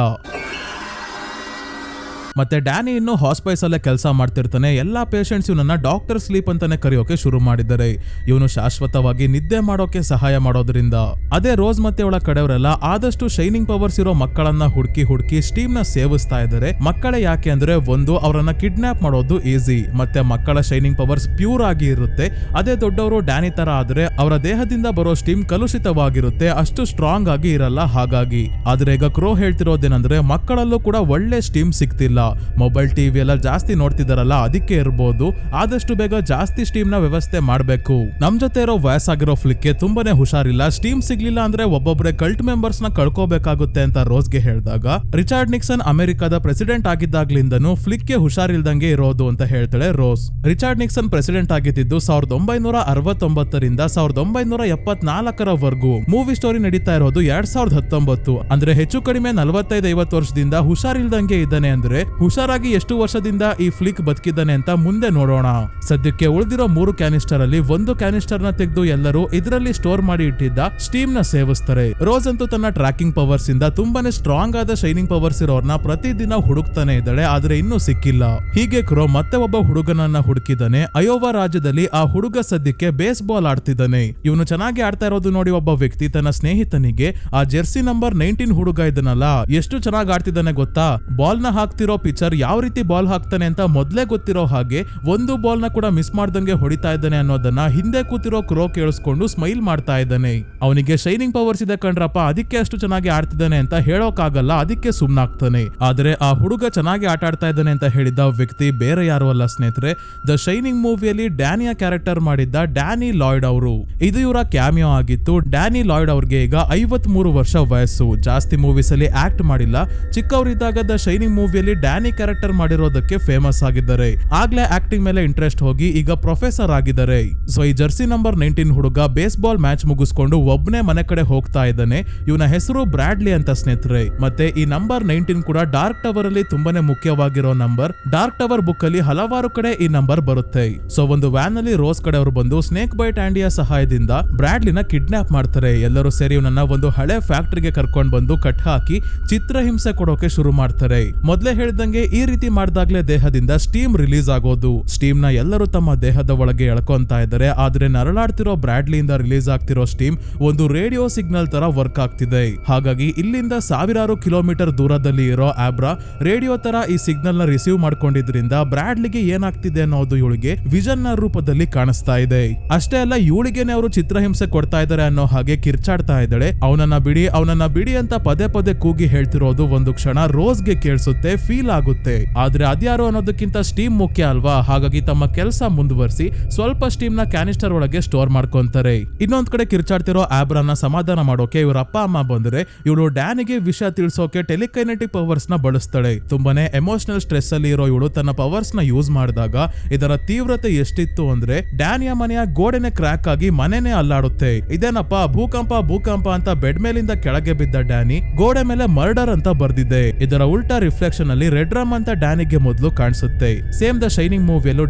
ಮತ್ತೆ ಡ್ಯಾನಿ ಇನ್ನು ಹಾಸ್ಪೈಸ್ ಅಲ್ಲೇ ಕೆಲಸ ಮಾಡ್ತಿರ್ತಾನೆ. ಎಲ್ಲಾ ಪೇಷಂಟ್ಸ್ ಇವನನ್ನ ಡಾಕ್ಟರ್ ಸ್ಲೀಪ್ ಅಂತಾನೆ ಕರೆಯೋಕೆ ಶುರು ಮಾಡಿದ್ದಾರೆ. ಇವನು ಶಾಶ್ವತವಾಗಿ ನಿದ್ದೆ ಮಾಡೋಕೆ ಸಹಾಯ ಮಾಡೋದ್ರಿಂದ. ಅದೇ ರೋಸ್ ಮತ್ತೆ ಅವಳ ಕಡೆಯವರೆಲ್ಲ ಆದಷ್ಟು ಶೈನಿಂಗ್ ಪವರ್ಸ್ ಇರೋ ಮಕ್ಕಳನ್ನ ಹುಡುಕಿ ಸ್ಟೀಮ್ ನ ಸೇವಿಸ್ತಾ ಇದ್ದಾರೆ. ಮಕ್ಕಳೇ ಯಾಕೆ ಅಂದ್ರೆ, ಒಂದು ಅವರನ್ನ ಕಿಡ್ನಾಪ್ ಮಾಡೋದು ಈಸಿ, ಮತ್ತೆ ಮಕ್ಕಳ ಶೈನಿಂಗ್ ಪವರ್ಸ್ ಪ್ಯೂರ್ ಆಗಿ ಇರುತ್ತೆ. ಅದೇ ದೊಡ್ಡವರು ಡ್ಯಾನಿ ತರ ಆದ್ರೆ ಅವರ ದೇಹದಿಂದ ಬರೋ ಸ್ಟೀಮ್ ಕಲುಷಿತವಾಗಿರುತ್ತೆ, ಅಷ್ಟು ಸ್ಟ್ರಾಂಗ್ ಆಗಿ ಇರಲ್ಲ. ಹಾಗಾಗಿ ಆದ್ರೆ ಈಗ ಕ್ರೋ ಹೇಳ್ತಿರೋದೇನಂದ್ರೆ, ಮಕ್ಕಳಲ್ಲೂ ಕೂಡ ಒಳ್ಳೆ ಸ್ಟೀಮ್ ಸಿಗ್ತಿಲ್ಲ. ಮೊಬೈಲ್ ಟಿವಿ ಎಲ್ಲ ಜಾಸ್ತಿ ನೋಡ್ತಿದಾರಲ್ಲ, ಅದಕ್ಕೆ ಇರಬಹುದು. ಆದಷ್ಟು ಬೇಗ ಜಾಸ್ತಿ ಸ್ಟೀಮ್ ನ ವ್ಯವಸ್ಥೆ ಮಾಡಬೇಕು. ನಮ್ ಜೊತೆ ಇರೋ ವಯಸ್ಸಾಗಿರೋ ಫ್ಲಿಕ್ಗೆ ತುಂಬಾನೇ ಹುಷಾರಿಲ್ಲ. ಸ್ಟೀಮ್ ಸಿಗ್ಲಿಲ್ಲ ಅಂದ್ರೆ ಒಬ್ಬೊಬ್ರೆ ಕಲ್ಟ್ ಮೆಂಬರ್ಸ್ ನ ಕಳ್ಕೋಬೇಕಾಗುತ್ತೆ ಅಂತ ರೋಸ್ಗೆ ಹೇಳಿದಾಗ, ರಿಚಾರ್ಡ್ ನಿಕ್ಸನ್ ಅಮೆರಿಕದ ಪ್ರೆಸಿಡೆಂಟ್ ಆಗಿದ್ದಾಗ್ಲಿಂದನೂ ಫ್ಲಿಕ್ಗೆ ಹುಷಾರಿಲ್ದಂಗೆ ಇರೋದು ಅಂತ ಹೇಳ್ತಾಳೆ ರೋಸ್. ರಿಚಾರ್ಡ್ ನಿಕ್ಸನ್ ಪ್ರೆಸಿಡೆಂಟ್ ಆಗಿದ್ದು 1969ರಿಂದ 1974ರವರೆಗೂ. ಮೂವಿ ಸ್ಟೋರಿ ನಡೀತಾ ಇರೋದು 2019. ಅಂದ್ರೆ ಹೆಚ್ಚು ಕಡಿಮೆ 45-50 ವರ್ಷದಿಂದ ಹುಷಾರಿಲ್ದಂಗೆ ಇದ್ದಾನೆ. ಅಂದ್ರೆ ಹುಷಾರಾಗಿ ಎಷ್ಟು ವರ್ಷದಿಂದ ಈ ಫ್ಲಿಕ್ ಬದುಕಿದ್ದಾನೆ ಅಂತ ಮುಂದೆ ನೋಡೋಣ. ಸದ್ಯಕ್ಕೆ ಉಳಿದಿರೋ 3 ಕ್ಯಾನಿಸ್ಟರ್ ಅಲ್ಲಿ ಒಂದು ಕ್ಯಾನಿಸ್ಟರ್ ನ ತೆಗೆದು ಎಲ್ಲರೂ ಇದರಲ್ಲಿ ಸ್ಟೋರ್ ಮಾಡಿ ಇಟ್ಟಿದ್ದ ಸ್ಟೀಮ್ ನ ಸೇವಿಸ್ತಾರೆ. ರೋಸ್ ಅಂತೂ ತನ್ನ ಟ್ರ್ಯಾಕಿಂಗ್ ಪವರ್ಸ್ ಇಂದ ತುಂಬಾನೇ ಸ್ಟ್ರಾಂಗ್ ಆದ ಶೈನಿಂಗ್ ಪವರ್ಸ್ ಇರೋರ್ನ ಪ್ರತಿದಿನ ಹುಡುಕ್ತಾನೆ ಇದ್ದಾಳೆ, ಆದ್ರೆ ಇನ್ನೂ ಸಿಕ್ಕಿಲ್ಲ. ಹೀಗೆ ಕ್ರೋ ಮತ್ತೆ ಒಬ್ಬ ಹುಡುಗನನ್ನ ಹುಡುಕಿದ್ದಾನೆ. ಅಯೋವಾ ರಾಜ್ಯದಲ್ಲಿ ಆ ಹುಡುಗ ಸದ್ಯಕ್ಕೆ ಬೇಸ್ ಬಾಲ್ ಆಡ್ತಿದ್ದಾನೆ. ಇವನು ಚೆನ್ನಾಗಿ ಆಡ್ತಾ ಇರೋದು ನೋಡಿ ಒಬ್ಬ ವ್ಯಕ್ತಿ ತನ್ನ ಸ್ನೇಹಿತನಿಗೆ, ಆ ಜೆರ್ಸಿ ನಂಬರ್ 19 ಹುಡುಗ ಇದನ್ನಲ್ಲ, ಎಷ್ಟು ಚೆನ್ನಾಗಿ ಆಡ್ತಿದ್ದಾನೆ ಗೊತ್ತಾ, ಬಾಲ್ ನ ಹಾಕ್ತಿರೋ ಪಿಚರ್ ಯಾವ ರೀತಿ ಬಾಲ್ ಹಾಕ್ತಾನೆ ಅಂತ ಮೊದ್ಲೇ ಗೊತ್ತಿರೋ ಹಾಗೆ ಒಂದು ಬಾಲ್ ನ ಕೂಡ ಮಿಸ್ ಮಾಡ್ದಂಗೆ ಹೊಡಿತಾ ಇದ್ದಾನೆ ಅನ್ನೋದನ್ನ ಹಿಂದೆ ಕೂತಿರೋ ಕ್ರೋ ಕೇಳಿಸ್ಕೊಂಡು ಸ್ಮೈಲ್ ಮಾಡ್ತಾ ಇದ್ದಾನೆ. ಅವನಿಗೆ ಶೈನಿಂಗ್ ಪವರ್ಸ್ ಇದೆ ಕಣ್ರಪ್ಪ, ಅದಕ್ಕೆ ಅಷ್ಟು ಚೆನ್ನಾಗಿ ಆಡ್ತಿದ್ದಾನೆ ಅಂತ ಹೇಳೋಕ್ಕಾಗಲ್ಲ, ಅದಕ್ಕೆ ಸುಮ್ನಾಗ್ತಾನೆ. ಆದ್ರೆ ಆ ಹುಡುಗ ಚೆನ್ನಾಗಿ ಆಟ ಆಡ್ತಾ ಇದ್ದಾನೆ ಅಂತ ಹೇಳಿದ ವ್ಯಕ್ತಿ ಬೇರೆ ಯಾರು ಅಲ್ಲ ಸ್ನೇಹಿತರೆ, ದ ಶೈನಿಂಗ್ ಮೂವಿಯಲ್ಲಿ ಡ್ಯಾನಿಯ ಕ್ಯಾರೆಕ್ಟರ್ ಮಾಡಿದ್ದ ಡ್ಯಾನಿ ಲಾಯ್ಡ್ ಅವರು. ಇದು ಇವರ ಕ್ಯಾಮಿಯೋ ಆಗಿತ್ತು. ಡ್ಯಾನಿ ಲಾಯ್ಡ್ ಅವ್ರಿಗೆ ಈಗ 53 ವರ್ಷ ವಯಸ್ಸು. ಜಾಸ್ತಿ ಮೂವೀಸ್ ಅಲ್ಲಿ ಆಕ್ಟ್ ಮಾಡಿಲ್ಲ. ಚಿಕ್ಕವರಿದ್ದಾಗ ದ ಶೈನಿಂಗ್ ಮೂವಿಯಲ್ಲಿ ಡ್ಯಾನಿ ಕ್ಯಾರೆಕ್ಟರ್ ಮಾಡಿರೋದಕ್ಕೆ ಫೇಮಸ್ ಆಗಿದ್ದಾರೆ. ಆಗ್ಲೇ ಆಕ್ಟಿಂಗ್ ಮೇಲೆ ಇಂಟ್ರೆಸ್ಟ್ ಹೋಗಿ ಈಗ ಪ್ರೊಫೆಸರ್ ಆಗಿದ್ದಾರೆ. ಸೊ ಈ ಜರ್ಸಿ ನಂಬರ್ 19 ಹುಡುಗ ಬೇಸ್ಬಾಲ್ ಮ್ಯಾಚ್ ಮುಗಿಸ್ಕೊಂಡು ಒಬ್ಬನೇ ಮನೆ ಕಡೆ ಹೋಗ್ತಾ ಇದ್ದಾನೆ. ಇವನ ಹೆಸರು ಬ್ರಾಡ್ಲಿ ಅಂತ ಸ್ನೇಹಿತರೆ. ಮತ್ತೆ ಈ ನಂಬರ್ 19 ಕೂಡ ಡಾರ್ಕ್ ಟವರ್ ಅಲ್ಲಿ ತುಂಬಾನೇ ಮುಖ್ಯವಾಗಿರೋ ನಂಬರ್. ಡಾರ್ಕ್ ಟವರ್ ಬುಕ್ ಅಲ್ಲಿ ಹಲವಾರು ಕಡೆ ಈ ನಂಬರ್ ಬರುತ್ತೆ. ಸೊ ಒಂದು ವ್ಯಾನ್ ಅಲ್ಲಿ ರೋಸ್ ಕಡೆ ಅವರು ಬಂದು ಸ್ನೇಕ್ ಬೈಟ್ ಆಂಡಿಯ ಸಹಾಯದಿಂದ ಬ್ರಾಡ್ಲಿನ ಕಿಡ್ನಾಪ್ ಮಾಡ್ತಾರೆ. ಎಲ್ಲರೂ ಸೇರಿ ಇವನನ್ನ ಒಂದು ಹಳೆ ಫ್ಯಾಕ್ಟರಿಗೆ ಕರ್ಕೊಂಡ್ ಬಂದು ಕಟ್ ಹಾಕಿ ಚಿತ್ರಹಿಂಸೆ ಕೊಡೋಕೆ ಶುರು ಮಾಡ್ತಾರೆ. ಮೊದ್ಲೇ ಹೇಳಿದಂಗೆ ಈ ರೀತಿ ಮಾಡಿದಾಗ್ಲೇ ದೇಹದಿಂದ ಸ್ಟೀಮ್ ರಿಲೀಸ್ ಆಗೋದು. ಸ್ಟೀಮ್ ನ ಎಲ್ಲರೂ ತಮ್ಮ ದೇಹದ ಒಳಗೆ ಎಳ್ಕೊಂತಾ ಇದ್ದಾರೆ. ಆದ್ರೆ ನರಳಾಡ್ತಿರೋ ಬ್ರಾಡ್ಲಿಯಿಂದ ರಿಲೀಸ್ ಆಗ್ತಿರೋ ಸ್ಟೀಮ್ ಒಂದು ರೇಡಿಯೋ ಸಿಗ್ನಲ್ ತರ ವರ್ಕ್ ಆಗ್ತಿದೆ. ಹಾಗಾಗಿ ಇಲ್ಲಿಂದ ಸಾವಿರಾರು ಕಿಲೋಮೀಟರ್ ದೂರದಲ್ಲಿ ಇರೋ ಆಬ್ರಾ ರೇಡಿಯೋ ತರ ಈ ಸಿಗ್ನಲ್ ನ ರಿಸೀವ್ ಮಾಡ್ಕೊಂಡಿದ್ರಿಂದ ಬ್ರಾಡ್ಲಿಗೆ ಏನಾಗ್ತಿದೆ ಅನ್ನೋದು ಇವಳಿಗೆ ವಿಷನ್ ನ ರೂಪದಲ್ಲಿ ಕಾಣಿಸ್ತಾ ಇದೆ. ಅಷ್ಟೇ ಅಲ್ಲ, ಇವಳಿಗೆನೆ ಅವರು ಚಿತ್ರಹಿಂಸೆ ಕೊಡ್ತಾ ಇದ್ದಾರೆ ಅನ್ನೋ ಹಾಗೆ ಕಿರ್ಚಾಡ್ತಾ ಇದ್ದಾಳೆ. ಅವನನ್ನ ಬಿಡಿ ಅಂತ ಪದೇ ಪದೇ ಕೂಗಿ ಹೇಳ್ತಿರೋದು ಒಂದು ಕ್ಷಣ ರೋಸ್ಗೆ ಕೇಳಿಸುತ್ತೆ, ಫೀಲ್ ಆಗುತ್ತೆ. ಆದ್ರೆ ಅದ್ಯಾರು ಅನ್ನೋದಕ್ಕಿಂತ ಸ್ಟೀಮ್ ಮುಖ್ಯ ಅಲ್ವಾ. ಹಾಗಾಗಿ ತಮ್ಮ ಕೆಲಸ ಮುಂದುವರಿಸಿ ಸ್ವಲ್ಪ ಸ್ಟೀಮ್ ನ ಕ್ಯಾನಿಸ್ಟರ್ ಒಳಗೆ ಸ್ಟೋರ್ ಮಾಡ್ಕೊಂತಾರೆ. ಇನ್ನೊಂದ್ ಕಡೆ ಕಿರ್ಚಾಡ್ತಿರೋ ಆಬ್ರಾನ ಸಮಾಧಾನ ಮಾಡೋಕೆ ಇವ್ರ ಅಪ್ಪ ಅಮ್ಮ ಬಂದ್ರೆ ಇವಳು ಡ್ಯಾನಿಗೆ ವಿಷಯ ತಿಳಿಸೋಕೆ ಟೆಲಿಕೈನೆಟಿಕ್ ಪವರ್ಸ್ ನ ಬಳಸ್ತಾಳೆ. ತುಂಬಾನೇ ಎಮೋಷನಲ್ ಸ್ಟ್ರೆಸ್ ಅಲ್ಲಿ ಇರೋ ಇವಳು ತನ್ನ ಪವರ್ಸ್ ನ ಯೂಸ್ ಮಾಡಿದಾಗ ಇದರ ತೀವ್ರತೆ ಎಷ್ಟಿತ್ತು ಅಂದ್ರೆ ಡ್ಯಾನಿಯ ಮನೆಯ ಗೋಡೆನೆ ಕ್ರ್ಯಾಕ್ ಆಗಿ ಮನೆನೇ ಅಲ್ಲಾಡುತ್ತೆ. ಇದೇನಪ್ಪ ಭೂಕಂಪ ಅಂತ ಬೆಡ್ ಮೇಲಿಂದ ಕೆಳಗೆ ಬಿದ್ದ ಡ್ಯಾನಿ ಗೋಡೆ ಮೇಲೆ ಮರ್ಡರ್ ಅಂತ ಬರ್ದಿದೆ. ಇದರ ಉಲ್ಟಾ ರಿಫ್ಲೆಕ್ಷನ್ ಅಲ್ಲಿ ರೆಡ್ ರಮ್ ಅಂತ ಡ್ಯಾನಿಗೆ ಮೊದಲು ಕಾಣಿಸುತ್ತೆ. ಸೇಮ್ ದ ಶೈನಿಂಗ್ ಮೂವಿಯಲ್ಲೂ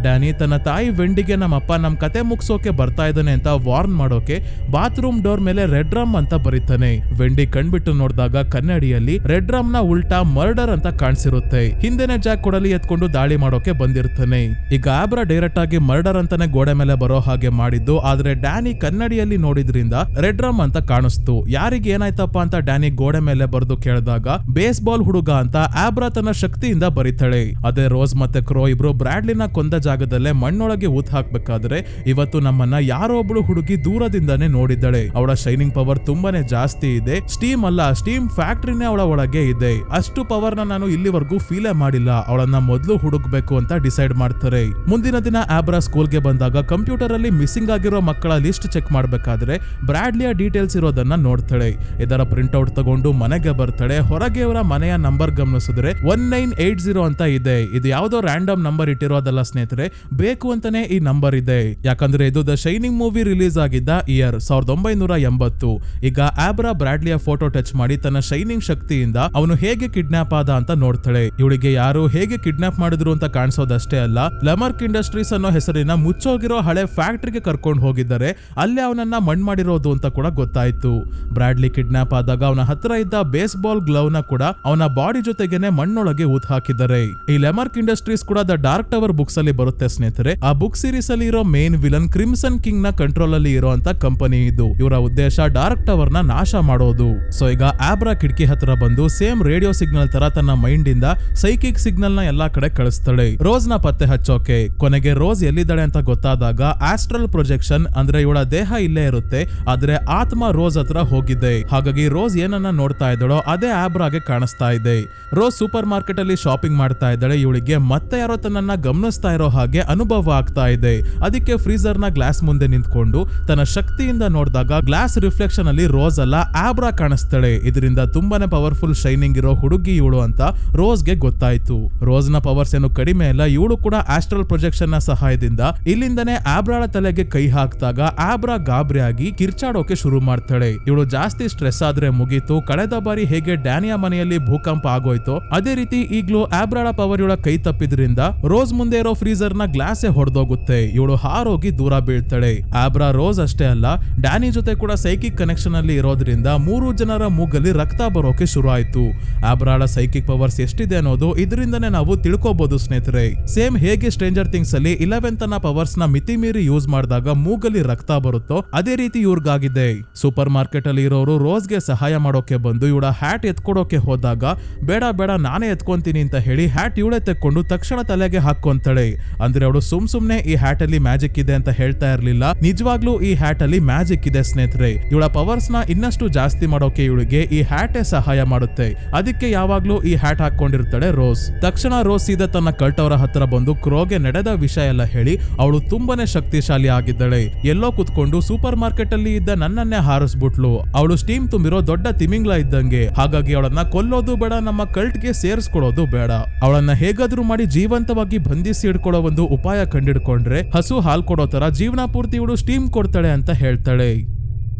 ಡ್ಯಾನಿ ತನ್ನ ತಾಯಿ ವೆಂಡಿಗೆ ನಮ್ಮಪ್ಪ ನಮ್ ಕತೆ ಮುಗಿಸೋಕೆ ಬರ್ತಾ ಇದ್ದಾನೆ ಅಂತ ವಾರ್ನ್ ಮಾಡೋಕೆ ಬಾತ್ರೂಮ್ ಡೋರ್ ಮೇಲೆ ರೆಡ್ ರಮ್ ಅಂತ ಬರೀತಾನೆ. ವೆಂಡಿ ಕಣ್ಬಿಟ್ಟು ನೋಡಿದಾಗ ಕನ್ನಡಿಯಲ್ಲಿ ರೆಡ್ ರಮ್ ನ ಉಲ್ಟಾ ಮರ್ಡರ್ ಅಂತ ಕಾಣಿಸಿರುತ್ತೆ. ಹಿಂದೆನೆ ಜಾಕ್ ಕೊಡಲಿ ಎತ್ಕೊಂಡು ದಾಳಿ ಮಾಡೋಕೆ ಬಂದಿರ್ತಾನೆ. ಈಗ ಆಬ್ರಾ ಡೈರೆಕ್ಟ್ ಆಗಿ ಮರ್ಡರ್ ಅಂತಾನೆ ಗೋಡೆ ಮೇಲೆ ಬರೋ ಹಾಗೆ ಮಾಡಿದ್ದು. ಆದ್ರೆ ಡ್ಯಾನಿ ಕನ್ನಡಿಯಲ್ಲಿ ನೋಡಿದ್ರಿಂದ ರೆಡ್ ರಮ್ ಅಂತ ಕಾಣಿಸ್ತು. ಯಾರಿಗೆ ಏನಾಯ್ತಪ್ಪ ಅಂತ ಡ್ಯಾನಿ ಗೋಡೆ ಮೇಲೆ ಬರೆದು ಕೇಳಿದಾಗ ಬೇಸ್ಬಾಲ್ ಹುಡುಗ ಅಂತ ಆಬ್ರಾ ತನ್ನ ಶಕ್ತಿಯಿಂದ ಬರೀತಾಳೆ. ಅದೇ ರೋಸ್ ಮತ್ತೆ ಕ್ರೋ ಇಬ್ರು ಬ್ರಾಡ್ಲಿನ ಕೊಂದ ಜಾಗದಲ್ಲೇ ಮಣ್ಣೊಳಗೆ ಊತ್ ಹಾಕ್ಬೇಕಾದ್ರೆ ಇವತ್ತು ನಮ್ಮನ್ನ ಯಾರೋ ಒಬ್ಳು ಹುಡುಗಿ ದೂರದಿಂದಾನೇ ನೋಡಿದ್ದಾಳೆ. ಅವಳ ಶೈನಿಂಗ್ ಪವರ್ ತುಂಬಾನೇ ಜಾಸ್ತಿ ಇದೆ. ಸ್ಟೀಮ್ ಅಲ್ಲ, ಸ್ಟೀಮ್ ಫ್ಯಾಕ್ಟ್ರಿನೇ ಅವಳ ಒಳಗೆ ಇದೆ. ಅಷ್ಟು ಪವರ್ ನ ನಾನು ಇಲ್ಲಿವರೆಗೂ ಫೀಲೇ ಮಾಡಿಲ್ಲ. ಅವಳನ್ನ ಮೊದಲು ಹುಡುಕ್ಬೇಕು ಅಂತ ಡಿಸೈಡ್ ಮಾಡ್ತಾರೆ. ಮುಂದಿನ ದಿನ ಆಬ್ರಾ ಸ್ಕೂಲ್ಗೆ ಬಂದಾಗ ಕಂಪ್ಯೂಟರ್ ಅಲ್ಲಿ ಮಿಸ್ಸಿಂಗ್ ಆಗಿರೋ ಮಕ್ಕಳ ಲಿಸ್ಟ್ ಚೆಕ್ ಮಾಡ್ಬೇಕಾದ್ರೆ ಬ್ರಾಡ್ಲಿಯ ಡೀಟೇಲ್ಸ್ ಇರೋದನ್ನ ನೋಡ್ತಾಳೆ. ಇದರ ಪ್ರಿಂಟ್ಔಟ್ ತಗೊಂಡು ಮನೆಗೆ ಬರ್ತಾಳೆ. ಹೊರಗೆ ಅವರ ಮನೆಯ ನಂಬರ್ ಗಮನಿಸಿದ್ರೆ 1980 ಅಂತ ಇದೆ. ಇದು ಯಾವ್ದೋ ರ್ಯಾಂಡಮ್ ನಂಬರ್ ಇಟ್ಟಿರೋದಲ್ಲ ಸ್ನೇಹಿತರೆ, ಬೇಕು ಅಂತಾನೆ ಈ ನಂಬರ್ ಇದೆ. ಯಾಕಂದ್ರೆ ಇದು ದ ಶೈನಿಂಗ್ ಮೂವಿ ರಿಲೀಸ್ ಆಗಿದ್ದ ಇಯರ್ 1980. ಈಗ ಆಬ್ರಾ ಬ್ರಾಡ್ಲಿಯ ಫೋಟೋ ಟಚ್ ಮಾಡಿ ತನ್ನ ಶೈನಿಂಗ್ ಶಕ್ತಿಯಿಂದ ಅವನು ಹೇಗೆ ಕಿಡ್ನಾಪ್ ಆದ ಅಂತ ನೋಡ್ತಾಳೆ. ಇವಳಿಗೆ ಯಾರು ಹೇಗೆ ಕಿಡ್ನಾಪ್ ಮಾಡಿದ್ರು ಅಂತ ಕಾಣಿಸೋದಷ್ಟೇ ಅಲ್ಲ, ಲೆಮರ್ಕ್ ಇಂಡಸ್ಟ್ರೀಸ್ ಅನ್ನೋ ಹೆಸರಿನ ಮುಚ್ಚೋಗಿರೋ ಹಳೆ ಫ್ಯಾಕ್ಟರಿಗೆ ಕರ್ಕೊಂಡು ಹೋಗಿದ್ದಾರೆ. ಅಲ್ಲೇ ಅವನನ್ನ ಮಣ್ಣು ಮಾಡಿರೋದು ಅಂತ ಕೂಡ ಗೊತ್ತಾಯ್ತು. ಬ್ರಾಡ್ಲಿ ಕಿಡ್ನಾಪ್ ಆದಾಗ ಅವನ ಹತ್ರ ಇದ್ದ ಬೇಸ್ಬಾಲ್ ಗ್ಲೌವ್ ನ ಕೂಡ ಅವನ ಬಾಡಿ ಜೊತೆಗೇನೆ ಮಣ್ಣೊಳಗೆ ಊತ್ ಹಾಕಿದ್ದಾರೆ. ಈ ಲೆಮರ್ಕ್ ಇಂಡಸ್ಟ್ರೀಸ್ ಕೂಡ ದ ಡಾರ್ಕ್ ಟವರ್ ಬುಕ್ಸ್ ಅಲ್ಲಿ ಬರುತ್ತೆ ಸ್ನೇಹಿತರೆ. ಆ ಬುಕ್ ಸೀರೀಸ್ ಅಲ್ಲಿ ಇರೋ ಮೇನ್ ವಿಲನ್ ಕ್ರಿಮ್ಸನ್ ಕಿಂಗ್ ನ ಕಂಟ್ರೋಲ್ ಅಲ್ಲಿ ಇರುವಂತ ಕಂಪನಿ ಇದು. ಇವರ ಉದ್ದೇಶ ಡಾರ್ಕ್ ಟವರ್ ನ ನಾಶ ಮಾಡೋದು. ಸೊ ಈಗ ಆಬ್ರಾ ಕಿಟಕಿ ಹತ್ರ ಬಂದು ಸೇಮ್ ರೇಡಿಯೋ ಸಿಗ್ನಲ್ ತರ ತನ್ನ ಮೈಂಡ್ ಇಂದ ಸೈಕಿಕ್ ಸಿಗ್ನಲ್ ನ ಎಲ್ಲಾ ಕಡೆ ಕಳಿಸ್ತಾಳೆ ರೋಸ್ ನ ಪತ್ತೆ ಹಚ್ಚೋಕೆ. ಕೊನೆಗೆ ರೋಸ್ ಎಲ್ಲಿದ್ದಾಳೆ ಅಂತ ಗೊತ್ತಾದಾಗ ಆಸ್ಟ್ರಲ್ ಪ್ರೊಜೆಕ್ಷನ್ ಅಂದ್ರೆ ಇವಳ ದೇಹ ಇಲ್ಲೇ ಇರುತ್ತೆ, ಆದ್ರೆ ಆತ್ಮ ರೋಸ್ ಹತ್ರ ಹೋಗಿದೆ. ಹಾಗಾಗಿ ರೋಸ್ ಏನನ್ನ ನೋಡ್ತಾ ಇದ್ದಾಳೋ ಅದೇ ಆಬ್ರಾಗೆ ಕಾಣಿಸ್ತಾ ಇದೆ. ರೋಸ್ ಸೂಪರ್ ಮಾರ್ಕೆಟ್ ಅಲ್ಲಿ ಶಾಪಿಂಗ್ ಮಾಡ್ತಾ ಇದ್ದಾಳೆ. ಇವಳಿಗೆ ಮತ್ತೆ ಯಾರೋ ತನ್ನನ್ನ ಗಮನಿಸ್ತಾ ಇರೋ ಹಾಗೆ ಅನುಭವ ಆಗ್ತಾ ಇದೆ. ಅದಕ್ಕೆ ಫ್ರೀಜರ್ ನ ಗ್ಲಾಸ್ ಮುಂದೆ ನಿಂತ್ಕೊಂಡು ತನ್ನ ಶಕ್ತಿಯಿಂದ ನೋಡಿದಾಗ ಗ್ಲಾಸ್ ರಿಫ್ಲೆಕ್ಷನ್ ಅಲ್ಲಿ ರೋಸ್ ಅಲ್ಲ ಆಬ್ರಾ ಕಾಣಿಸ್ತಾಳೆ. ಇದರಿಂದ ತುಂಬಾನೇ ಪವರ್ಫುಲ್ ಶೈನಿಂಗ್ ಇರೋ ಹುಡುಗಿ ಇವಳು ಅಂತ ರೋಸ್ಗೆ ಗೊತ್ತಾಯ್ತು. ರೋಸ್ ನ ಪವರ್ಸ್ ಏನು ಕಡಿಮೆ ಇಲ್ಲ. ಇವಳು ಕೂಡ ಆಸ್ಟ್ರಲ್ ಪ್ರೊಜೆಕ್ಷನ್ ನ ಸಹಾಯದಿಂದ ಇಲ್ಲಿಂದನೇ ಆಬ್ರಾಳ ತಲೆಗೆ ಕೈ ಹಾಕಿದಾಗ ಆಬ್ರಾ ಗಾಬರಿ ಆಗಿ ಕಿರ್ಚಾಡೋಕೆ ಶುರು ಮಾಡ್ತಾಳೆ. ಇವಳು ಜಾಸ್ತಿ ಸ್ಟ್ರೆಸ್ ಆದ್ರೆ ಮುಗೀತು. ಕಳೆದ ಬಾರಿ ಹೇಗೆ ಡ್ಯಾನಿಯ ಮನೆಯಲ್ಲಿ ಭೂಕಂಪ ಆಗೋಯ್ತೋ ಅದೇ ರೀತಿ ಈಗ್ಲೂ ಆಬ್ರಾಳ ಪವರ್ ಇವಳ ಕೈ ತಪ್ಪಿದ್ರಿಂದ ರೋಸ್ ಮುಂದೆ ಇರೋ ಫ್ರೀಜರ್ ನ ಗ್ಲಾಸೇ ಹೊಡೆದೋಗುತ್ತೆ. ಇವಳು ಹಾರೋಗಿ ದೂರ ಬೀಳ್ತಾಳೆ. ಆಬ್ರಾ ರೋಸ್ ಅಷ್ಟೇ ಅಲ್ಲ, ಡ್ಯಾನಿ ಜೊತೆ ಕೂಡ ಸೈಕಿಕ್ ಕನೆಕ್ಷನ್ ಅಲ್ಲಿ ಇರೋದ್ರಿಂದ 3 ಜನರ ಮೂಗಲ್ಲಿ ರಕ್ತ ಬರೋಕೆ ಶುರು ಆಯ್ತು. ಆಬ್ರಾಳ ಸೈಕಿಕ್ ಪವರ್ಸ್ ಎಷ್ಟಿದೆ ಅನ್ನೋದು ಇದರಿಂದನೇ ನಾವು ತಿಳ್ಕೋಬಹುದು ಸ್ನೇಹಿತರೆ. ಸೇಮ್ ಹೇಗೆ ಸ್ಟ್ರೇಂಜರ್ ಥಿಂಗ್ಸ್ ಅಲ್ಲಿ 11th ನ ಪವರ್ಸ್ ನ ಮಿತಿ ಮೀರಿ ಯೂಸ್ ಮಾಡಿದಾಗ ಮೂಗಲ್ಲಿ ರಕ್ತ ಬರುತ್ತೋ ಅದೇ ರೀತಿ ಇವ್ರಿಗಾಗಿದೆ. ಸೂಪರ್ ಮಾರ್ಕೆಟ್ ಅಲ್ಲಿ ಇರೋರು ರೋಸ್ಗೆ ಸಹಾಯ ಮಾಡೋಕೆ ಬಂದು ಇವಳ ಹ್ಯಾಟ್ ಎತ್ಕೊಡೋಕೆ ಹೋದಾಗ ಬೇಡ ನಾನೇ ಎತ್ಕೊಂತೀನಿ ಹಾಕೊಂತೀನಿ ಅಂತ ಹೇಳಿ ಹ್ಯಾಟ್ ಇವಳೆ ತೆಕ್ಕೊಂಡು ತಕ್ಷಣ ತಲೆಗೆ ಹಾಕೊಂತಾಳೆ. ಅಂದ್ರೆ ಅವಳು ಸುಮ್ನೆ ಈ ಹ್ಯಾಟ್ ಅಲ್ಲಿ ಮ್ಯಾಜಿಕ್ ಇದೆ ಅಂತ ಹೇಳ್ತಾ ಇರ್ಲಿಲ್ಲ, ನಿಜವಾಗ್ಲೂ ಈ ಹ್ಯಾಟ್ ಅಲ್ಲಿ ಮ್ಯಾಜಿಕ್ ಇದೆ ಸ್ನೇಹಿತರೆ. ಇವಳ ಪವರ್ಸ್ ನ ಇನ್ನಷ್ಟು ಜಾಸ್ತಿ ಮಾಡೋಕೆ ಇವಳಿಗೆ ಈ ಹ್ಯಾಟೇ ಸಹಾಯ ಮಾಡುತ್ತೆ. ಅದಕ್ಕೆ ಯಾವಾಗ್ಲೂ ಈ ಹ್ಯಾಟ್ ಹಾಕೊಂಡಿರ್ತಾಳೆ ರೋಸ್. ತಕ್ಷಣ ರೋಸ್ ಸೀದಾ ತನ್ನ ಕಲ್ಟ್ ಅವರ ಹತ್ರ ಬಂದು ಕ್ರೋಗೆ ನಡೆದ ವಿಷಯ ಎಲ್ಲ ಹೇಳಿ ಅವಳು ತುಂಬಾನೇ ಶಕ್ತಿಶಾಲಿ ಆಗಿದ್ದಾಳೆ. ಎಲ್ಲೋ ಕುತ್ಕೊಂಡು ಸೂಪರ್ ಮಾರ್ಕೆಟ್ ಅಲ್ಲಿ ಇದ್ದ ನನ್ನನ್ನೇ ಹಾರಿಸ್ಬಿಟ್ಲು. ಅವಳು ಸ್ಟೀಮ್ ತುಂಬಿರೋ ದೊಡ್ಡ ತಿಮಿಂಗ್ಲ ಇದ್ದಂಗೆ, ಹಾಗಾಗಿ ಅವಳನ್ನ ಕೊಲ್ಲೋದು ಬೇಡ, ನಮ್ಮ ಕಲ್ಟ್ಗೆ ಸೇರಿಸ್ಕೊಳ್ಳೋದು ಬೇಡ. ಅವಳನ್ನ ಹೇಗಾದ್ರೂ ಮಾಡಿ ಜೀವಂತವಾಗಿ ಬಂಧಿಸಿ ಇಡ್ಕೊಳ್ಳೋ ಒಂದು ಉಪಾಯ ಕಂಡಿಡ್ಕೊಂಡ್ರೆ ಹಸು ಹಾಲ್ ಕೊಡೋ ತರ ಜೀವನ ಪೂರ್ತಿ ಇವಳು ಸ್ಟೀಮ್ ಕೊಡ್ತಾಳೆ ಅಂತ ಹೇಳ್ತಾಳೆ.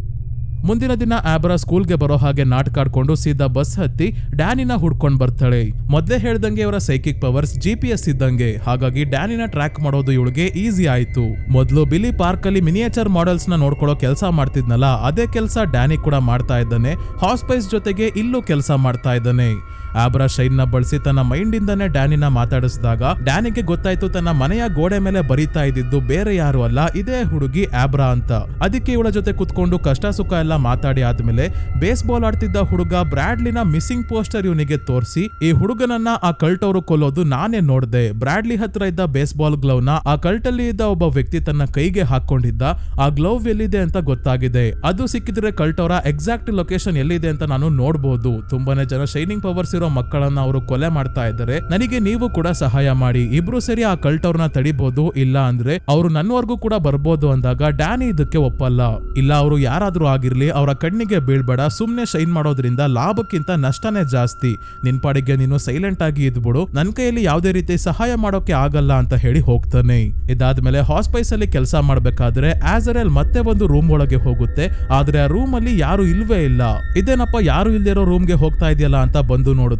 ಮುಂದಿನ ದಿನ ಆಬ್ರಾ ಸ್ಕೂಲ್ಗೆ ಬರೋ ಹಾಗೆ ನಾಟಕ ಆಡ್ಕೊಂಡು ಸೀದಾ ಬಸ್ ಹತ್ತಿ ಡ್ಯಾನಿನ ಹುಡ್ಕೊಂಡ್ ಬರ್ತಾಳೆ. ಮೊದ್ಲೇ ಹೇಳ್ದಂಗೆ ಇವರ ಸೈಕಿಕ್ ಪವರ್ಸ್ GPS ಇದ್ದಂಗೆ, ಹಾಗಾಗಿ ಡ್ಯಾನಿನ ಟ್ರ್ಯಾಕ್ ಮಾಡೋದು ಇವಳಿಗೆ ಈಸಿ ಆಯ್ತು. ಮೊದ್ಲು ಬಿಲಿ ಪಾರ್ಕ್ ಅಲ್ಲಿ ಮಿನಿಯೇಚರ್ ಮಾಡೆಲ್ಸ್ ನ ನೋಡ್ಕೊಳ್ಳೋ ಕೆಲಸ ಮಾಡ್ತಿದ್ನಲ್ಲ, ಅದೇ ಕೆಲಸ ಡ್ಯಾನಿ ಕೂಡ ಮಾಡ್ತಾ ಇದ್ದಾನೆ. ಹಾಸ್ಪೈಸ್ ಜೊತೆಗೆ ಇಲ್ಲೂ ಕೆಲಸ ಮಾಡ್ತಾ ಇದ್ದಾನೆ. ಆಬ್ರಾ ಶೈನ್ ನ ಬಳಸಿ ತನ್ನ ಮೈಂಡ್ ಇಂದಾನೆ ಡ್ಯಾನಿನ ಮಾತಾಡಿಸಿದಾಗ ಡ್ಯಾನಿಗೆ ಗೊತ್ತಾಯ್ತು ತನ್ನ ಮನೆಯ ಗೋಡೆ ಮೇಲೆ ಬರೀತಾ ಇದ್ದಿದ್ದು ಬೇರೆ ಯಾರು ಅಲ್ಲ, ಇದೇ ಹುಡುಗಿ ಆಬ್ರಾ ಅಂತ. ಅದಕ್ಕೆ ಇವಳ ಜೊತೆ ಕುತ್ಕೊಂಡು ಕಷ್ಟ ಸುಖ ಎಲ್ಲ ಮಾತಾಡಿ ಆದ್ಮೇಲೆ ಬೇಸ್ ಬಾಲ್ ಆಡ್ತಿದ್ದ ಹುಡುಗ ಬ್ರಾಡ್ಲಿನ ಮಿಸ್ಸಿಂಗ್ ಪೋಸ್ಟರ್ ಇವನಿಗೆ ತೋರಿಸಿ, ಈ ಹುಡುಗನನ್ನ ಆ ಕಲ್ಟ್ ಅವರು ಕೊಲ್ಲೋದು ನಾನೇ ನೋಡ್ದೆ. ಬ್ರಾಡ್ಲಿ ಹತ್ರ ಇದ್ದ ಬೇಸ್ ಬಾಲ್ ಗ್ಲೌವ್ ನ ಆ ಕಲ್ಟ್ ಅಲ್ಲಿ ಇದ್ದ ಒಬ್ಬ ವ್ಯಕ್ತಿ ತನ್ನ ಕೈಗೆ ಹಾಕೊಂಡಿದ್ದ. ಆ ಗ್ಲೌವ್ ಎಲ್ಲಿದೆ ಅಂತ ಗೊತ್ತಾಗಿದೆ. ಅದು ಸಿಕ್ಕಿದ್ರೆ ಕಲ್ಟ್ ಅವರ ಎಕ್ಸಾಕ್ಟ್ ಲೊಕೇಶನ್ ಎಲ್ಲಿದೆ ಅಂತ ನಾನು ನೋಡ್ಬೋದು. ತುಂಬಾನೇ ಜನ ಶೈನಿಂಗ್ ಪವರ್ಸ್ ಮಕ್ಕಳನ್ನ ಅವರು ಕೊಲೆ ಮಾಡ್ತಾ ಇದ್ದಾರೆ. ನನಗೆ ನೀವು ಕೂಡ ಸಹಾಯ ಮಾಡಿ, ಇಬ್ರು ಸೇರಿ ಆ ಕಲ್ಟ್ ಅವ್ರನ್ನ ತಡಿಬಹುದು, ಇಲ್ಲ ಅಂದ್ರೆ ಅವರು ನನ್ವರ್ಗೂ ಕೂಡ ಬರ್ಬೋದು ಅಂದಾಗ ಡ್ಯಾನಿ ಇದಕ್ಕೆ ಒಪ್ಪಲ್ಲ. ಇಲ್ಲ, ಅವರು ಯಾರಾದ್ರೂ ಆಗಿರ್ಲಿ ಅವರ ಕಣ್ಣಿಗೆ ಬೀಳ್ಬೇಡ, ಸುಮ್ನೆ ಶೈನ್ ಮಾಡೋದ್ರಿಂದ ಲಾಭಕ್ಕಿಂತ ನಷ್ಟನೇ ಜಾಸ್ತಿ. ನಿನ್ ಪಾಡಿಗೆ ನೀನು ಸೈಲೆಂಟ್ ಆಗಿ ಇದ್ಬಿಡು, ನನ್ ಕೈಯಲ್ಲಿ ಯಾವುದೇ ರೀತಿ ಸಹಾಯ ಮಾಡೋಕೆ ಆಗಲ್ಲ ಅಂತ ಹೇಳಿ ಹೋಗ್ತಾನೆ. ಇದಾದ್ಮೇಲೆ ಹಾಸ್ಪೈಸ್ ಅಲ್ಲಿ ಕೆಲಸ ಮಾಡ್ಬೇಕಾದ್ರೆ ಆಜರೆಲ್ ಮತ್ತೆ ಒಂದು ರೂಮ್ ಒಳಗೆ ಹೋಗುತ್ತೆ. ಆದ್ರೆ ಆ ರೂಮ್ ಅಲ್ಲಿ ಯಾರು ಇಲ್ವೇ ಇಲ್ಲ. ಇದೇನಪ್ಪ ಯಾರು ಇಲ್ದಿರೋ ರೂಮ್ಗೆ ಹೋಗ್ತಾ ಇದೆಯಲ್ಲ ಅಂತ ಬಂದು ನೋಡಿದ್ರೆ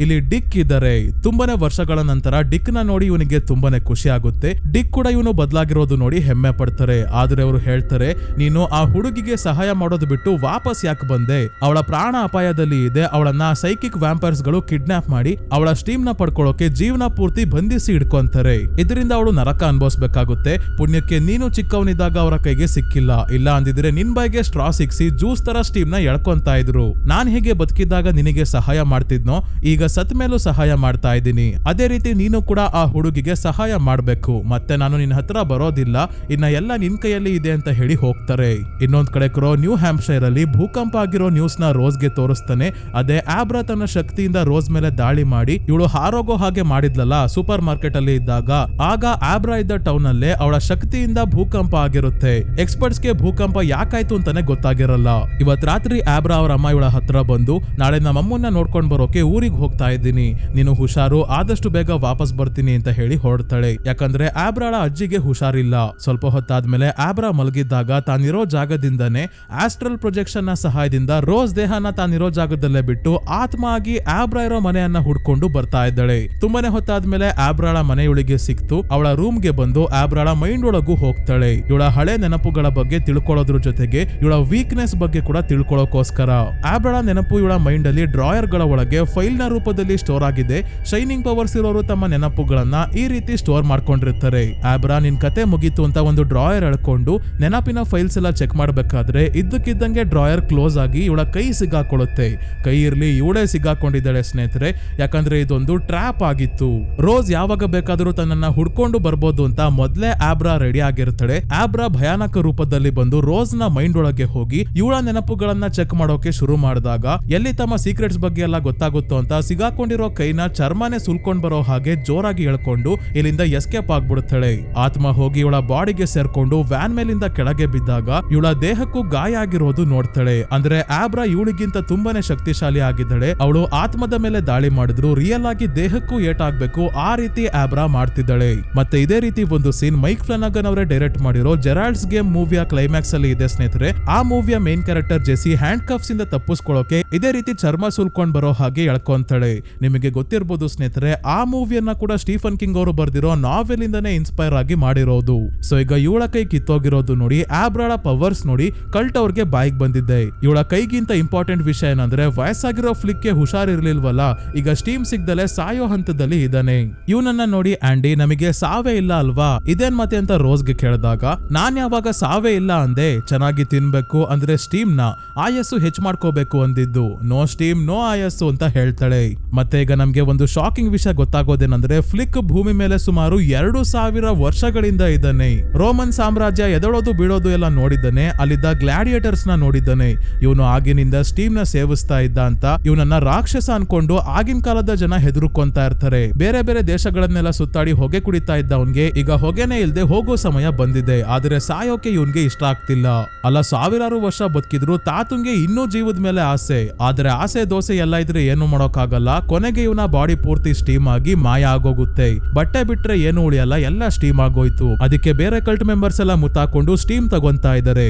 ಇಲ್ಲಿ ಡಿಕ್ ಇದ್ದಾರೆ. ತುಂಬಾನೇ ವರ್ಷಗಳ ನಂತರ ಡಿಕ್ ನ ನೋಡಿ ಇವನಿಗೆ ತುಂಬಾನೇ ಖುಷಿ ಆಗುತ್ತೆ. ಡಿಕ್ ಕೂಡ ಇವನು ಬದಲಾಗಿರೋದು ನೋಡಿ ಹೆಮ್ಮೆ ಪಡ್ತಾರೆ. ಆದ್ರೆ ಅವರು ಹೇಳ್ತಾರೆ, ನೀನು ಆ ಹುಡುಗಿಗೆ ಸಹಾಯ ಮಾಡೋದು ಬಿಟ್ಟು ವಾಪಸ್ ಯಾಕೆ ಬಂದೆ? ಅವಳ ಪ್ರಾಣ ಅಪಾಯದಲ್ಲಿ ಇದೆ. ಅವಳನ್ನ ಸೈಕಿಕ್ ವ್ಯಾಂಪರ್ಸ್ ಗಳು ಕಿಡ್ನಾಪ್ ಮಾಡಿ ಅವಳ ಸ್ಟೀಮ್ ನ ಪಡ್ಕೊಳ್ಳೋಕೆ ಜೀವನ ಪೂರ್ತಿ ಬಂಧಿಸಿ ಇಡ್ಕೊಂತಾರೆ. ಇದರಿಂದ ಅವಳು ನರಕ ಅನುಭವಿಸಬೇಕಾಗುತ್ತೆ. ಪುಣ್ಯಕ್ಕೆ ನೀನು ಚಿಕ್ಕವನಿದ್ದಾಗ ಅವರ ಕೈಗೆ ಸಿಕ್ಕಿಲ್ಲ, ಇಲ್ಲ ಅಂದಿದ್ರೆ ನಿನ್ ಬಾಯಿಗೆ ಸ್ಟ್ರಾ ಸಿಕ್ಸಿ ಜ್ಯೂಸ್ ತರ ಸ್ಟೀಮ್ ನ ಎಳ್ಕೊಂತಾ ಇದ್ರು. ನಾನ್ ಹೇಗೆ ಬದುಕಿದ್ದಾಗ ನಿನಗೆ ಸಹಾಯ ಮಾಡ್ತಿದ್ನೋ, ಈಗ ಸತ್ ಮೇಲೂ ಸಹಾಯ ಮಾಡ್ತಾ ಇದ್ದೀನಿ. ಅದೇ ರೀತಿ ನೀನು ಕೂಡ ಆ ಹುಡುಗಿಗೆ ಸಹಾಯ ಮಾಡ್ಬೇಕು. ಮತ್ತೆ ನಾನು ನಿನ್ನ ಹತ್ರ ಬರೋದಿಲ್ಲ, ಇನ್ನ ಎಲ್ಲ ನಿನ್ ಕೈಯಲ್ಲಿ ಇದೆ ಅಂತ ಹೇಳಿ ಹೋಗ್ತಾರೆ. ಇನ್ನೊಂದ್ ಕಡೆ ಕ್ರೋ ನ್ಯೂ ಹ್ಯಾಂಪ್ಶೈರ್ ಅಲ್ಲಿ ಭೂಕಂಪ ಆಗಿರೋ ನ್ಯೂಸ್ ನ ರೋಸ್ಗೆ ತೋರಿಸ್ತಾನೆ. ಅದೇ ಆಬ್ರಾ ತನ್ನ ಶಕ್ತಿಯಿಂದ ರೋಸ್ ಮೇಲೆ ದಾಳಿ ಮಾಡಿ ಇವಳು ಹಾರೋಗೋ ಹಾಗೆ ಮಾಡಿದ್ಲಲ್ಲ ಸೂಪರ್ ಮಾರ್ಕೆಟ್ ಅಲ್ಲಿ ಇದ್ದಾಗ, ಆಗ ಆಬ್ರಾ ಇದ್ದ ಟೌನ್ ಅಲ್ಲೇ ಅವಳ ಶಕ್ತಿಯಿಂದ ಭೂಕಂಪ ಆಗಿರುತ್ತೆ. ಎಕ್ಸ್ಪರ್ಟ್ಸ್ ಗೆ ಭೂಕಂಪ ಯಾಕಾಯ್ತು ಅಂತಾನೆ ಗೊತ್ತಾಗಿರಲ್ಲ. ಇವತ್ ರಾತ್ರಿ ಆಬ್ರಾ ಅವರ ಅಮ್ಮ ಇವಳ ಹತ್ರ ಬಂದು, ನಾಳೆ ನಮ್ಮಮ್ಮನ್ನ ನೋಡ್ಕೊಂಡ್ ಬರೋಕೆ ಊರಿಗೆ ಹೋಗ್ತಾ ಇದ್ದೀನಿ, ನೀನು ಹುಷಾರು, ಆದಷ್ಟು ಬೇಗ ವಾಪಸ್ ಬರ್ತೀನಿ ಅಂತ ಹೇಳಿ ಹೊರಡ್ತಾಳೆ. ಯಾಕಂದ್ರೆ ಆಬ್ರಾಳ ಅಜ್ಜಿಗೆ ಹುಷಾರಿಲ್ಲ. ಸ್ವಲ್ಪ ಹೊತ್ತಾದ್ಮೇಲೆ ಆಬ್ರಾ ಮಲಗಿದ್ದಾಗ ತಾನಿರೋ ಜಾಗದಿಂದಾನೆ ಆಸ್ಟ್ರಲ್ ಪ್ರೊಜೆಕ್ಷನ್ ನ ಸಹಾಯದಿಂದ ರೋಸ್ ದೇಹನ ತಾನಿರೋ ಜಾಗದಲ್ಲೇ ಬಿಟ್ಟು ಆತ್ಮ ಆಗಿ ಆಬ್ರಾ ಇರೋ ಮನೆಯನ್ನ ಹುಡ್ಕೊಂಡು ಬರ್ತಾ ಇದ್ದಾಳೆ. ತುಂಬಾನೇ ಹೊತ್ತಾದ್ಮೇಲೆ ಆಬ್ರಾಳ ಮನೆಯೊಳಗೆ ಸಿಕ್ತು. ಅವಳ ರೂಮ್ಗೆ ಬಂದು ಆಬ್ರಾಳ ಮೈಂಡ್ ಒಳಗೂ ಹೋಗ್ತಾಳೆ. ಇವಳ ಹಳೆ ನೆನಪುಗಳ ಬಗ್ಗೆ ತಿಳ್ಕೊಳ್ಳೋದ್ರ ಜೊತೆಗೆ ಇವಳ ವೀಕ್ನೆಸ್ ಬಗ್ಗೆ ಕೂಡ ತಿಳ್ಕೊಳ್ಳೋಕೋಸ್ಕರ. ಆಬ್ರಾಳ ನೆನಪು ಇವಳ ಮೈಂಡ್ ಅಲ್ಲಿ ಡ್ರಾಯರ್ ಗಳ ಒಳಗೆ ಫೈಲ್ ನ ರೂಪದಲ್ಲಿ ಸ್ಟೋರ್ ಆಗಿದೆ. ಶೈನಿಂಗ್ ಪವರ್ಸ್ ಇರೋರು ತಮ್ಮ ನೆನಪುಗಳನ್ನ ಈ ರೀತಿ ಸ್ಟೋರ್ ಮಾಡ್ಕೊಂಡಿರ್ತಾರೆ. ಆಬ್ರಾ ನಿನ್ ಕತೆ ಮುಗೀತು ಅಂತ ಒಂದು ಡ್ರಾಯರ್ ಎಳ್ಕೊಂಡು ನೆನಪಿನ ಫೈಲ್ಸ್ ಎಲ್ಲ ಚೆಕ್ ಮಾಡ್ಬೇಕಾದ್ರೆ ಇದ್ದಕ್ಕಿದ್ದಂಗೆ ಡ್ರಾಯರ್ ಕ್ಲೋಸ್ ಆಗಿ ಇವಳ ಕೈ ಸಿಗಾಕೊಳ್ಳುತ್ತೆ. ಕೈ ಇರ್ಲಿ ಇವಳೇ ಸಿಗಾಕೊಂಡಿದ್ದಾಳೆ ಸ್ನೇಹಿತರೆ, ಯಾಕಂದ್ರೆ ಇದೊಂದು ಟ್ರ್ಯಾಪ್ ಆಗಿತ್ತು. ರೋಸ್ ಯಾವಾಗ ಬೇಕಾದ್ರೂ ತನ್ನನ್ನ ಹುಡ್ಕೊಂಡು ಬರ್ಬೋದು ಅಂತ ಮೊದ್ಲೇ ಆಬ್ರಾ ರೆಡಿ ಆಗಿರ್ತಾಳೆ. ಆಬ್ರಾ ಭಯಾನಕ ರೂಪದಲ್ಲಿ ಬಂದು ರೋಸ್ ನ ಮೈಂಡ್ ಒಳಗೆ ಹೋಗಿ ಇವಳ ನೆನಪುಗಳನ್ನ ಚೆಕ್ ಮಾಡೋಕೆ ಶುರು ಮಾಡಿದಾಗ ಎಲ್ಲಿ ತಮ್ಮ ಸೀಕ್ರೆಟ್ಸ್ ಬಗ್ಗೆ ಎಲ್ಲ ಗೊತ್ತಾಗುತ್ತೋ ಅಂತ ಸಿಗಾಕೊಂಡಿರೋ ಕೈನ ಚರ್ಮನೆ ಸುಲ್ಕೊಂಡ್ ಬರೋ ಹಾಗೆ ಜೋರಾಗಿ ಎಳ್ಕೊಂಡು ಇಲ್ಲಿಂದ ಎಸ್ಕೇಪ್ ಆಗ್ಬಿಡುತ್ತಾಳೆ. ಆತ್ಮ ಹೋಗಿ ಇವಳ ಬಾಡಿಗೆ ಸೇರ್ಕೊಂಡು ವ್ಯಾನ್ ಮೇಲಿಂದ ಕೆಳಗೆ ಬಿದ್ದಾಗ ಇವಳ ದೇಹಕ್ಕೂ ಗಾಯ ಆಗಿರೋದು ನೋಡ್ತಾಳೆ. ಅಂದ್ರೆ ಆಬ್ರಾ ಇವಳಿಗಿಂತ ತುಂಬಾನೇ ಶಕ್ತಿಶಾಲಿ ಆಗಿದ್ದಾಳೆ. ಅವಳು ಆತ್ಮದ ಮೇಲೆ ದಾಳಿ ಮಾಡಿದ್ರು ರಿಯಲ್ ಆಗಿ ದೇಹಕ್ಕೂ ಏಟಾಗ್ಬೇಕು, ಆ ರೀತಿ ಆಬ್ರಾ ಮಾಡ್ತಿದ್ದಾಳೆ. ಮತ್ತೆ ಇದೇ ರೀತಿ ಒಂದು ಸೀನ್ ಮೈಕ್ ಫ್ಲನಗನ್ ಅವರೇ ಡೈರೆಕ್ಟ್ ಮಾಡಿರೋ ಜೆರಾಲ್ಡ್ಸ್ ಗೇಮ್ ಮೂವಿಯ ಕ್ಲೈಮ್ಯಾಕ್ಸ್ ಅಲ್ಲಿ ಇದೆ ಸ್ನೇಹಿತರೆ. ಆ ಮೂವಿಯ ಮೇನ್ ಕ್ಯಾರೆಕ್ಟರ್ ಜೆಸಿ ಹ್ಯಾಂಡ್ ಕಫ್ಸ್ ಇಂದ ತಪ್ಪಿಸ್ಕೊಳ್ಳೋಕೆ ಇದೇ ರೀತಿ ಚರ್ಮ ಸುಲ್ಕೊಂಡ್ ಬರೋ ಹಾಗೆ ಎಳ್ಕೊಂತಾಳೆ. ನಿಮಗೆ ಗೊತ್ತಿರಬಹುದು ಸ್ನೇಹಿತರೆ, ಆ ಮೂವಿಯನ್ನ ಕೂಡ ಸ್ಟೀಫನ್ ಕಿಂಗ್ ಅವರು ಬರ್ದಿರೋ ನಾವೆಲ್ ಇಂದಾನೆ ಇನ್ಸ್ಪೈರ್ ಆಗಿ ಮಾಡಿರೋದು. ಸೊ ಈಗ ಇವಳ ಕೈ ಕಿತ್ತೋಗಿರೋದು ನೋಡಿ ಆಬ್ರಾಳ ಪವರ್ಸ್ ನೋಡಿ ಕಲ್ಟ್ ಅವ್ರಿಗೆ ಬಾಯಿಗೆ ಬಂದಿದ್ದೆ. ಇವಳ ಕೈಗಿಂತ ಇಂಪಾರ್ಟೆಂಟ್ ವಿಷಯ ಏನಂದ್ರೆ ವಯಸ್ಸಾಗಿರೋ ಫ್ಲಿಕ್ಗೆ ಹುಷಾರಿರ್ಲಿಲ್ವಲ್ಲ, ಈಗ ಸ್ಟೀಮ್ ಸಿಗ್ದಲೆ ಸಾಯೋ ಹಂತದಲ್ಲಿ ಇದ್ದಾನೆ. ಇವನನ್ನ ನೋಡಿ ಆಂಡಿ ನಮಗೆ ಸಾವೇ ಇಲ್ಲ ಅಲ್ವಾ, ಇದೇನ್ ಮತ್ತೆ ಅಂತ ರೋಸ್ಗೆ ಕೇಳಿದಾಗ ನಾನ್ ಯಾವಾಗ ಸಾವೇ ಇಲ್ಲ ಅಂದೆ, ಚೆನ್ನಾಗಿ ತಿನ್ಬೇಕು ಅಂದ್ರೆ ಸ್ಟೀಮ್ ನ ಆಯಸ್ಸು ಹೆಚ್ಚು ಮಾಡ್ಕೋಬೇಕು ಅಂದಿದ್ದು, ನೋ ಸ್ಟೀಮ್ ನೋ ಆಯಸ್ಸು ಅಂತ ಹೇಳ್ತಾಳೆ. ಮತ್ತೆ ಈಗ ನಮ್ಗೆ ಒಂದು ಶಾಕಿಂಗ್ ವಿಷಯ ಗೊತ್ತಾಗೋದೇನಂದ್ರೆ ಫ್ಲಿಕ್ ಭೂಮಿ ಮೇಲೆ ಸುಮಾರು 2000 ವರ್ಷಗಳಿಂದ ಇದ್ದಾನೆ. ರೋಮನ್ ಸಾಮ್ರಾಜ್ಯ ಎದಳೋದು ಬೀಳೋದು ಎಲ್ಲ ನೋಡಿದ್ದಾನೆ, ಅಲ್ಲಿದ್ದ ಗ್ಲಾಡಿಯೇಟರ್ಸ್ ನ ನೋಡಿದ್ದಾನೆ. ಇವನು ಆಗಿನಿಂದ ಸ್ಟೀಮ್ ನ ಸೇವಿಸ್ತಾ ಇದ್ದ ಅಂತ ಇವನನ್ನ ರಾಕ್ಷಸ ಅನ್ಕೊಂಡು ಆಗಿನ ಕಾಲದ ಜನ ಹೆದರ್ಕೊಂತ ಇರ್ತಾರೆ. ಬೇರೆ ಬೇರೆ ದೇಶಗಳನ್ನೆಲ್ಲ ಸುತ್ತಾಡಿ ಹೊಗೆ ಕುಡಿತಾ ಇದ್ದ ಅವನ್ಗೆ ಈಗ ಹೊಗೆನೆ ಇಲ್ದೆ ಹೋಗೋ ಸಮಯ ಬಂದಿದೆ. ಆದ್ರೆ ಸಾಯೋಕೆ ಇವನ್ಗೆ ಇಷ್ಟ ಆಗ್ತಿಲ್ಲ. ಅಲ್ಲ, ಸಾವಿರಾರು ವರ್ಷ ಬದುಕಿದ್ರು ತಾತುಂಗೆ ಇನ್ನೂ ಜೀವದ ಮೇಲೆ ಆಸೆ. ಆದ್ರೆ ಆಸೆ ದೋಸೆ ಎಲ್ಲ ಇದ್ರೆ ಏನು ಮಾಡೋಕ್ಕಾಗಲ್ಲ. ಕೊನೆಗೆ ಇವನ ಬಾಡಿ ಪೂರ್ತಿ ಸ್ಟೀಮ್ ಆಗಿ ಮಾಯ ಆಗೋಗುತ್ತೆ. ಬಟ್ಟೆ ಬಿಟ್ರೆ ಏನು ಉಳಿಯಲ್ಲ, ಎಲ್ಲ ಸ್ಟೀಮ್ ಆಗೋಯ್ತು. ಅದಕ್ಕೆ ಬೇರೆ ಕಲ್ಟ್ ಮೆಂಬರ್ಸ್ ಎಲ್ಲ ಮುತ್ತಾಕೊಂಡು ಸ್ಟೀಮ್ ತಗೊಂತಾ ಇದ್ದಾರೆ.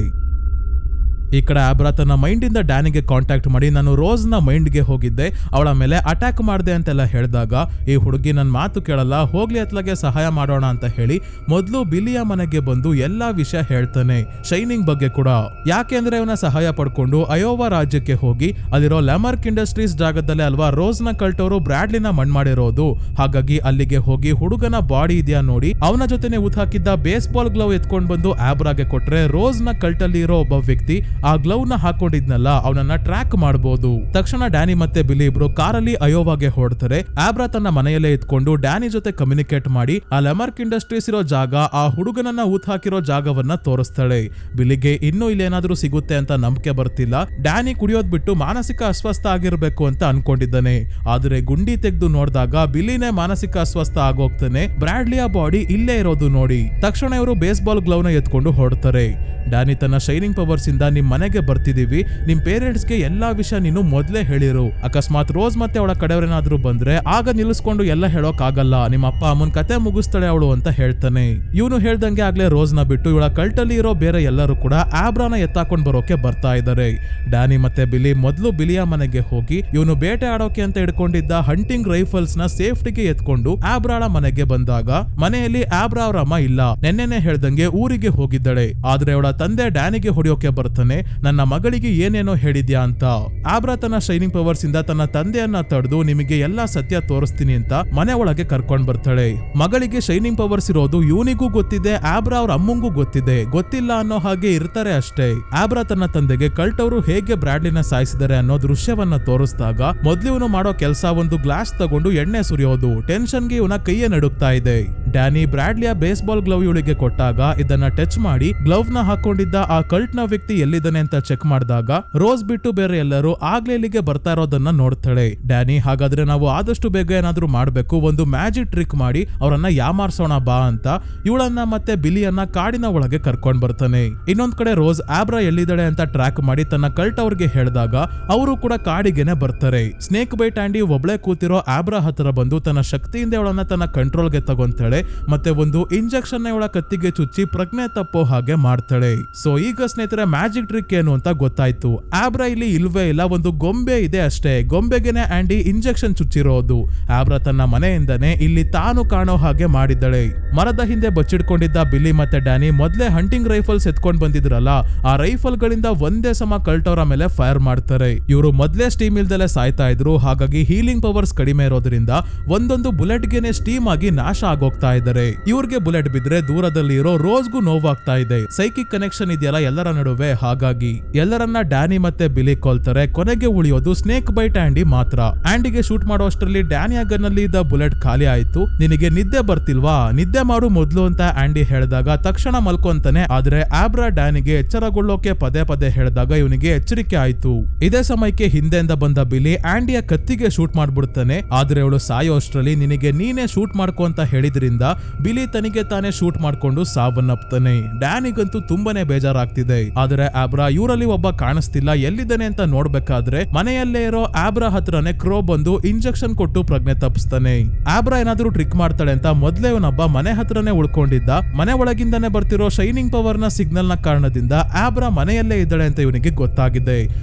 ಈ ಕಡೆ ಆಬ್ರಾ ತನ್ನ ಮೈಂಡ್ ಇಂದ ಡ್ಯಾನಿಗೆ ಕಾಂಟ್ಯಾಕ್ಟ್ ಮಾಡಿ ನಾನು ರೋಸ್ ನ ಮೈಂಡ್ ಗೆ ಹೋಗಿದ್ದೆ, ಅವಳ ಮೇಲೆ ಅಟ್ಯಾಕ್ ಮಾಡಿದೆ ಅಂತೆಲ್ಲ ಹೇಳಿದಾಗ ಈ ಹುಡುಗಿ ನನ್ನ ಮಾತು ಕೇಳಲ್ಲ, ಹೋಗ್ಲಿ ಅತ್ಲಾಗೆ ಸಹಾಯ ಮಾಡೋಣ ಅಂತ ಹೇಳಿ ಮೊದಲು ಬಿಲಿಯ ಮನೆಗೆ ಬಂದು ಎಲ್ಲಾ ವಿಷಯ ಹೇಳ್ತಾನೆ, ಶೈನಿಂಗ್ ಬಗ್ಗೆ ಕೂಡ. ಯಾಕೆಂದ್ರೆ ಇವನ ಸಹಾಯ ಪಡ್ಕೊಂಡು ಅಯೋವಾ ರಾಜ್ಯಕ್ಕೆ ಹೋಗಿ ಅಲ್ಲಿರೋ ಲೆಮರ್ಕ್ ಇಂಡಸ್ಟ್ರೀಸ್ ಜಾಗದಲ್ಲೇ ಅಲ್ವಾ ರೋಸ್ ನ ಕಲ್ಟವರು ಬ್ರಾಡ್ಲಿನ ಮಣ್ ಮಾಡಿರೋದು. ಹಾಗಾಗಿ ಅಲ್ಲಿಗೆ ಹೋಗಿ ಹುಡುಗನ ಬಾಡಿ ಇದೆಯಾ ನೋಡಿ ಅವನ ಜೊತೆನೆ ಊತ್ ಹಾಕಿದ್ದ ಬೇಸ್ಬಾಲ್ ಗ್ಲೌ ಎತ್ಕೊಂಡ್ ಬಂದು ಆಬ್ರಾಗೆ ಕೊಟ್ರೆ ರೋಸ್ ನ ಕಲ್ಟಲ್ಲಿ ಇರೋ ಒಬ್ಬ ವ್ಯಕ್ತಿ ಆ ಗ್ಲೌ ನ ಹಾಕೊಂಡಿದ್ನಲ್ಲ ಅವನನ್ನ ಟ್ರ್ಯಾಕ್ ಮಾಡಬಹುದು. ತಕ್ಷಣ ಡ್ಯಾನಿ ಮತ್ತೆ ಬಿಲಿ ಇಬ್ರು ಕಾರಲ್ಲಿ ಅಯೋವಾಗೆ ಹೊರಡ್ತಾರೆ. ಆಬ್ರಾ ತನ್ನ ಮನೆಯಲ್ಲೇ ಇದ್ಕೊಂಡು ಡ್ಯಾನಿ ಜೊತೆ ಕಮ್ಯುನಿಕೇಟ್ ಮಾಡಿ ಆ ಲೆಮರ್ಕ್ ಇಂಡಸ್ಟ್ರೀಸ್ ಇರೋ ಜಾಗ, ಆ ಹುಡುಗನನ್ನ ಊತ್ ಹಾಕಿರೋ ಜಾಗವನ್ನ ತೋರಿಸ್ತಾಳೆ. ಬಿಲಿಗೆ ಇನ್ನೂ ಇಲ್ಲೇನಾದ್ರೂ ಸಿಗುತ್ತೆ ಅಂತ ನಂಬಿಕೆ ಬರ್ತಿಲ್ಲ. ಡ್ಯಾನಿ ಕುಡಿಯೋದ್ ಬಿಟ್ಟು ಮಾನಸಿಕ ಅಸ್ವಸ್ಥ ಆಗಿರ್ಬೇಕು ಅಂತ ಅನ್ಕೊಂಡಿದ್ದಾನೆ. ಆದ್ರೆ ಗುಂಡಿ ತೆಗೆದು ನೋಡಿದಾಗ ಬಿಲಿನೇ ಮಾನಸಿಕ ಅಸ್ವಸ್ಥ ಆಗೋಗ್ತಾನೆ. ಬ್ರಾಡ್ಲಿಯ ಬಾಡಿ ಇಲ್ಲೇ ಇರೋದು ನೋಡಿ ತಕ್ಷಣ ಇವರು ಬೇಸ್ಬಾಲ್ ಗ್ಲೌ ನ ಎತ್ಕೊಂಡು ಹೊರಡ್ತಾರೆ. ಡ್ಯಾನಿ ತನ್ನ ಶೈನಿಂಗ್ ಪವರ್ಸ್ ಇಂದ ನಿಮ್ ಮನೆಗೆ ಬರ್ತಿದೀವಿ, ನಿಮ್ ಪೇರೆಂಟ್ಸ್ ಗೆ ಎಲ್ಲಾ ವಿಷಯ ನೀನು ಮೊದ್ಲೇ ಹೇಳಿರು. ಅಕಸ್ಮಾತ್ ರೋಸ್ ಮತ್ತೆ ಅವಳ ಕಡೆಯವರೇನಾದ್ರೂ ಬಂದ್ರೆ ಆಗ ನಿಲ್ಲಿಸ್ಕೊಂಡು ಎಲ್ಲ ಹೇಳೋಕ್ ಆಗಲ್ಲ, ನಿಮ್ಮ ಅಪ್ಪ ಅಮ್ಮನ್ ಕತೆ ಮುಗಿಸ್ತಾಳೆ ಅವಳು ಅಂತ ಹೇಳ್ತಾನೆ. ಇವನು ಹೇಳ್ದಂಗೆ ಆಗ್ಲೇ ರೋಸ್ ನ ಬಿಟ್ಟು ಇವಳ ಕಲ್ಟಲ್ಲಿ ಇರೋ ಬೇರೆ ಎಲ್ಲರೂ ಕೂಡ ಆಬ್ರಾನ ಎತ್ತಾಕೊಂಡ್ ಬರೋಕೆ ಬರ್ತಾ ಇದ್ದಾರೆ. ಡ್ಯಾನಿ ಮತ್ತೆ ಬಿಲಿ ಮೊದ್ಲು ಬಿಲಿಯ ಮನೆಗೆ ಹೋಗಿ ಇವನು ಬೇಟೆ ಆಡೋಕೆ ಅಂತ ಇಟ್ಕೊಂಡಿದ್ದ ಹಂಟಿಂಗ್ ರೈಫಲ್ಸ್ ನ ಸೇಫ್ಟಿಗೆ ಎತ್ಕೊಂಡು ಆಬ್ರಾಳ ಮನೆಗೆ ಬಂದಾಗ ಮನೆಯಲ್ಲಿ ಆಬ್ರಾ ಅವ್ರ ಅಮ್ಮ ಇಲ್ಲ, ನೆನ್ನೆನೆ ಹೇಳ್ದಂಗೆ ಊರಿಗೆ ಹೋಗಿದ್ದಾಳೆ. ಆದ್ರೆ ಅವಳ ತಂದೆ ಡ್ಯಾನಿಗೆ ಹೊಡೆಯೋಕೆ ಬರ್ತಾನೆ, ನನ್ನ ಮಗಳಿಗೆ ಏನೇನೋ ಹೇಳಿದ್ಯಾ ಅಂತ. ಆಬ್ರಾ ತನ್ನ ಶೈನಿಂಗ್ ಪವರ್ಸ್ ಇಂದ ತನ್ನ ತಂದೆಯನ್ನ ತಡೆದು ನಿಮಗೆ ಎಲ್ಲಾ ಸತ್ಯ ತೋರಿಸ್ತೀನಿ ಅಂತ ಮನೆ ಒಳಗೆ ಕರ್ಕೊಂಡ್ ಬರ್ತಾಳೆ. ಮಗಳಿಗೆ ಶೈನಿಂಗ್ ಪವರ್ಸ್ ಇರೋದು ಇವನಿಗೂ ಗೊತ್ತಿದೆ, ಆಬ್ರಾ ಅವ್ರ ಅಮ್ಮಂಗೂ ಗೊತ್ತಿದೆ, ಗೊತ್ತಿಲ್ಲ ಅನ್ನೋ ಹಾಗೆ ಇರ್ತಾರೆ ಅಷ್ಟೇ. ಆಬ್ರಾ ತನ್ನ ತಂದೆಗೆ ಕಲ್ಟ್ ಅವರು ಹೇಗೆ ಬ್ರಾಡ್ಲಿನ ಸಾಯಿಸಿದ್ದಾರೆ ಅನ್ನೋ ದೃಶ್ಯವನ್ನ ತೋರಿಸಿದಾಗ ಮೊದ್ಲು ಇವನು ಮಾಡೋ ಕೆಲಸ ಒಂದು ಗ್ಲಾಸ್ ತಗೊಂಡು ಎಣ್ಣೆ ಸುರಿಯೋದು. ಟೆನ್ಷನ್ಗೆ ಇವನ ಕೈಯೇ ನಡುಗ್ತಾ ಇದೆ. ಡ್ಯಾನಿ ಬ್ರಾಡ್ಲಿಯ ಬೇಸ್ಬಾಲ್ ಗ್ಲೌ ಇವಳಿಗೆ ಕೊಟ್ಟಾಗ ಇದನ್ನ ಟಚ್ ಮಾಡಿ ಗ್ಲೌವ್ ನ ಹಾಕೊಂಡಿದ್ದ ಆ ಕಲ್ಟ್ ನ ವ್ಯಕ್ತಿ ಎಲ್ಲಿದ್ದಾನೆ ಅಂತ ಚೆಕ್ ಮಾಡಿದಾಗ ರೋಸ್ ಬಿಟ್ಟು ಬೇರೆ ಎಲ್ಲರೂ ಆಗ್ಲೇ ಇಲ್ಲಿಗೆ ಬರ್ತಾ ಇರೋದನ್ನ ನೋಡ್ತಾಳೆ. ಡ್ಯಾನಿ ಹಾಗಾದ್ರೆ ನಾವು ಆದಷ್ಟು ಬೇಗ ಏನಾದ್ರೂ ಮಾಡ್ಬೇಕು, ಒಂದು ಮ್ಯಾಜಿಕ್ ಟ್ರಿಕ್ ಮಾಡಿ ಅವರನ್ನ ಯಾಮಾರ್ಸೋಣ ಬಾ ಅಂತ ಇವಳನ್ನ ಮತ್ತೆ ಬಿಲಿಯನ್ನ ಕಾಡಿನ ಒಳಗೆ ಕರ್ಕೊಂಡ್ ಬರ್ತಾನೆ. ಇನ್ನೊಂದ್ ಕಡೆ ರೋಸ್ ಆಬ್ರಾ ಎಲ್ಲಿದ್ದಾಳೆ ಅಂತ ಟ್ರ್ಯಾಕ್ ಮಾಡಿ ತನ್ನ ಕಲ್ಟ್ ಅವ್ರಿಗೆ ಹೇಳಿದಾಗ ಅವರು ಕೂಡ ಕಾಡಿಗೆನೆ ಬರ್ತಾರೆ. ಸ್ನೇಕ್ ಬೈಟ್ ಆಂಡಿ ಒಬ್ಳೆ ಕೂತಿರೋ ಆಬ್ರಾ ಹತ್ರ ಬಂದು ತನ್ನ ಶಕ್ತಿಯಿಂದ ಇವಳನ್ನ ತನ್ನ ಕಂಟ್ರೋಲ್ಗೆ ತಗೊಂತಾಳೆ. ಮತ್ತೆ ಒಂದು ಇಂಜೆಕ್ಷನ್ ಇವಳ ಕತ್ತಿಗೆ ಚುಚ್ಚಿ ಪ್ರಜ್ಞೆ ತಪ್ಪೋ ಹಾಗೆ ಮಾಡ್ತಾಳೆ. ಸೊ ಈಗ ಸ್ನೇಹಿತರೆ ಮ್ಯಾಜಿಕ್ ಟ್ರಿಕ್ ಏನು ಅಂತ ಗೊತ್ತಾಯ್ತು. ಆಬ್ರಾ ಇಲ್ಲಿ ಇಲ್ವೇ ಇಲ್ಲ, ಒಂದು ಗೊಂಬೆ ಇದೆ ಅಷ್ಟೇ. ಗೊಂಬೆಗೆನೆ ಆಂಡಿ ಇಂಜೆಕ್ಷನ್ ಚುಚ್ಚಿರೋದು. ಆಬ್ರಾ ತನ್ನ ಮನೆಯಿಂದನೇ ಇಲ್ಲಿ ತಾನು ಕಾಣೋ ಹಾಗೆ ಮಾಡಿದ್ದಾಳೆ. ಮರದ ಹಿಂದೆ ಬಚ್ಚಿಡ್ಕೊಂಡಿದ್ದ ಬಿಲಿ ಮತ್ತೆ ಡ್ಯಾನಿ ಮೊದ್ಲೇ ಹಂಟಿಂಗ್ ರೈಫಲ್ಸ್ ಎತ್ಕೊಂಡ್ ಬಂದಿದ್ರಲ್ಲ, ಆ ರೈಫಲ್ ಗಳಿಂದ ಒಂದೇ ಸಮ ಕಲ್ಟವರ ಮೇಲೆ ಫೈರ್ ಮಾಡ್ತಾರೆ. ಇವರು ಮೊದ್ಲೇ ಸ್ಟೀಮ್ ಇಲ್ದಲೆ ಸಾಯ್ತಾ ಇದ್ರು, ಹಾಗಾಗಿ ಹೀಲಿಂಗ್ ಪವರ್ಸ್ ಕಡಿಮೆ ಇರೋದ್ರಿಂದ ಒಂದೊಂದು ಬುಲೆಟ್ ಗೆನೆ ಸ್ಟೀಮ್ ಆಗಿ ನಾಶ ಆಗೋಗ್ತಾ ಇದ್ದಾರೆ. ಇವ್ರಿಗೆ ಬುಲೆಟ್ ಬಿದ್ರೆ ದೂರದಲ್ಲಿ ಇರೋ ರೋಸ್ಗೂ ನೋವಾಗ್ತಾ ಇದೆ. ಸೈಕಿಕ್ ಕನೆಕ್ಷನ್ ಇದೆಯಲ್ಲ ಎಲ್ಲರ ನಡುವೆ, ಹಾಗಾಗಿ ಎಲ್ಲರನ್ನ ಡ್ಯಾನಿ ಮತ್ತೆ ಬಿಲಿ ಕೊಲ್ತಾರೆ. ಕೊನೆಗೆ ಉಳಿಯೋದು ಸ್ನೇಕ್ ಬೈಟ್ ಆಂಡಿ ಮಾತ್ರ. ಆಂಡಿಗೆ ಶೂಟ್ ಮಾಡೋ ಅಷ್ಟರಲ್ಲಿ ಡ್ಯಾನಿಯ ಗನ್ನಲ್ಲಿ ಇದ್ದ ಬುಲೆಟ್ ಖಾಲಿ ಆಯ್ತು. ನಿನಗೆ ನಿದ್ದೆ ಬರ್ತಿಲ್ವಾ, ನಿದ್ದೆ ಮಾಡು ಮೊದ್ಲು ಅಂತ ಆಂಡಿ ಹೇಳಿದಾಗ ತಕ್ಷಣ ಮಲ್ಕೊಂತಾನೆ. ಆದ್ರೆ ಆಬ್ರಾ ಡ್ಯಾನಿಗೆ ಎಚ್ಚರಗೊಳ್ಳೋಕೆ ಪದೇ ಪದೇ ಹೇಳಿದಾಗ ಇವನಿಗೆ ಎಚ್ಚರಿಕೆ ಆಯ್ತು. ಇದೇ ಸಮಯಕ್ಕೆ ಹಿಂದೆಯಿಂದ ಬಂದ ಬಿಲಿ ಆಂಡಿಯ ಕತ್ತಿಗೆ ಶೂಟ್ ಮಾಡ್ಬಿಡ್ತಾನೆ. ಆದ್ರೆ ಅವಳು ಸಾಯೋ ಅಷ್ಟರಲ್ಲಿ ನಿನಗೆ ನೀನೇ ಶೂಟ್ ಮಾಡ್ಕೊ ಅಂತ ಹೇಳಿದ್ರಿಂದ ಬಿಲಿ ತನಿಗೆ ತಾನೇ ಶೂಟ್ ಮಾಡ್ಕೊಂಡು ಸಾವನ್ನಪ್ತಾನೆ. ಡ್ಯಾನಿಗಂತೂ ತುಂಬಾನೇ ಬೇಜಾರಾಗ್ತಿದೆ. ಆದ್ರೆ ಆಬ್ರಾ ಇವರಲ್ಲಿ ಒಬ್ಬ ಕಾಣಿಸ್ತಿಲ್ಲ, ಎಲ್ಲಿದ್ದಾನೆ ಅಂತ ನೋಡ್ಬೇಕಾದ್ರೆ ಮನೆಯಲ್ಲೇ ಇರೋ ಆಬ್ರಾ ಹತ್ರನೇ ಕ್ರೋ ಬಂದು ಇಂಜೆಕ್ಷನ್ ಕೊಟ್ಟು ಪ್ರಜ್ಞೆ ತಪ್ಪಿಸ್ತಾನೆ. ಆಬ್ರಾ ಏನಾದ್ರೂ ಟ್ರಿಕ್ ಮಾಡ್ತಾಳೆ ಅಂತ ಮೊದ್ಲೇ ಇವನೊಬ್ಬ ಮನೆ ಹತ್ರನೇ ಉಳ್ಕೊಂಡಿದ್ದ. ಮನೆ ಒಳಗಿಂದಾನೆ ಬರ್ತಿರೋ ಶೈನಿಂಗ್ ಪವರ್ ನ ಸಿಗ್ನಲ್ ನ ಕಾರಣದಿಂದ ಆಬ್ರಾ ಮನೆಯಲ್ಲೇ ಇದ್ದಾಳೆ ಅಂತ ಇವನಿಗೆ ಗೊತ್ತಾಗಿದೆ.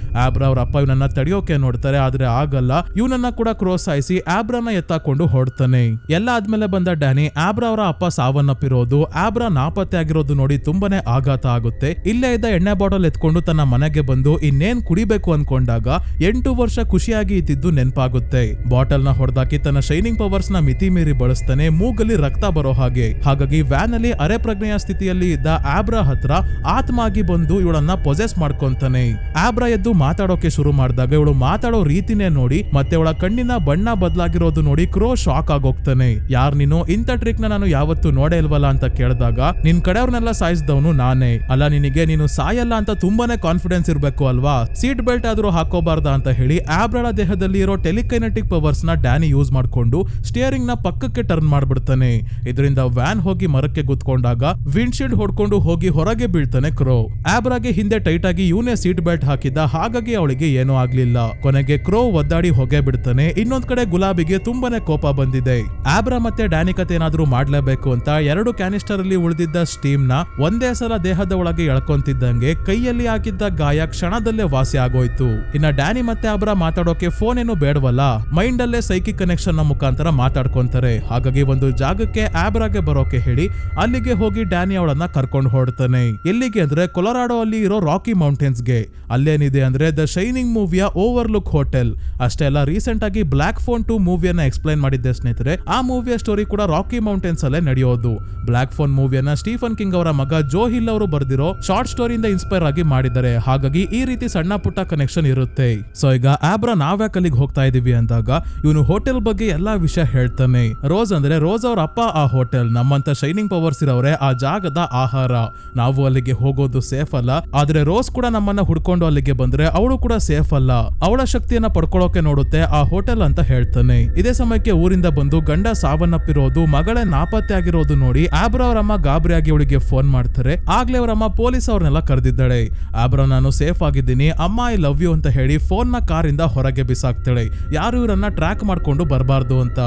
ಆಬ್ರಾ ಅವ್ರ ಅಪ್ಪ ಇವನನ್ನ ತಡೆಯೋಕೆ ನೋಡ್ತಾರೆ, ಆದ್ರೆ ಆಗಲ್ಲ. ಇವನನ್ನ ಕೂಡ ಕ್ರೋ ಸಾಯಿಸಿ ಆಬ್ರಾನ ಎತ್ತಾಕೊಂಡು ಹೊಡ್ತಾನೆ. ಎಲ್ಲ ಆದ್ಮೇಲೆ ಬಂದ ಡ್ಯಾನಿ ಆಬ್ರಾ ಅವರ ಅಪ್ಪ ಸಾವನ್ನಪ್ಪಿರೋದು, ಆಬ್ರಾ ನಾಪತ್ತೆ ಆಗಿರೋದು ನೋಡಿ ತುಂಬಾನೇ ಆಘಾತ ಆಗುತ್ತೆ. ಇಲ್ಲೇ ಇದ್ದ ಎಣ್ಣೆ ಬಾಟಲ್ ಎತ್ಕೊಂಡು ತನ್ನ ಮನೆಗೆ ಬಂದು ಇನ್ನೇನ್ ಕುಡಿಬೇಕು ಅನ್ಕೊಂಡಾಗ 8 ವರ್ಷ ಖುಷಿಯಾಗಿ ಇದ್ದಿದ್ದು ನೆನಪಾಗುತ್ತೆ. ಬಾಟಲ್ ನ ಹೊಡೆದಾಕಿ ತನ್ನ ಶೈನಿಂಗ್ ಪವರ್ಸ್ ನ ಮಿತಿ ಮೀರಿ ಬಳಸ್ತಾನೆ, ಮೂಗಲ್ಲಿ ರಕ್ತ ಬರೋ ಹಾಗೆ. ಹಾಗಾಗಿ ವ್ಯಾನ್ ಅಲ್ಲಿ ಅರೆಪ್ರಜ್ಞೆಯ ಸ್ಥಿತಿಯಲ್ಲಿ ಇದ್ದ ಆಬ್ರಾ ಹತ್ರ ಆತ್ಮ ಆಗಿ ಬಂದು ಇವಳನ್ನ ಪೊಸೆಸ್ ಮಾಡ್ಕೊಂತಾನೆ. ಆಬ್ರಾ ಎದ್ದು ಮಾತಾಡೋಕೆ ಶುರು ಮಾಡಿದಾಗ ಇವಳು ಮಾತಾಡೋ ರೀತಿನೇ ನೋಡಿ ಮತ್ತೆ ಅವಳ ಕಣ್ಣಿನ ಬಣ್ಣ ಬದಲಾಗಿರೋದು ನೋಡಿ ಕ್ರೋ ಶಾಕ್ ಆಗೋಗ್ತಾನೆ. ಯಾರ್ ನೀನು, ಇಂಥ ಟ್ರಿಕ್ ನಾನು ಯಾವತ್ತು ನೋಡೇ ಇಲ್ವಲ್ಲ ಅಂತ ಕೇಳಿದಾಗ ನಿನ್ ಕಡೆಯವ್ರನ್ನೆಲ್ಲ ಸಾಯಿಸಿದವನು ನಾನೇ. ಅಲ್ಲ ನಿನಗೆ ನೀನು ಸಾಯಲ್ಲ ಅಂತ ತುಂಬಾನೇ ಕಾನ್ಫಿಡೆನ್ಸ್ ಇರ್ಬೇಕು ಅಲ್ವಾ, ಸೀಟ್ ಬೆಲ್ಟ್ ಆದ್ರೂ ಹಾಕೋಬಾರ್ದ ಅಂತ ಹೇಳಿ ಆಬ್ರಾಳ ದೇಹದಲ್ಲಿ ಇರೋ ಟೆಲಿಕೈನೆಟಿಕ್ ಪವರ್ಸ್ ನ ಡ್ಯಾನಿ ಯೂಸ್ ಮಾಡ್ಕೊಂಡು ಸ್ಟಿಯರಿಂಗ್ ನ ಪಕ್ಕಕ್ಕೆ ಟರ್ನ್ ಮಾಡ್ಬಿಡ್ತಾನೆ. ಇದರಿಂದ ವ್ಯಾನ್ ಹೋಗಿ ಮರಕ್ಕೆ ಗುದ್ಕೊಂಡಾಗ ವಿಂಡ್ಶೀಲ್ಡ್ ಹೊಡ್ಕೊಂಡು ಹೋಗಿ ಹೊರಗೆ ಬೀಳ್ತಾನೆ ಕ್ರೋ. ಆಬ್ರಾಗೆ ಹಿಂದೆ ಟೈಟ್ ಆಗಿ ಇವನೇ ಸೀಟ್ ಬೆಲ್ಟ್ ಹಾಕಿದ್ದ, ಹಾಗಾಗಿ ಅವಳಿಗೆ ಏನೂ ಆಗ್ಲಿಲ್ಲ. ಕೊನೆಗೆ ಕ್ರೋ ಒದ್ದಾಡಿ ಹೊಗೆ ಬಿಡ್ತಾನೆ. ಇನ್ನೊಂದ್ ಕಡೆ ಗುಲಾಬಿಗೆ ತುಂಬಾನೇ ಕೋಪ ಬಂದಿದೆ. ಆಬ್ರಾ ಮತ್ತೆ ಡ್ಯಾನಿ ಕತೆ ಏನಾದ್ರೂ ಮಾಡ್ಲೇಬೇಕು ಅಂತ 2 ಕ್ಯಾನಿಸ್ಟರ್ ಅಲ್ಲಿ ಉಳಿದಿದ್ದ ಸ್ಟೀಮ್ ನ ಒಂದೇ ಸಲ ದೇಹದ ಒಳಗೆ ಎಳ್ಕೊಂತಿದ್ದಂಗೆ ಕೈಯಲ್ಲಿ ಹಾಕಿದ್ದ ಗಾಯ ಕ್ಷಣದಲ್ಲೇ ವಾಸಿ ಆಗೋಯ್ತು. ಇನ್ನ ಡ್ಯಾನಿ ಮತ್ತೆ ಆಬ್ರಾ ಮಾತಾಡೋಕೆ ಫೋನ್ ಏನು ಬೇಡವಲ್ಲ, ಮೈಂಡ್ ಅಲ್ಲೇ ಸೈಕಿಕ್ ಕನೆಕ್ಷನ್ ನ ಮುಖಾಂತರ ಮಾತಾಡ್ಕೊಂತಾರೆ. ಹಾಗಾಗಿ ಒಂದು ಜಾಗಕ್ಕೆ ಆಬ್ರಾಗೆ ಬರೋಕೆ ಹೇಳಿ ಅಲ್ಲಿಗೆ ಹೋಗಿ ಡ್ಯಾನಿ ಅವಳನ್ನ ಕರ್ಕೊಂಡು ಹೊರಡ್ತಾನೆ. ಎಲ್ಲಿಗೆ ಅಂದ್ರೆ ಕೊಲರಾಡೋ ಅಲ್ಲಿ ಇರೋ ರಾಕಿ ಮೌಂಟೇನ್ಸ್ ಗೆ. ಅಲ್ಲೇನಿದೆ ಅಂದ್ರೆ ದ ಶೈನಿಂಗ್ ಮೂವಿಯ ಓವರ್ಲುಕ್ ಹೋಟೆಲ್. ಅಷ್ಟೇ ಅಲ್ಲ, ರೀಸೆಂಟ್ ಆಗಿ ಬ್ಲಾಕ್ ಫೋನ್ 2 ಮೂವಿಯನ್ನ ಎಕ್ಸ್ಪ್ಲೈನ್ ಮಾಡಿದ್ದೆ ಸ್ನೇಹಿತರೆ. ಆ ಮೂವಿಯ ಸ್ಟೋರಿ ಕೂಡ ರಾಕಿ ಮೌಂಟೇನ್ಸ್ ಅಲ್ಲೇ ನಡೆಯೋದು. ಬ್ಲಾಕ್ ಫೋನ್ ಮೂವಿಯನ್ನ ಸ್ಟೀಫನ್ ಕಿಂಗ್ ಅವರ ಮಗ ಜೋ ಹಿಲ್ ಅವರು ಬರ್ದಿರೋ ಶಾರ್ಟ್ ಸ್ಟೋರಿಯಿಂದ ಇನ್ಸ್ಪೈರ್ ಆಗಿ ಮಾಡಿದ್ದಾರೆ. ಹಾಗಾಗಿ ಈ ರೀತಿ ಸಣ್ಣ ಪುಟ್ಟ ಕನೆಕ್ಷನ್ ಇರುತ್ತೆ. ಸೊ ಈಗ ಆಬ್ರಾ ನಾವ್ಯಾಕೆ ಅಲ್ಲಿಗೆ ಹೋಗ್ತಾ ಇದೀವಿ ಅಂದಾಗ ಇವನು ಹೋಟೆಲ್ ಬಗ್ಗೆ ಎಲ್ಲಾ ವಿಷಯ ಹೇಳ್ತಾನೆ. ರೋಸ್ ಅಂದ್ರೆ ರೋಸ್ ಅವ್ರ ಅಪ್ಪ ಆ ಹೋಟೆಲ್, ನಮ್ಮಂತ ಶೈನಿಂಗ್ ಪವರ್ಸ್ ಇರೋರೆ ಆ ಜಾಗದ ಆಹಾರ. ನಾವು ಅಲ್ಲಿಗೆ ಹೋಗೋದು ಸೇಫ್ ಅಲ್ಲ, ಆದ್ರೆ ರೋಸ್ ಕೂಡ ನಮ್ಮನ್ನ ಹುಡ್ಕೊಂಡು ಅಲ್ಲಿಗೆ ಬಂದ್ರೆ ಅವಳು ಕೂಡ ಸೇಫ್ ಅಲ್ಲ, ಅವಳ ಶಕ್ತಿಯನ್ನ ಪಡ್ಕೊಳ್ಳೋಕೆ ನೋಡುತ್ತೆ ಆ ಹೋಟೆಲ್ ಅಂತ ಹೇಳ್ತಾನೆ. ಇದೇ ಸಮಯಕ್ಕೆ ಊರಿಂದ ಬಂದು ಗಂಡ ಸಾವನ್ನಪ್ಪಿರೋದು, ಮಗಳೇ ನಾಪತ್ತೆ ಆಗಿರೋದು ನೋಡಿ ಆಬ್ರಾ ಅವರಮ್ಮ ಗಾಬರಿಯಾಗಿ ಅವಳಿಗೆ ಫೋನ್ ಮಾಡ್ತಾರೆ. ಆಗ್ಲೇ ಅವರಮ್ಮ ಪೊಲೀಸ್ ಅವ್ರನ್ನೆಲ್ಲ ಕರೆದಿದ್ದಾಳೆ. ಆಬ್ರಾ ನಾನು ಸೇಫ್ ಆಗಿದ್ದೀನಿ, ಅಮ್ಮ ಐ ಲವ್ ಯು ಅಂತ ಹೇಳಿ ಫೋನ್ ನ ಕಾರಿಂದ ಹೊರಗೆ ಬಿಸಾಕ್ತಾಳೆ, ಯಾರು ಇವರನ್ನ ಟ್ರ್ಯಾಕ್ ಮಾಡ್ಕೊಂಡು ಬರಬಾರ್ದು ಅಂತ.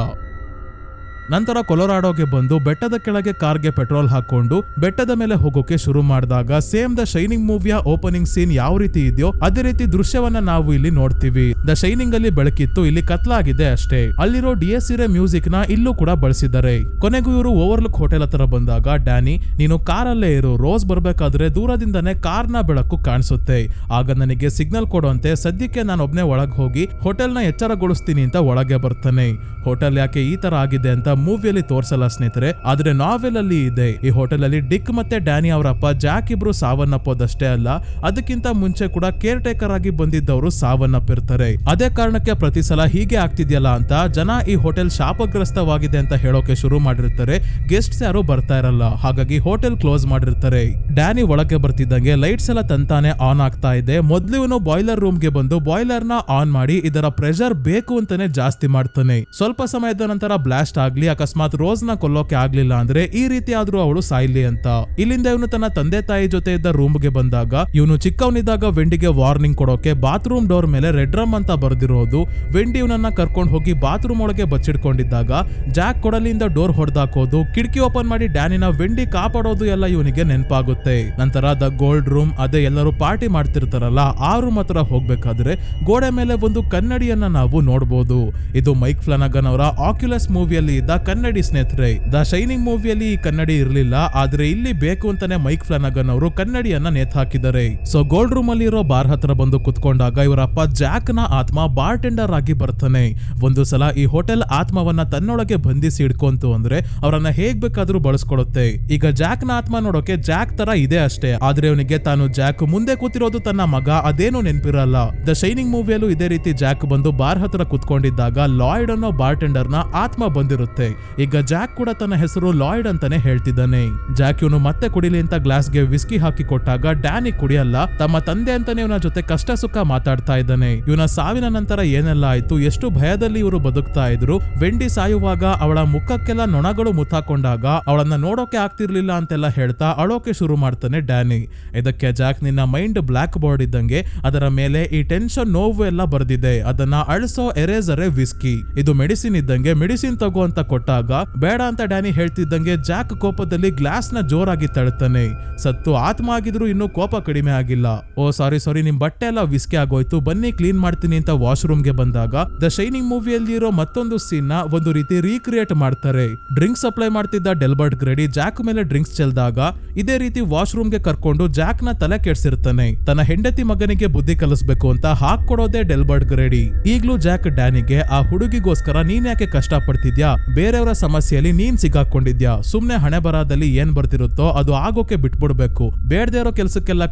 ನಂತರ ಕೊಲೊರಾಡೋಗೆ ಬಂದು ಬೆಟ್ಟದ ಕೆಳಗೆ ಕಾರ್ಗೆ ಪೆಟ್ರೋಲ್ ಹಾಕೊಂಡು ಬೆಟ್ಟದ ಮೇಲೆ ಹೋಗೋಕೆ ಶುರು ಮಾಡಿದಾಗ ಸೇಮ್ ದ ಶೈನಿಂಗ್ ಮೂವಿಯ ಓಪನಿಂಗ್ ಸೀನ್ ಯಾವ ರೀತಿ ಇದೆಯೋ ಅದೇ ರೀತಿ ದೃಶ್ಯವನ್ನ ನಾವು ಇಲ್ಲಿ ನೋಡ್ತೀವಿ. ದ ಶೈನಿಂಗ್ ಅಲ್ಲಿ ಬೆಳಕಿತ್ತು, ಇಲ್ಲಿ ಕತ್ಲಾಗಿದೆ ಅಷ್ಟೇ. ಅಲ್ಲಿರೋ ಡಿಎಸ್ಸಿರೆ ಮ್ಯೂಸಿಕ್ ನ ಇಲ್ಲೂ ಕೂಡ ಬಳಸಿದ್ದಾರೆ. ಕೊನೆಗೂ ಇವರು ಓವರ್ಲುಕ್ ಹೋಟೆಲ್ ಹತ್ರ ಬಂದಾಗ ಡ್ಯಾನಿ ನೀನು ಕಾರಲ್ಲೇ ಇರು, ರೋಸ್ ಬರ್ಬೇಕಾದ್ರೆ ದೂರದಿಂದನೇ ಕಾರ್ನ ಬೆಳಕು ಕಾಣಿಸುತ್ತೆ, ಆಗ ನನಗೆ ಸಿಗ್ನಲ್ ಕೊಡುವಂತೆ, ಸದ್ಯಕ್ಕೆ ನಾನು ಒಬ್ನೇ ಒಳಗ್ ಹೋಗಿ ಹೋಟೆಲ್ ನ ಎಚ್ಚರಗೊಳಿಸ್ತೀನಿ ಅಂತ ಒಳಗೆ ಬರ್ತಾನೆ. ಹೋಟೆಲ್ ಯಾಕೆ ಈ ತರ ಆಗಿದೆ ಅಂತ ಮೂವಿಯಲ್ಲಿ ತೋರ್ಸಲ್ಲ ಸ್ನೇಹಿತರೆ, ಆದ್ರೆ ನಾವೆಲ್ ಅಲ್ಲಿ ಇದೆ. ಈ ಹೋಟೆಲ್ ಅಲ್ಲಿ ಡಿಕ್ ಮತ್ತೆ ಡ್ಯಾನಿ ಅವರಪ್ಪ ಜಾಕ್ ಇಬ್ರು ಸಾವನ್ನಪ್ಪೋದಷ್ಟೇ ಅಲ್ಲ, ಅದಕ್ಕಿಂತ ಮುಂಚೆ ಕೂಡ ಕೇರ್ ಟೇಕರ್ ಆಗಿ ಬಂದಿದ್ದವರು ಸಾವನ್ನಪ್ಪಿರ್ತಾರೆ. ಅದೇ ಕಾರಣಕ್ಕೆ ಪ್ರತಿ ಸಲ ಹೀಗೆ ಆಗ್ತಿದ್ಯಲ್ಲ ಅಂತ ಜನ ಈ ಹೋಟೆಲ್ ಶಾಪಗ್ರಸ್ತವಾಗಿದೆ ಅಂತ ಹೇಳೋಕೆ ಶುರು ಮಾಡಿರ್ತಾರೆ. ಗೆಸ್ಟ್ಸ್ ಯಾರು ಬರ್ತಾ ಇರಲ್ಲ, ಹಾಗಾಗಿ ಹೋಟೆಲ್ ಕ್ಲೋಸ್ ಮಾಡಿರ್ತಾರೆ. ಡ್ಯಾನಿ ಒಳಗೆ ಬರ್ತಿದ್ದಂಗೆ ಲೈಟ್ಸ್ ಎಲ್ಲ ತಂತಾನೆ ಆನ್ ಆಗ್ತಾ ಇದೆ. ಮೊದ್ಲು ಇವನು ಬಾಯ್ಲರ್ ರೂಮ್ ಗೆ ಬಂದು ಬಾಯ್ಲರ್ ನ ಆನ್ ಮಾಡಿ ಇದರ ಪ್ರೆಷರ್ ಬೇಕು ಅಂತಾನೆ ಜಾಸ್ತಿ ಮಾಡ್ತಾನೆ. ಸ್ವಲ್ಪ ಸಮಯದ ನಂತರ ಬ್ಲಾಸ್ಟ್ ಆಗ್ಲಿ, ಅಕಸ್ಮಾತ್ ರೋಸ್ ನ ಕೊಲ್ಲೋಕೆ ಆಗ್ಲಿಲ್ಲ ಅಂದ್ರೆ ಈ ರೀತಿ ಆದ್ರೂ ಅವಳು ಸಾಯ್ಲಿ ಅಂತ. ಇಲ್ಲಿಂದ ಇವನು ತನ್ನ ತಂದೆ ತಾಯಿ ಜೊತೆ ಇದ್ದ ರೂಮ್ ಗೆ ಬಂದಾಗ ಇವನು ಚಿಕ್ಕವನಿದ್ದಾಗ ವೆಂಡಿಗೆ ವಾರ್ನಿಂಗ್ ಕೊಡೋಕೆ ಬಾತ್ರೂಮ್ ಡೋರ್ ಮೇಲೆ ರೆಡ್ ರಮ್ ಅಂತ ಬರ್ದಿರೋದು. ವೆಂಡಿ ಇವನನ್ನ ಕರ್ಕೊಂಡು ಹೋಗಿ ಬಾತ್ರೂಮ್ ಒಳಗೆ ಬಚ್ಚಿಡ್ಕೊಂಡಿದ್ದಾಗ ಜಾಕ್ ಕೊಡಲಿಂದ ಡೋರ್ ಹೊಡೆದಾಕೋದು, ಕಿಟಕಿ ಓಪನ್ ಮಾಡಿ ಡ್ಯಾನಿನ ವೆಂಡಿ ಕಾಪಾಡೋದು ಎಲ್ಲ ಇವನಿಗೆ ನೆನಪಾಗುತ್ತೆ. ನಂತರ ದ ಗೋಲ್ಡ್ ರೂಮ್, ಅದೇ ಎಲ್ಲರೂ ಪಾರ್ಟಿ ಮಾಡ್ತಿರ್ತಾರಲ್ಲ ಆ ರೂಮ್ ಹತ್ರ ಹೋಗ್ಬೇಕಾದ್ರೆ ಗೋಡೆ ಮೇಲೆ ಒಂದು ಕನ್ನಡಿಯನ್ನ ನಾವು ನೋಡಬಹುದು. ಇದು ಮೈಕ್ ಫ್ಲನಗನ್ ಅವರ ಆಕ್ಯುಲಸ್ ಮೂವಿಯಲ್ಲಿ ಇದ್ದ ಕನ್ನಡಿ ಸ್ನೇಹಿತರೆ. ದ ಶೈನಿಂಗ್ ಮೂವಿಯಲ್ಲಿ ಈ ಕನ್ನಡಿ ಇರಲಿಲ್ಲ, ಆದ್ರೆ ಇಲ್ಲಿ ಬೇಕು ಅಂತಾನೆ ಮೈಕ್ ಫ್ಲನಗನ್ ಅವರು ಕನ್ನಡಿಯನ್ನ ನೇತ್ ಹಾಕಿದ್ದಾರೆ. ಸೊ ಗೋಲ್ಡ್ ರೂಮ್ ಅಲ್ಲಿ ಇರೋ ಬಾರ್ ಹತ್ರ ಬಂದು ಕುತ್ಕೊಂಡಾಗ ಇವರಪ್ಪ ಜಾಕ್ ನ ಆತ್ಮ ಬಾರ್ ಟೆಂಡರ್ ಆಗಿ ಬರ್ತಾನೆ. ಒಂದು ಸಲ ಈ ಹೋಟೆಲ್ ಆತ್ಮವನ್ನ ತನ್ನೊಳಗೆ ಬಂಧಿಸಿ ಹಿಡ್ಕೊಂತು ಅಂದ್ರೆ ಅವರನ್ನ ಹೇಗ್ ಬೇಕಾದ್ರೂ ಬಳಸ್ಕೊಡುತ್ತೆ. ಈಗ ಜಾಕ್ ನ ಆತ್ಮ ನೋಡೋಕೆ ಜಾಕ್ ತರ ಇದೆ ಅಷ್ಟೇ, ಆದ್ರೆ ಅವನಿಗೆ ತಾನು ಜಾಕ್ ಮುಂದೆ ಕೂತಿರೋದು ತನ್ನ ಮಗ ಅದೇನು ನೆನಪಿರಲ್ಲ. ದ ಶೈನಿಂಗ್ ಮೂವಿಯಲ್ಲೂ ಇದೇ ರೀತಿ ಜಾಕ್ ಬಂದು ಬಾರ್ ಹತ್ರ ಕುತ್ಕೊಂಡಿದ್ದಾಗ ಲಾಯ್ಡ್ ಅನ್ನೋ ಬಾರ್ ಟೆಂಡರ್ ನ ಆತ್ಮ ಬಂದಿರುತ್ತೆ. ಈಗ ಜಾಕ್ ಕೂಡ ತನ್ನ ಹೆಸರು ಲಾಯ್ಡ್ ಅಂತಾನೆ ಹೇಳ್ತಿದ್ದಾನೆ. ಜಾಕ್ ಇವನು ಮತ್ತೆ ಕುಡಿಲಿ ಅಂತ ಗ್ಲಾಸ್ಗೆ ವಿಸ್ಕಿ ಹಾಕಿ ಕೊಟ್ಟಾಗ ಡ್ಯಾನಿ ಕುಡಿಯಲ್ಲ, ತಮ್ಮ ತಂದೆ ಅಂತಾನೆ ಇವನ ಜೊತೆ ಕಷ್ಟ ಸುಖ ಮಾತಾಡ್ತಾ ಇದ್ದಾನೆ. ಇವನ ಸಾವಿನ ನಂತರ ಏನೆಲ್ಲ ಆಯ್ತು, ಎಷ್ಟು ಭಯದಲ್ಲಿ ಇವರು ಬದುಕ್ತಾ ಇದ್ರು, ವೆಂಡಿ ಸಾಯುವಾಗ ಅವಳ ಮುಖಕ್ಕೆಲ್ಲ ನೊಣಗಳು ಮುತ್ತಾಕೊಂಡಾಗ ಅವಳನ್ನ ನೋಡೋಕೆ ಆಗ್ತಿರ್ಲಿಲ್ಲ ಅಂತೆಲ್ಲ ಹೇಳ್ತಾ ಅಳೋಕೆ ಶುರು ಮಾಡ್ತಾನೆ ಡ್ಯಾನಿ. ಇದಕ್ಕೆ ಜಾಕ್ ನಿನ್ನ ಮೈಂಡ್ ಬ್ಲಾಕ್ ಬೋರ್ಡ್ ಇದ್ದಂಗೆ, ಅದರ ಮೇಲೆ ಈ ಟೆನ್ಷನ್ ನೋವು ಎಲ್ಲ ಬರ್ದಿದೆ, ಅದನ್ನ ಅಳಿಸೋ ಎರೇಸರೇ ವಿಸ್ಕಿ, ಇದು ಮೆಡಿಸಿನ್ ಇದ್ದಂಗೆ, ಮೆಡಿಸಿನ್ ತಗೋ ಅಂತ ಕೊಟ್ಟಾಗ ಬೇಡ ಅಂತ ಡ್ಯಾನಿ ಹೇಳ್ತಿದ್ದಂಗೆ ಜಾಕ್ ಕೋಪದಲ್ಲಿ ಗ್ಲಾಸ್ ನ ಜೋರಾಗಿ ತಳ್ತಾನೆ. ಸತ್ತು ಆತ್ಮ ಆಗಿದ್ರು ಇನ್ನೂ ಕೋಪ ಕಡಿಮೆ ಆಗಿಲ್ಲ. ಓ ಸಾರಿ ನಿಮ್ ಬಟ್ಟೆ ಎಲ್ಲ ವಿಸ್ಕಿ ಆಗೋಯ್ತು, ಬನ್ನಿ ಕ್ಲೀನ್ ಮಾಡ್ತೀನಿ ಅಂತ ವಾಶ್ರೂಮ್ ಗೆ ಬಂದಾಗ ದ ಶೈನಿಂಗ್ ಮೂವಿಯಲ್ಲಿ ಇರೋ ಮತ್ತೊಂದು ಸೀನ್ ನ ಒಂದು ರೀತಿ ರೀಕ್ರಿಯೇಟ್ ಮಾಡ್ತಾರೆ. ಡ್ರಿಂಕ್ಸ್ ಸಪ್ಲೈ ಮಾಡ್ತಿದ್ದ ಡೆಲ್ಬರ್ಟ್ ಗ್ರೇಡಿ ಜಾಕ್ ಮೇಲೆ ಡ್ರಿಂಕ್ಸ್ ಚೆಲ್ದಾಗ ಇದೇ ರೀತಿ ವಾಶ್ರೂಮ್ ಗೆ ಕರ್ಕೊಂಡು ಜಾಕ್ ನ ತಲೆ ಕೆಡ್ಸಿರ್ತಾನೆ. ತನ್ನ ಹೆಂಡತಿ ಮಗನಿಗೆ ಬುದ್ಧಿ ಕಲಿಸ್ಬೇಕು ಅಂತ ಹಾಕೊಡೋದೇ ಡೆಲ್ಬರ್ಟ್ ಗ್ರೇಡಿ. ಈಗ್ಲೂ ಜಾಕ್ ಡ್ಯಾನಿಗೆ ಆ ಹುಡುಗಿಗೋಸ್ಕರ ನೀನ್ ಯಾಕೆ ಕಷ್ಟ ಪಡ್ತಿದ್ಯಾ, ಬೇರೆಯವರ ಸಮಸ್ಯೆಯಲ್ಲಿ ನೀನ್ ಸಿಗಾಕೊಂಡಿದ್ಯಾ, ಸುಮ್ನೆ ಹಣೆ ಬರದಲ್ಲಿ ಏನ್ ಬರ್ತಿರುತ್ತೋ ಅದು ಆಗೋಕೆ ಬಿಟ್ಬಿಡ್ಬೇಕು, ಬೇಡದೇ ಇರೋ ಕೆಲ್ಸಕ್ಕೆಲ್ಲ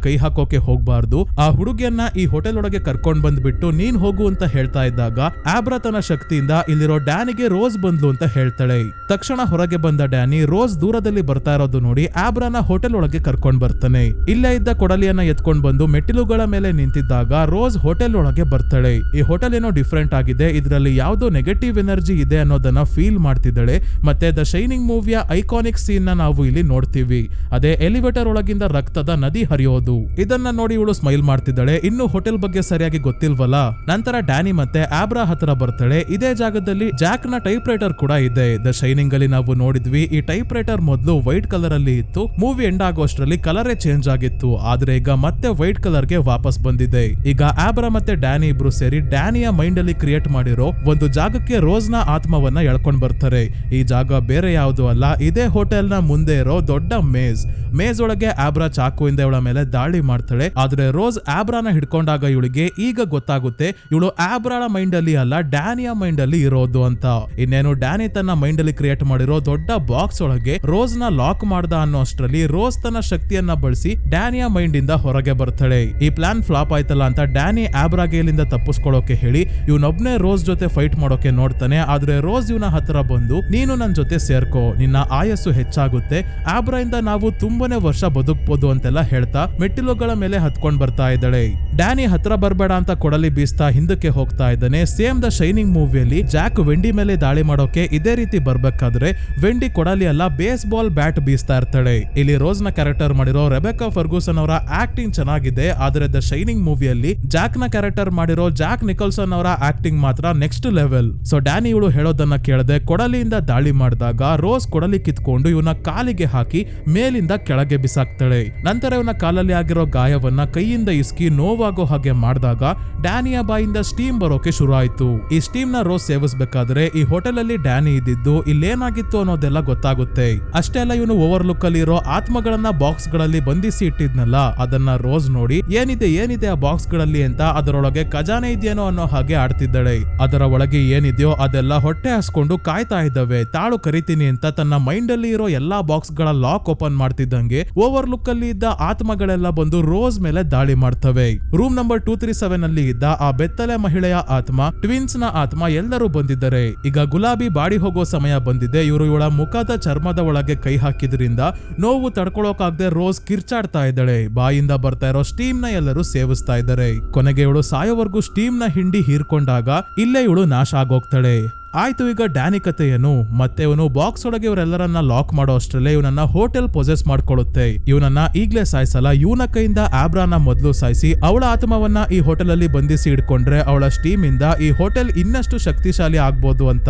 ಕೈ ಹಾಕೋಕೆ ಹೋಗ್ಬಾರ್ದು, ಆ ಹುಡುಗಿಯನ್ನ ಈ ಹೋಟೆಲ್ ಒಳಗೆ ಕರ್ಕೊಂಡ್ ಬಂದ್ಬಿಟ್ಟು ನೀನ್ ಹೋಗು ಅಂತ ಹೇಳ್ತಾ ಇದ್ದಾಗ ಆಬ್ರಾ ತನ್ನ ಶಕ್ತಿಯಿಂದ ಇಲ್ಲಿರೋ ಡ್ಯಾನಿಗೆ ರೋಸ್ ಬಂದ್ಲು ಅಂತ ಹೇಳ್ತಾಳೆ. ತಕ್ಷಣ ಹೊರಗೆ ಬಂದ ಡ್ಯಾನಿ ರೋಸ್ ದೂರದಲ್ಲಿ ಬರ್ತಾ ಇರೋದು ನೋಡಿ ಆಬ್ರಾನ ಹೋಟೆಲ್ ಒಳಗೆ ಕರ್ಕೊಂಡ್ ಬರ್ತಾನೆ. ಇಲ್ಲೇ ಇದ್ದ ಕೊಡಲಿಯನ್ನ ಎತ್ಕೊಂಡ್ ಬಂದು ಮೆಟ್ಟಿಲುಗಳ ಮೇಲೆ ನಿಂತಿದ್ದಾಗ ರೋಸ್ ಹೋಟೆಲ್ ಒಳಗೆ ಬರ್ತಾಳೆ. ಈ ಹೋಟೆಲ್ ಏನೋ ಡಿಫ್ರೆಂಟ್ ಆಗಿದೆ, ಇದರಲ್ಲಿ ಯಾವ್ದೋ ನೆಗೆಟಿವ್ ಎನರ್ಜಿ ಇದೆ ಅನ್ನೋದನ್ನ ಫೀಲ್ ಮಾಡ್ತಿದ್ದಾಳೆ. ಮತ್ತೆ ದ ಶೈನಿಂಗ್ ಮೂವಿಯ ಐಕಾನಿಕ್ ಸೀನ್ ನ ನಾವು ಇಲ್ಲಿ ನೋಡ್ತೀವಿ, ಅದೇ ಎಲಿವೇಟರ್ ಒಳಗಿಂದ ರಕ್ತದ ನದಿ ಹರಿಯೋದು. ಇದನ್ನ ನೋಡಿ ಇವಳು ಸ್ಮೈಲ್ ಮಾಡ್ತಿದ್ದಾಳೆ, ಇನ್ನು ಹೋಟೆಲ್ ಬಗ್ಗೆ ಸರಿಯಾಗಿ ಗೊತ್ತಿಲ್ವಲ್ಲ. ನಂತರ ಡ್ಯಾನಿ ಮತ್ತೆ ಆಬ್ರಾ ಹತ್ರ ಬರ್ತಾಳೆ. ಇದೇ ಜಾಗದಲ್ಲಿ ಜಾಕ್ ನ ಟೈಪ್ ರೈಟರ್ ಕೂಡ ಇದೆ. ದ ಶೈನಿಂಗ್ ಅಲ್ಲಿ ನಾವು ನೋಡಿದ್ವಿ, ಈ ಟೈಪ್ ರೈಟರ್ ಮೊದಲು ವೈಟ್ ಕಲರ್ ಅಲ್ಲಿ ಇತ್ತು, ಮೂವಿ ಎಂಡ್ ಆಗೋಷ್ಟರಲ್ಲಿ ಕಲರೇ ಚೇಂಜ್ ಆಗಿತ್ತು, ಆದ್ರೆ ಈಗ ಮತ್ತೆ ವೈಟ್ ಕಲರ್ ಗೆ ವಾಪಸ್ ಬಂದಿದೆ. ಈಗ ಆಬ್ರಾ ಮತ್ತೆ ಡ್ಯಾನಿ ಇಬ್ರು ಸೇರಿ ಡ್ಯಾನಿಯ ಮೈಂಡ್ ಅಲ್ಲಿ ಕ್ರಿಯೇಟ್ ಮಾಡಿರೋ ಒಂದು ಜಾಗಕ್ಕೆ ರೋಸ್ ನ ಆತ್ಮವನ್ನ ಎಳ್ಕೊಂಡ್ ಬರ್ತಾರೆ. ಈ ಜಾಗ ಬೇರೆ ಯಾವುದು ಅಲ್ಲ, ಇದೇ ಹೋಟೆಲ್ ನ ಮುಂದೆ ಇರೋ ದೊಡ್ಡ ಮೇಜ್ ಒಳಗೆ ಆಬ್ರಾ ಚಾಕುವಿಂದ ಇವಳ ಮೇಲೆ ದಾಳಿ ಮಾಡ್ತಾಳೆ. ಆದ್ರೆ ರೋಸ್ ಆಬ್ರಾನ ಹಿಡ್ಕೊಂಡಾಗ ಇವಳಿಗೆ ಈಗ ಗೊತ್ತಾಗುತ್ತೆ ಇವಳು ಆಬ್ರಾಳ ಮೈಂಡ್ ಅಲ್ಲಿ ಅಲ್ಲ ಡ್ಯಾನಿಯ ಮೈಂಡ್ ಅಲ್ಲಿ ಇರೋದು ಅಂತ. ಇನ್ನೇನು ಡ್ಯಾನಿ ತನ್ನ ಮೈಂಡ್ ಅಲ್ಲಿ ಕ್ರಿಯೇಟ್ ಮಾಡಿರೋ ದೊಡ್ಡ ಬಾಕ್ಸ್ ಒಳಗೆ ರೋಸ್ ನ ಲಾಕ್ ಮಾಡ್ದ ಅನ್ನೋ ಅಷ್ಟರಲ್ಲಿ ರೋಸ್ ತನ್ನ ಶಕ್ತಿಯನ್ನ ಬಳಸಿ ಡ್ಯಾನಿಯ ಮೈಂಡ್ ಇಂದ ಹೊರಗೆ ಬರ್ತಾಳೆ. ಈ ಪ್ಲಾನ್ ಫ್ಲಾಪ್ ಆಯ್ತಲ್ಲ ಅಂತ ಡ್ಯಾನಿ ಆಬ್ರಾಗೆ ಇಲ್ಲಿಂದ ತಪ್ಪಿಸ್ಕೊಳ್ಳೋಕೆ ಹೇಳಿ ಇವನೊಬ್ನೇ ರೋಸ್ ಜೊತೆ ಫೈಟ್ ಮಾಡೋಕೆ ನೋಡ್ತಾನೆ. ಆದ್ರೆ ರೋಸ್ ಇವನ ಹತ್ರ ಬಂದು ನೀನು ನನ್ ಜೊತೆ ಸೇರ್ಕೋ, ನಿನ್ನ ಆಯಸ್ಸು ಹೆಚ್ಚಾಗುತ್ತೆ, ಆಬ್ರಾ ಇಂದ ನಾವು ತುಂಬಾನೇ ವರ್ಷ ಬದುಕ್ಬೋದು ಅಂತೆಲ್ಲ ಹೇಳ್ತಾ ಮೆಟ್ಟಿಲುಗಳ ಮೇಲೆ ಹತ್ಕೊಂಡ್ ಬರ್ತಾ ಇದ್ದಾಳೆ. ಡ್ಯಾನಿ ಹತ್ರ ಬರ್ಬೇಡ ಅಂತ ಕೊಡಲಿ ಬೀಸ್ತಾ ಹಿಂದಕ್ಕೆ ಹೋಗ್ತಾ ಇದ್ದಾನೆ. Same the Shining ಮೂವಿಯಲ್ಲಿ Jack Wendy ಮೇಲೆ ದಾಳಿ ಮಾಡೋಕೆ ಇದೇ ರೀತಿ ಬರ್ಬೇಕಾದ್ರೆ ವೆಂಡಿ ಕೊಡಲಿ ಅಲ್ಲ ಬೇಸ್ ಬಾಲ್ ಬ್ಯಾಟ್ ಬೀಸ್ತಾ ಇರ್ತಾಳೆ. ಇಲ್ಲಿ ರೋಸ್ ನ ಕ್ಯಾರೆಕ್ಟರ್ ಮಾಡಿರೋ ರೆಬೆಕಾ ಫರ್ಗೂಸನ್ ಅವರ ಆಕ್ಟಿಂಗ್ ಚೆನ್ನಾಗಿದೆ, ಆದ್ರೆ ದ ಶೈನಿಂಗ್ ಮೂವಿಯಲ್ಲಿ ಜಾಕ್ ನ ಕ್ಯಾರೆಕ್ಟರ್ ಮಾಡಿರೋ ಜಾಕ್ ನಿಕೋಲ್ಸನ್ ಅವರ ಆಕ್ಟಿಂಗ್ ಮಾತ್ರ ನೆಕ್ಸ್ಟ್ ಲೆವೆಲ್. ಸೊ ಡ್ಯಾನಿ ಇವಳು ಹೇಳೋದನ್ನ ಕೇಳದೆ ಕೊಡಲಿಯಿಂದ ದಾಳಿ ಮಾಡಿದಾಗ ರೋಸ್ ಕೊಡಲಿ ಕಿತ್ಕೊಂಡು ಇವನ ಕಾಲಿಗೆ ಹಾಕಿ ಮೇಲಿಂದ ಕೆಳಗೆ ಬಿಸಾಕ್ತಾಳೆ. ನಂತರ ಇವನ ಕಾಲಲ್ಲಿ ಆಗಿರೋ ಗಾಯವನ್ನ ಕೈಯಿಂದ ಇಸ್ಕಿ ನೋವಾಗೋ ಹಾಗೆ ಮಾಡಿದಾಗ ಡ್ಯಾನಿಯ ಬಾಯಿಂದ ಸ್ಟೀಮ್ ಬರೋಕೆ ಶುರು ಆಯ್ತು. ಈ ಸ್ಟೀಮ್ ನ ರೋಸ್ ಸೇವಿಸಬೇಕಾದ್ರೆ ಈ ಹೋಟೆಲ್ ಅಲ್ಲಿ ಡ್ಯಾನಿ ಇದ್ದಿದ್ದು ಇಲ್ಲೇನಾಗಿತ್ತು ಅನ್ನೋದೆಲ್ಲ ಗೊತ್ತಾಗುತ್ತೆ. ಅಷ್ಟೇ ಅಲ್ಲ, ಇವನು ಓವರ್ ಲುಕ್ ಅಲ್ಲಿ ಇರೋ ಆತ್ಮಗಳನ್ನ ಬಾಕ್ಸ್ ಗಳಲ್ಲಿ ಬಂಧಿಸಿ ಇಟ್ಟಿದ್ನಲ್ಲ ಅದನ್ನ ರೋಸ್ ನೋಡಿ ಏನಿದೆ ಆ ಬಾಕ್ಸ್ ಗಳಲ್ಲಿ ಅಂತ ಅದರೊಳಗೆ ಖಜಾನೆ ಇದೆಯೇನೋ ಅನ್ನೋ ಹಾಗೆ ಆಡ್ತಿದ್ದಾಳೆ. ಅದರ ಒಳಗೆ ಏನಿದೆಯೋ ಅದೆಲ್ಲ ಹೊಟ್ಟೆ ಹಾಸ್ಕೊಂಡು ಕಾಯ್ತಾ ಇದ್ದಾವೆ, ತಾಳು ಕರಿತೀನಿ ಅಂತ ತನ್ನ ಮೈಂಡ್ ಅಲ್ಲಿ ಇರೋ ಎಲ್ಲಾ ಬಾಕ್ಸ್ ಗಳ ಲಾಕ್ ಓಪನ್ ಮಾಡ್ತಿದ್ದಂಗೆ ಓವರ್ ಲುಕ್ ಅಲ್ಲಿ ಇದ್ದ ಆತ್ಮಗಳೆಲ್ಲ ಬಂದು ರೋಸ್ ಮೇಲೆ ದಾಳಿ ಮಾಡ್ತವೆ. ರೂಮ್ ನಂಬರ್ 237 ಅಲ್ಲಿ ಇದ್ದ ಆ ಬೆತ್ತಲೆ ಮಹಿಳೆಯ ಆತ್ಮ, ಟ್ವಿನ್ಸ್ ನ ಆತ್ಮ ಎಲ್ಲರೂ ಬಂದಿದ್ದಾರೆ. ಈಗ ಗುಲಾಬಿ ಬಾಡಿ ಹೋಗೋ ಸಮಯ ಬಂದಿದೆ. ಇವರು ಇವಳ ಮುಖದ ಚರ್ಮದ ಒಳಗೆ ಕೈ ಹಾಕಿದ್ರಿಂದ ನೋವು ತಡ್ಕೊಳೋಕಾಗದೆ ರೋಸ್ ಕಿರ್ಚಾಡ್ತಾ ಇದ್ದಾಳೆ. ಬಾಯಿಂದ ಬರ್ತಾ ಇರೋ ಸ್ಟೀಮ್ ನ ಎಲ್ಲರೂ ಸೇವಿಸ್ತಾ ಇದ್ದಾರೆ. ಕೊನೆಗೆ ಇವಳು ಸಾಯೋವರೆಗೂ ಸ್ಟೀಮ್ ನ ಹಿಂಡಿ ಹೀರ್ಕೊಂಡಾಗ ಇಲ್ಲೇ ಇವಳು ನಾಶ ಆಗೋಗ್ತಾಳೆ. ಆಯ್ತು, ಈಗ ಡ್ಯಾನಿ ಕತೆ ಏನು? ಮತ್ತೆ ಇವನು ಬಾಕ್ಸ್ ಒಳಗೆ ಇವರೆಲ್ಲರನ್ನ ಲಾಕ್ ಮಾಡೋ ಅಷ್ಟರಲ್ಲೇ ಇವನನ್ನ ಹೋಟೆಲ್ ಪೊಸೆಸ್ ಮಾಡ್ಕೊಳ್ಳುತ್ತೆ. ಇವನನ್ನ ಈಗ್ಲೇ ಸಾಯಿಸಲ್ಲ, ಇವನ ಕೈಯಿಂದ ಆಬ್ರಾನ ಮೊದಲು ಸಾಯಿಸಿ ಅವಳ ಆತ್ಮವನ್ನ ಈ ಹೋಟೆಲ್ ಅಲ್ಲಿ ಬಂಧಿಸಿ ಇಟ್ಕೊಂಡ್ರೆ ಅವಳ ಸ್ಟೀಮ್ ಇಂದ ಈ ಹೋಟೆಲ್ ಇನ್ನಷ್ಟು ಶಕ್ತಿಶಾಲಿ ಆಗ್ಬೋದು ಅಂತ.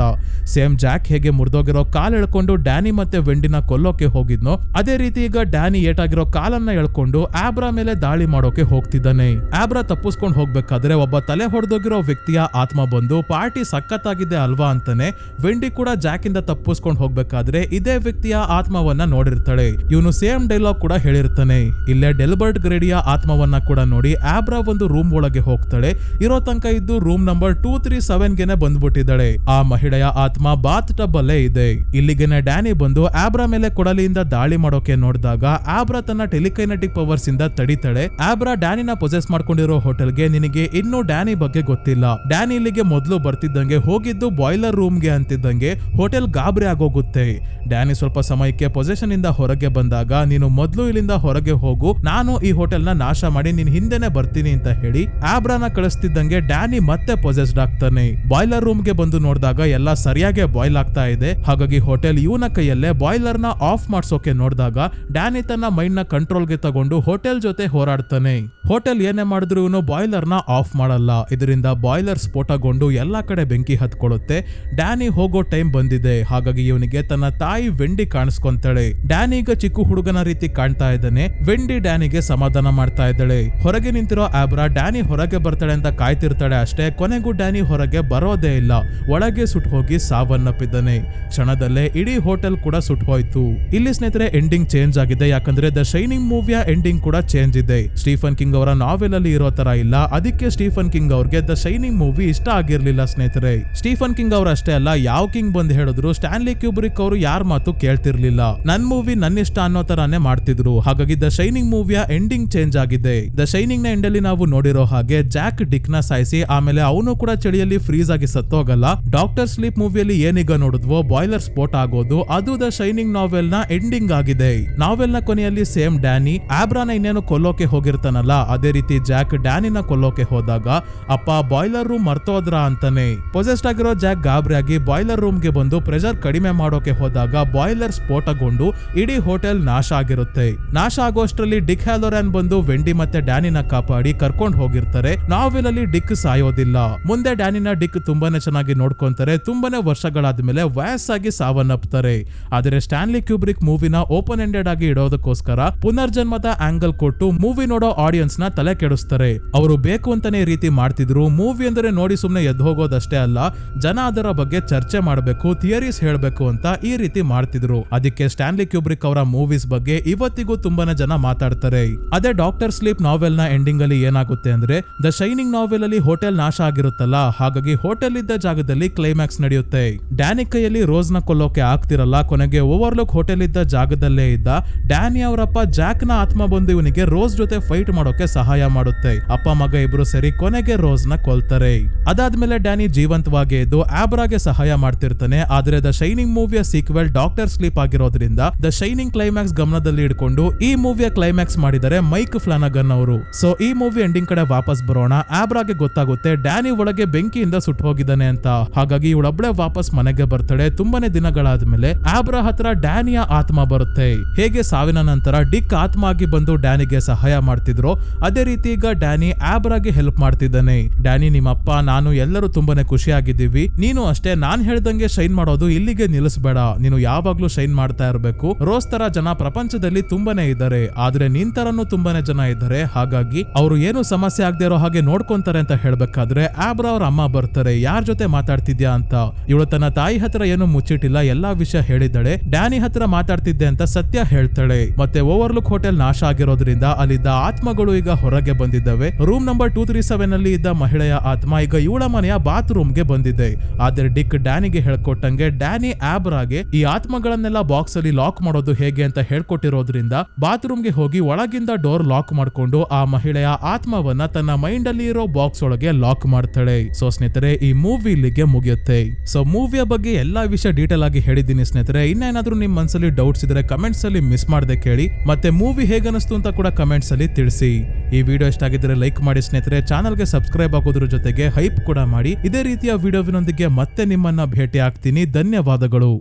ಸೇಮ್ ಜಾಕ್ ಹೇಗೆ ಮುರಿದೋಗಿರೋ ಕಾಲ್ ಎಳ್ಕೊಂಡು ಡ್ಯಾನಿ ಮತ್ತೆ ವೆಂಡಿನ ಕೊಲ್ಲೋಕೆ ಹೋಗಿದ್ನೋ ಅದೇ ರೀತಿ ಈಗ ಡ್ಯಾನಿ ಏಟಾಗಿರೋ ಕಾಲನ್ನ ಎಳ್ಕೊಂಡು ಆಬ್ರಾ ಮೇಲೆ ದಾಳಿ ಮಾಡೋಕೆ ಹೋಗ್ತಿದ್ದಾನೆ. ಆಬ್ರಾ ತಪ್ಪಿಸ್ಕೊಂಡು ಹೋಗ್ಬೇಕಾದ್ರೆ ಒಬ್ಬ ತಲೆ ಹೊಡೆದೋಗಿರೋ ವ್ಯಕ್ತಿಯ ಆತ್ಮ ಬಂದು ಪಾರ್ಟಿ ಸಖತ್ತಾಗಿದೆ ಅಲ್ವಾ ಅಂತಾನೆ ವೆಂಡಿ ಕೂಡ ಜಾಕ್ ಇಂದ ತಪ್ಪಿಸ್ಕೊಂಡು ಹೋಗ್ಬೇಕಾದ್ರೆ ಇದೇ ವ್ಯಕ್ತಿಯ ಆತ್ಮವನ್ನ ನೋಡಿರ್ತಾಳೆ. ಇವನು ಸೇಮ್ ಡೈಲಾಗ್ ಕೂಡ ಹೇಳಿರ್ತಾನೆ. ಇಲ್ಲೇ ಡೆಲ್ಬರ್ಟ್ ಗ್ರೇಡಿಯ ಆತ್ಮವನ್ನ ಕೂಡ ನೋಡಿ ಆಬ್ರಾ ಒಂದು ರೂಮ್ ಒಳಗೆ ಹೋಗ್ತಾಳೆ. ಇರೋ ತನಕ ಇದ್ದು ರೂಮ್ ನಂಬರ್ 237 ಗೆನೆ ಬಂದ್ಬಿಟ್ಟಿದ್ದಾಳೆ. ಆ ಮಹಿಳೆಯ ಆತ್ಮ ಬಾತ್ ಟಬ್ ಅಲ್ಲೇ ಇದೆ. ಇಲ್ಲಿಗೆನೆ ಡ್ಯಾನಿ ಬಂದು ಆಬ್ರಾ ಮೇಲೆ ಕೊಡಲಿಯಿಂದ ದಾಳಿ ಮಾಡೋಕೆ ನೋಡಿದಾಗ ಆಬ್ರಾ ತನ್ನ ಟೆಲಿಕೈನೆಟಿಕ್ ಪವರ್ಸ್ ಇಂದ ತಡಿತಾಳೆ. ಆಬ್ರಾ ಡ್ಯಾನಿನ ಪೊಸೆಸ್ ಮಾಡ್ಕೊಂಡಿರೋ ಹೋಟೆಲ್ಗೆ ನಿನಗೆ ಇನ್ನೂ ಡ್ಯಾನಿ ಬಗ್ಗೆ ಗೊತ್ತಿಲ್ಲ, ಡ್ಯಾನಿ ಇಲ್ಲಿಗೆ ಮೊದಲು ಬರ್ತಿದ್ದಂಗೆ ಹೋಗಿದ್ದು ಬಾಯ್ಲರ್ ರೂಮ್ಗೆ ಅಂತಿದ್ದಂಗೆ ಹೋಟೆಲ್ ಗಾಬರಿ ಆಗೋಗುತ್ತೆ. ಡ್ಯಾನಿ ಸ್ವಲ್ಪ ಸಮಯಕ್ಕೆ ಪೊಸೆಷನ್ ಇಂದ ಹೊರಗೆ ಬಂದಾಗ ನೀನು ಮೊದಲು ಇಲ್ಲಿಂದ ಹೊರಗೆ ಹೋಗು, ನಾನು ಈ ಹೋಟೆಲ್ ನ ನಾಶ ಮಾಡಿ ನಿನ್ ಹಿಂದೆನೆ ಬರ್ತೀನಿ ಅಂತ ಹೇಳಿ ಆಬ್ರಾನ ಕಳಿಸ್ತಿದ್ದಂಗೆ ಡ್ಯಾನಿ ಮತ್ತೆ ಪೊಸೆಸ್ಡ್ ಆಗ್ತಾನೆ. ಬಾಯ್ಲರ್ ರೂಮ್ಗೆ ಬಂದು ನೋಡಿದಾಗ ಎಲ್ಲ ಸರಿಯಾಗಿ ಬಾಯ್ಲ್ ಆಗ್ತಾ ಇದೆ. ಹಾಗಾಗಿ ಹೋಟೆಲ್ ಇವನ ಕೈಯಲ್ಲೇ ಬಾಯ್ಲರ್ ನ ಆಫ್ ಮಾಡ್ಸೋಕೆ ನೋಡಿದಾಗ ಡ್ಯಾನಿ ತನ್ನ ಮೈಂಡ್ ನ ಕಂಟ್ರೋಲ್ಗೆ ತಗೊಂಡು ಹೋಟೆಲ್ ಜೊತೆ ಹೋರಾಡ್ತಾನೆ. ಹೋಟೆಲ್ ಏನೇ ಮಾಡಿದ್ರು ಇವನು ಬಾಯ್ಲರ್ ನ ಆಫ್ ಮಾಡಲ್ಲ. ಇದರಿಂದ ಬಾಯ್ಲರ್ ಸ್ಫೋಟಗೊಂಡು ಎಲ್ಲಾ ಕಡೆ ಬೆಂಕಿ ಹತ್ಕೊಳ್ಳುತ್ತೆ. ಡ್ಯಾನಿ ಹೋಗೋ ಟೈಮ್ ಬಂದಿದೆ. ಹಾಗಾಗಿ ಇವನಿಗೆ ತನ್ನ ತಾಯಿ ವೆಂಡಿ ಕಾಣಿಸ್ಕೊಂತಾಳೆ. ಡ್ಯಾನಿ ಈಗ ಚಿಕ್ಕ ಹುಡುಗನ ರೀತಿ ಕಾಣ್ತಾ ಇದ್ದಾನೆ. ವೆಂಡಿ ಡ್ಯಾನಿಗೆ ಸಮಾಧಾನ ಮಾಡ್ತಾ ಇದ್ದಾಳೆ. ಹೊರಗೆ ನಿಂತಿರೋ ಆಬ್ರಾ ಡ್ಯಾನಿ ಹೊರಗೆ ಬರ್ತಾಳೆ ಅಂತ ಕಾಯ್ತಿರ್ತಾಳೆ ಅಷ್ಟೇ. ಕೊನೆಗೂ ಡ್ಯಾನಿ ಹೊರಗೆ ಬರೋದೇ ಇಲ್ಲ. ಒಳಗೆ ಸುಟ್ಟು ಹೋಗಿ ಸಾವನ್ನಪ್ಪಿದ್ದಾನೆ. ಕ್ಷಣದಲ್ಲೇ ಇಡೀ ಹೋಟೆಲ್ ಕೂಡ ಸುಟ್ಟು ಹೋಯ್ತು. ಇಲ್ಲಿ ಸ್ನೇಹಿತರೆ ಎಂಡಿಂಗ್ ಚೇಂಜ್ ಆಗಿದೆ. ಯಾಕಂದ್ರೆ ದ ಶೈನಿಂಗ್ ಮೂವಿಯ ಎಂಡಿಂಗ್ ಕೂಡ ಚೇಂಜ್ ಇದೆ. ಸ್ಟೀಫನ್ ಕಿಂಗ್ ಅವರ ನಾವೆಲ್ ಅಲ್ಲಿ ಇರೋ ತರ ಇಲ್ಲ. ಅದಕ್ಕೆ ಸ್ಟೀಫನ್ ಕಿಂಗ್ ಅವ್ರಿಗೆ ದ ಶೈನಿಂಗ್ ಮೂವಿ ಇಷ್ಟ ಆಗಿರ್ಲಿಲ್ಲ ಸ್ನೇಹಿತರೆ. ಸ್ಟೀಫನ್ ಕಿಂಗ್ ಅವ್ರ ಅಷ್ಟೇ ಅಲ್ಲ, ಯಾವ ಕಿಂಗ್ ಬಂದ್ ಹೇಳಿದ್ರು ಸ್ಟ್ಯಾನ್ಲಿ ಕ್ಯೂಬ್ರಿಕ್ ಅವರು ಯಾರ ಮಾತು ಕೇಳ್ತಿರ್ಲಿಲ್ಲ. ನನ್ ಮೂವಿ ನನ್ನ ಇಷ್ಟ ಅನ್ನೋ ತರಾನೇ ಮಾಡ್ತಿದ್ರು. ಹಾಗಾಗಿ ದ ಶೈನಿಂಗ್ ಮೂವಿಯ ಎಂಡಿಂಗ್ ಚೇಂಜ್ ಆಗಿದೆ. ದ ಶೈನಿಂಗ್ ನ ಎಂಡ್ ಅಲ್ಲಿ ನಾವು ನೋಡಿರೋ ಹಾಗೆ ಜಾಕ್ ಡಿಕ್ ನ ಸಾಯಿಸಿ ಆಮೇಲೆ ಅವನು ಕೂಡ ಚಳಿಯಲ್ಲಿ ಫ್ರೀಸ್ ಆಗಿ ಸತ್ತೋಗಲ್ಲ. ಡಾಕ್ಟರ್ ಸ್ಲೀಪ್ ಮೂವಿಯಲ್ಲಿ ಏನೀಗ ನೋಡಿದ್ವೋ ಬಾಯ್ಲರ್ ಸ್ಫೋಟ ಆಗೋದು, ಅದು ದ ಶೈನಿಂಗ್ ನಾವೆಲ್ ನ ಎಂಡಿಂಗ್ ಆಗಿದೆ. ನಾವೆಲ್ ನ ಕೊನೆಯಲ್ಲಿ ಸೇಮ್ ಡ್ಯಾನಿ ಆಬ್ರಾನ ಇನ್ನೇನು ಕೊಲ್ಲೋಕೆ ಹೋಗಿರ್ತಾನಲ್ಲ, ಅದೇ ರೀತಿ ಜಾಕ್ ಡ್ಯಾನಿನ ಕೊಲ್ಲೋಕೆ ಹೋದಾಗ ಅಪ್ಪ ಬಾಯ್ಲರ್ ರೂಮ್ ಮರ್ತೋದ್ರ ಅಂತಾನೆ. ಪೊಸೆಸ್ಡ್ ಆಗಿರೋ ಜಾಕ್ ಗಾಬರಿ ಆಗಿ ಬಾಯ್ಲರ್ ರೂಮ್ ಗೆ ಬಂದು ಪ್ರೆಷರ್ ಕಡಿಮೆ ಮಾಡೋಕೆ ಹೋದಾಗ ಬಾಯ್ಲರ್ ಸ್ಫೋಟಗೊಂಡು ಇಡೀ ಹೋಟೆಲ್ ನಾಶ ಆಗಿರುತ್ತೆ. ನಾಶ ಆಗೋಷ್ಟರಲ್ಲಿ ಡಿಕ್ ಹ್ಯಾಲೋರಾನ್ ಬಂದು ವೆಂಡಿ ಮತ್ತೆ ಡ್ಯಾನಿನ ಕಾಪಾಡಿ ಕರ್ಕೊಂಡು ಹೋಗಿರ್ತಾರೆ. ನಾವೆಲ್ ಅಲ್ಲಿ ಡಿಕ್ ಸಾಯೋದಿಲ್ಲ. ಮುಂದೆ ಡ್ಯಾನಿನ ಡಿಕ್ ತುಂಬಾನೇ ಚೆನ್ನಾಗಿ ನೋಡ್ಕೊಂತಾರೆ. ತುಂಬಾನೇ ವರ್ಷಗಳಾದ್ಮೇಲೆ ವಯಸ್ಸಾಗಿ ಸಾವನ್ನಪ್ತಾರೆ. ಆದರೆ ಸ್ಟ್ಯಾನ್ಲಿ ಕ್ಯೂಬ್ರಿಕ್ ಮೂವಿನ ಓಪನ್ ಎಂಡೆಡ್ ಆಗಿ ಇಡೋದಕ್ಕೋಸ್ಕರ ಪುನರ್ಜನ್ಮದ ಆಂಗಲ್ ಕೊಟ್ಟು ಮೂವಿ ನೋಡೋ ಆಡಿಯನ್ಸ್ ನ ತಲೆ ಕೆಡಿಸ್ತಾರೆ. ಅವರು ಬೇಕು ಅಂತಾನೆ ರೀತಿ ಮಾಡ್ತಿದ್ರು. ಮೂವಿ ಅಂದ್ರೆ ನೋಡಿ ಸುಮ್ನೆ ಎದ್ದು ಹೋಗೋದಷ್ಟೇ ಅಲ್ಲ, ಜನ ಅದರ ಬಗ್ಗೆ ಚರ್ಚೆ ಮಾಡಬೇಕು, ಥಿಯರೀಸ್ ಹೇಳ್ಬೇಕು ಅಂತ ಈ ರೀತಿ ಮಾಡ್ತಿದ್ರು. ಅದಕ್ಕೆ ಸ್ಟ್ಯಾನ್ಲಿ ಕ್ಯೂಬ್ರಿಕ್ ಅವರ ಮೂವೀಸ್ ಬಗ್ಗೆ ಇವತ್ತಿಗೂ ತುಂಬಾನೇ ಜನ ಮಾತಾಡ್ತಾರೆ. ಅದೇ ಡಾಕ್ಟರ್ ಸ್ಲೀಪ್ ನಾವೆಲ್ ನ ಎಂಡಿಂಗ್ ಅಲ್ಲಿ ಏನಾಗುತ್ತೆ ಅಂದ್ರೆ ದ ಶೈನಿಂಗ್ ನಾವೆಲ್ ಅಲ್ಲಿ ಹೋಟೆಲ್ ನಾಶ ಆಗಿರುತ್ತಲ್ಲ, ಹಾಗಾಗಿ ಹೋಟೆಲ್ ಇದ್ದ ಜಾಗದಲ್ಲಿ ಕ್ಲೈಮ್ಯಾಕ್ಸ್ ನಡೆಯುತ್ತೆ. ಡ್ಯಾನಿ ಕೈಯಲ್ಲಿ ರೋಸ್ ನ ಕೊಲ್ಲೋಕೆ ಆಗ್ತಿರಲ್ಲ. ಕೊನೆಗೆ ಓವರ್ಲುಕ್ ಹೋಟೆಲ್ ಇದ್ದ ಜಾಗದಲ್ಲೇ ಇದ್ದ ಡ್ಯಾನಿ ಅವರಪ್ಪ ಜಾಕ್ ನ ಆತ್ಮ ಬಂದು ಇವನಿಗೆ ರೋಸ್ ಜೊತೆ ಫೈಟ್ ಮಾಡೋಕೆ ಸಹಾಯ ಮಾಡುತ್ತೆ. ಅಪ್ಪ ಮಗ ಇಬ್ರು ಸೇರಿ ಕೊನೆಗೆ ರೋಸ್ ನ ಕೊಲ್ತಾರೆ. ಅದಾದ್ಮೇಲೆ ಡ್ಯಾನಿ ಜೀವಂತವಾಗಿ ಇದ್ದು ಆಬ್ರಾಗೆ ಸಹಾಯ ಮಾಡ್ತಿರ್ತಾನೆ. ಆದ್ರೆ ದ ಶೈನಿಂಗ್ ಮೂವಿಯ ಸೀಕ್ವೆಲ್ ಡಾಕ್ಟರ್ ಸ್ಲೀಪ್ ಆಗಿರೋದ್ರಿಂದ ದ ಶೈನಿಂಗ್ ಕ್ಲೈಮ್ಯಾಕ್ಸ್ ಗಮನದಲ್ಲಿ ಇಟ್ಕೊಂಡು ಈ ಮೂವಿಯ ಕ್ಲೈಮ್ಯಾಕ್ಸ್ ಮಾಡಿದರೆ ಮೈಕ್ ಫ್ಲಾನಗನ್ ಅವರು. ಸೊ ಈ ಮೂವಿ ಎಂಡಿಂಗ್ ಕಡೆ ವಾಪಸ್ ಬರೋಣ. ಆಬ್ರಾಗೆ ಗೊತ್ತಾಗುತ್ತೆ ಡ್ಯಾನಿ ಒಳಗೆ ಬೆಂಕಿಯಿಂದ ಸುಟ್ಟು ಹೋಗಿದ್ದಾನೆ ಅಂತ. ಹಾಗಾಗಿ ಇವಳೊಬ್ಳೆ ವಾಪಸ್ ಮನೆಗೆ ಬರ್ತಾಳೆ. ತುಂಬಾನೇ ದಿನಗಳಾದ್ಮೇಲೆ ಆಬ್ರಾ ಹತ್ರ ಡ್ಯಾನಿಯ ಆತ್ಮ ಬರುತ್ತೆ. ಹೇಗೆ ಸಾವಿನ ನಂತರ ಡಿಕ್ ಆತ್ಮ ಆಗಿ ಬಂದು ಡ್ಯಾನಿಗೆ ಸಹಾಯ ಮಾಡ್ತಿದ್ರು, ಅದೇ ರೀತಿ ಈಗ ಡ್ಯಾನಿ ಆಬ್ರಾಗೆ ಹೆಲ್ಪ್ ಮಾಡ್ತಿದ್ದಾನೆ. ಡ್ಯಾನಿ, ನಿಮ್ಮಪ್ಪ ನಾನು ಎಲ್ಲರೂ ತುಂಬಾನೇ ಖುಷಿಯಾಗಿದ್ದೀವಿ. ನೀನು ಅಷ್ಟೇ, ನಾನ್ ಹೇಳ್ದಂಗೆ ಶೈನ್ ಮಾಡೋದು ಇಲ್ಲಿಗೆ ನಿಲ್ಲಿಸಬೇಡ. ನೀನು ಯಾವಾಗ್ಲೂ ಶೈನ್ ಮಾಡ್ತಾ ಇರಬೇಕು. ರೋಸ್ ತರ ಜನ ಪ್ರಪಂಚದಲ್ಲಿ ತುಂಬಾನೇ ಇದ್ದಾರೆ, ಆದ್ರೆ ನಿನ್ ತರನು ತುಂಬಾನೇ ಜನ ಇದ್ದಾರೆ. ಹಾಗಾಗಿ ಅವರು ಏನು ಸಮಸ್ಯೆ ಆಗದೆ ಇರೋ ಹಾಗೆ ನೋಡ್ಕೊಂತಾರೆ ಅಂತ ಹೇಳ್ಬೇಕಾದ್ರೆ ಆಬ್ರಾ ಅವ್ರ ಅಮ್ಮ ಬರ್ತಾರೆ. ಯಾರ ಜೊತೆ ಮಾತಾಡ್ತಿದ್ಯಾ ಅಂತ. ಇವಳು ತನ್ನ ತಾಯಿ ಹತ್ರ ಏನು ಮುಚ್ಚಿಟ್ಟಿಲ್ಲ, ಎಲ್ಲಾ ವಿಷಯ ಹೇಳಿದ್ದಾಳೆ. ಡ್ಯಾನಿ ಹತ್ರ ಮಾತಾಡ್ತಿದ್ದೆ ಅಂತ ಸತ್ಯ ಹೇಳ್ತಾಳೆ. ಮತ್ತೆ ಓವರ್ಲುಕ್ ಹೋಟೆಲ್ ನಾಶ ಆಗಿರೋದ್ರಿಂದ ಅಲ್ಲಿದ್ದ ಆತ್ಮಗಳು ಈಗ ಹೊರಗೆ ಬಂದಿದ್ದಾವೆ. ರೂಮ್ ನಂಬರ್ 237 ಅಲ್ಲಿ ಇದ್ದ ಮಹಿಳೆಯ ಆತ್ಮ ಈಗ ಇವಳ ಮನೆಯ ಬಾತ್ರೂಮ್ ಗೆ ಬಂದಿದೆ. ಆದ್ರೆ ಡಿಕ್ ಡ್ಯಾನಿಗೆ ಹೇಳ್ಕೊಟ್ಟಂಗೆ ಡ್ಯಾನಿ ಆಬ್ರಾಗೆ ಈ ಆತ್ಮಗಳನ್ನೆಲ್ಲ ಬಾಕ್ಸ್ ಅಲ್ಲಿ ಲಾಕ್ ಮಾಡೋದು ಹೇಗೆ ಅಂತ ಹೇಳ್ಕೊಟ್ಟಿರೋದ್ರಿಂದ ಬಾತ್ರೂಮ್ ಗೆ ಹೋಗಿ ಒಳಗಿಂದ ಡೋರ್ ಲಾಕ್ ಮಾಡ್ಕೊಂಡು ಆ ಮಹಿಳೆಯ ಆತ್ಮವನ್ನ ತನ್ನ ಮೈಂಡ್ ಅಲ್ಲಿ ಇರೋ ಬಾಕ್ಸ್ ಒಳಗೆ ಲಾಕ್ ಮಾಡ್ತಾಳೆ. ಸೊ ಸ್ನೇಹಿತರೆ, ಈ ಮೂವಿ ಇಲ್ಲಿಗೆ ಮುಗಿಯುತ್ತೆ. ಸೊ ಮೂವಿಯ ಬಗ್ಗೆ ಎಲ್ಲಾ ವಿಷಯ ಡೀಟೇಲ್ ಆಗಿ ಹೇಳಿದ್ದೀನಿ ಸ್ನೇಹಿತರೆ. ಇನ್ನೇನಾದ್ರೂ ನಿಮ್ ಮನಸ್ಸಲ್ಲಿ ಡೌಟ್ಸ್ ಇದ್ರೆ ಕಮೆಂಟ್ಸ್ ಅಲ್ಲಿ ಮಿಸ್ ಮಾಡದೆ ಕೇಳಿ. ಮತ್ತೆ ಮೂವಿ ಹೇಗನಿಸ್ತು ಅಂತ ಕೂಡ ಕಮೆಂಟ್ಸ್ ಅಲ್ಲಿ ತಿಳಿಸಿ. ಈ ವಿಡಿಯೋ ಇಷ್ಟ ಆಗಿದ್ರೆ ಲೈಕ್ ಮಾಡಿ ಸ್ನೇಹಿತರೆ. ಚಾನಲ್ಗೆ ಸಬ್ಸ್ಕ್ರೈಬ್ ಆಗೋದ್ರ ಜೊತೆಗೆ ಹೈಪ್ ಕೂಡ ಮಾಡಿ. ಇದೇ ರೀತಿಯ ವಿಡಿಯೋವಿನೊಂದಿಗೆ ಮತ್ತೆ ನಿಮ್ಮನ್ನ ಭೇಟಿ ಆಗ್ತೀನಿ. ಧನ್ಯವಾದಗಳು.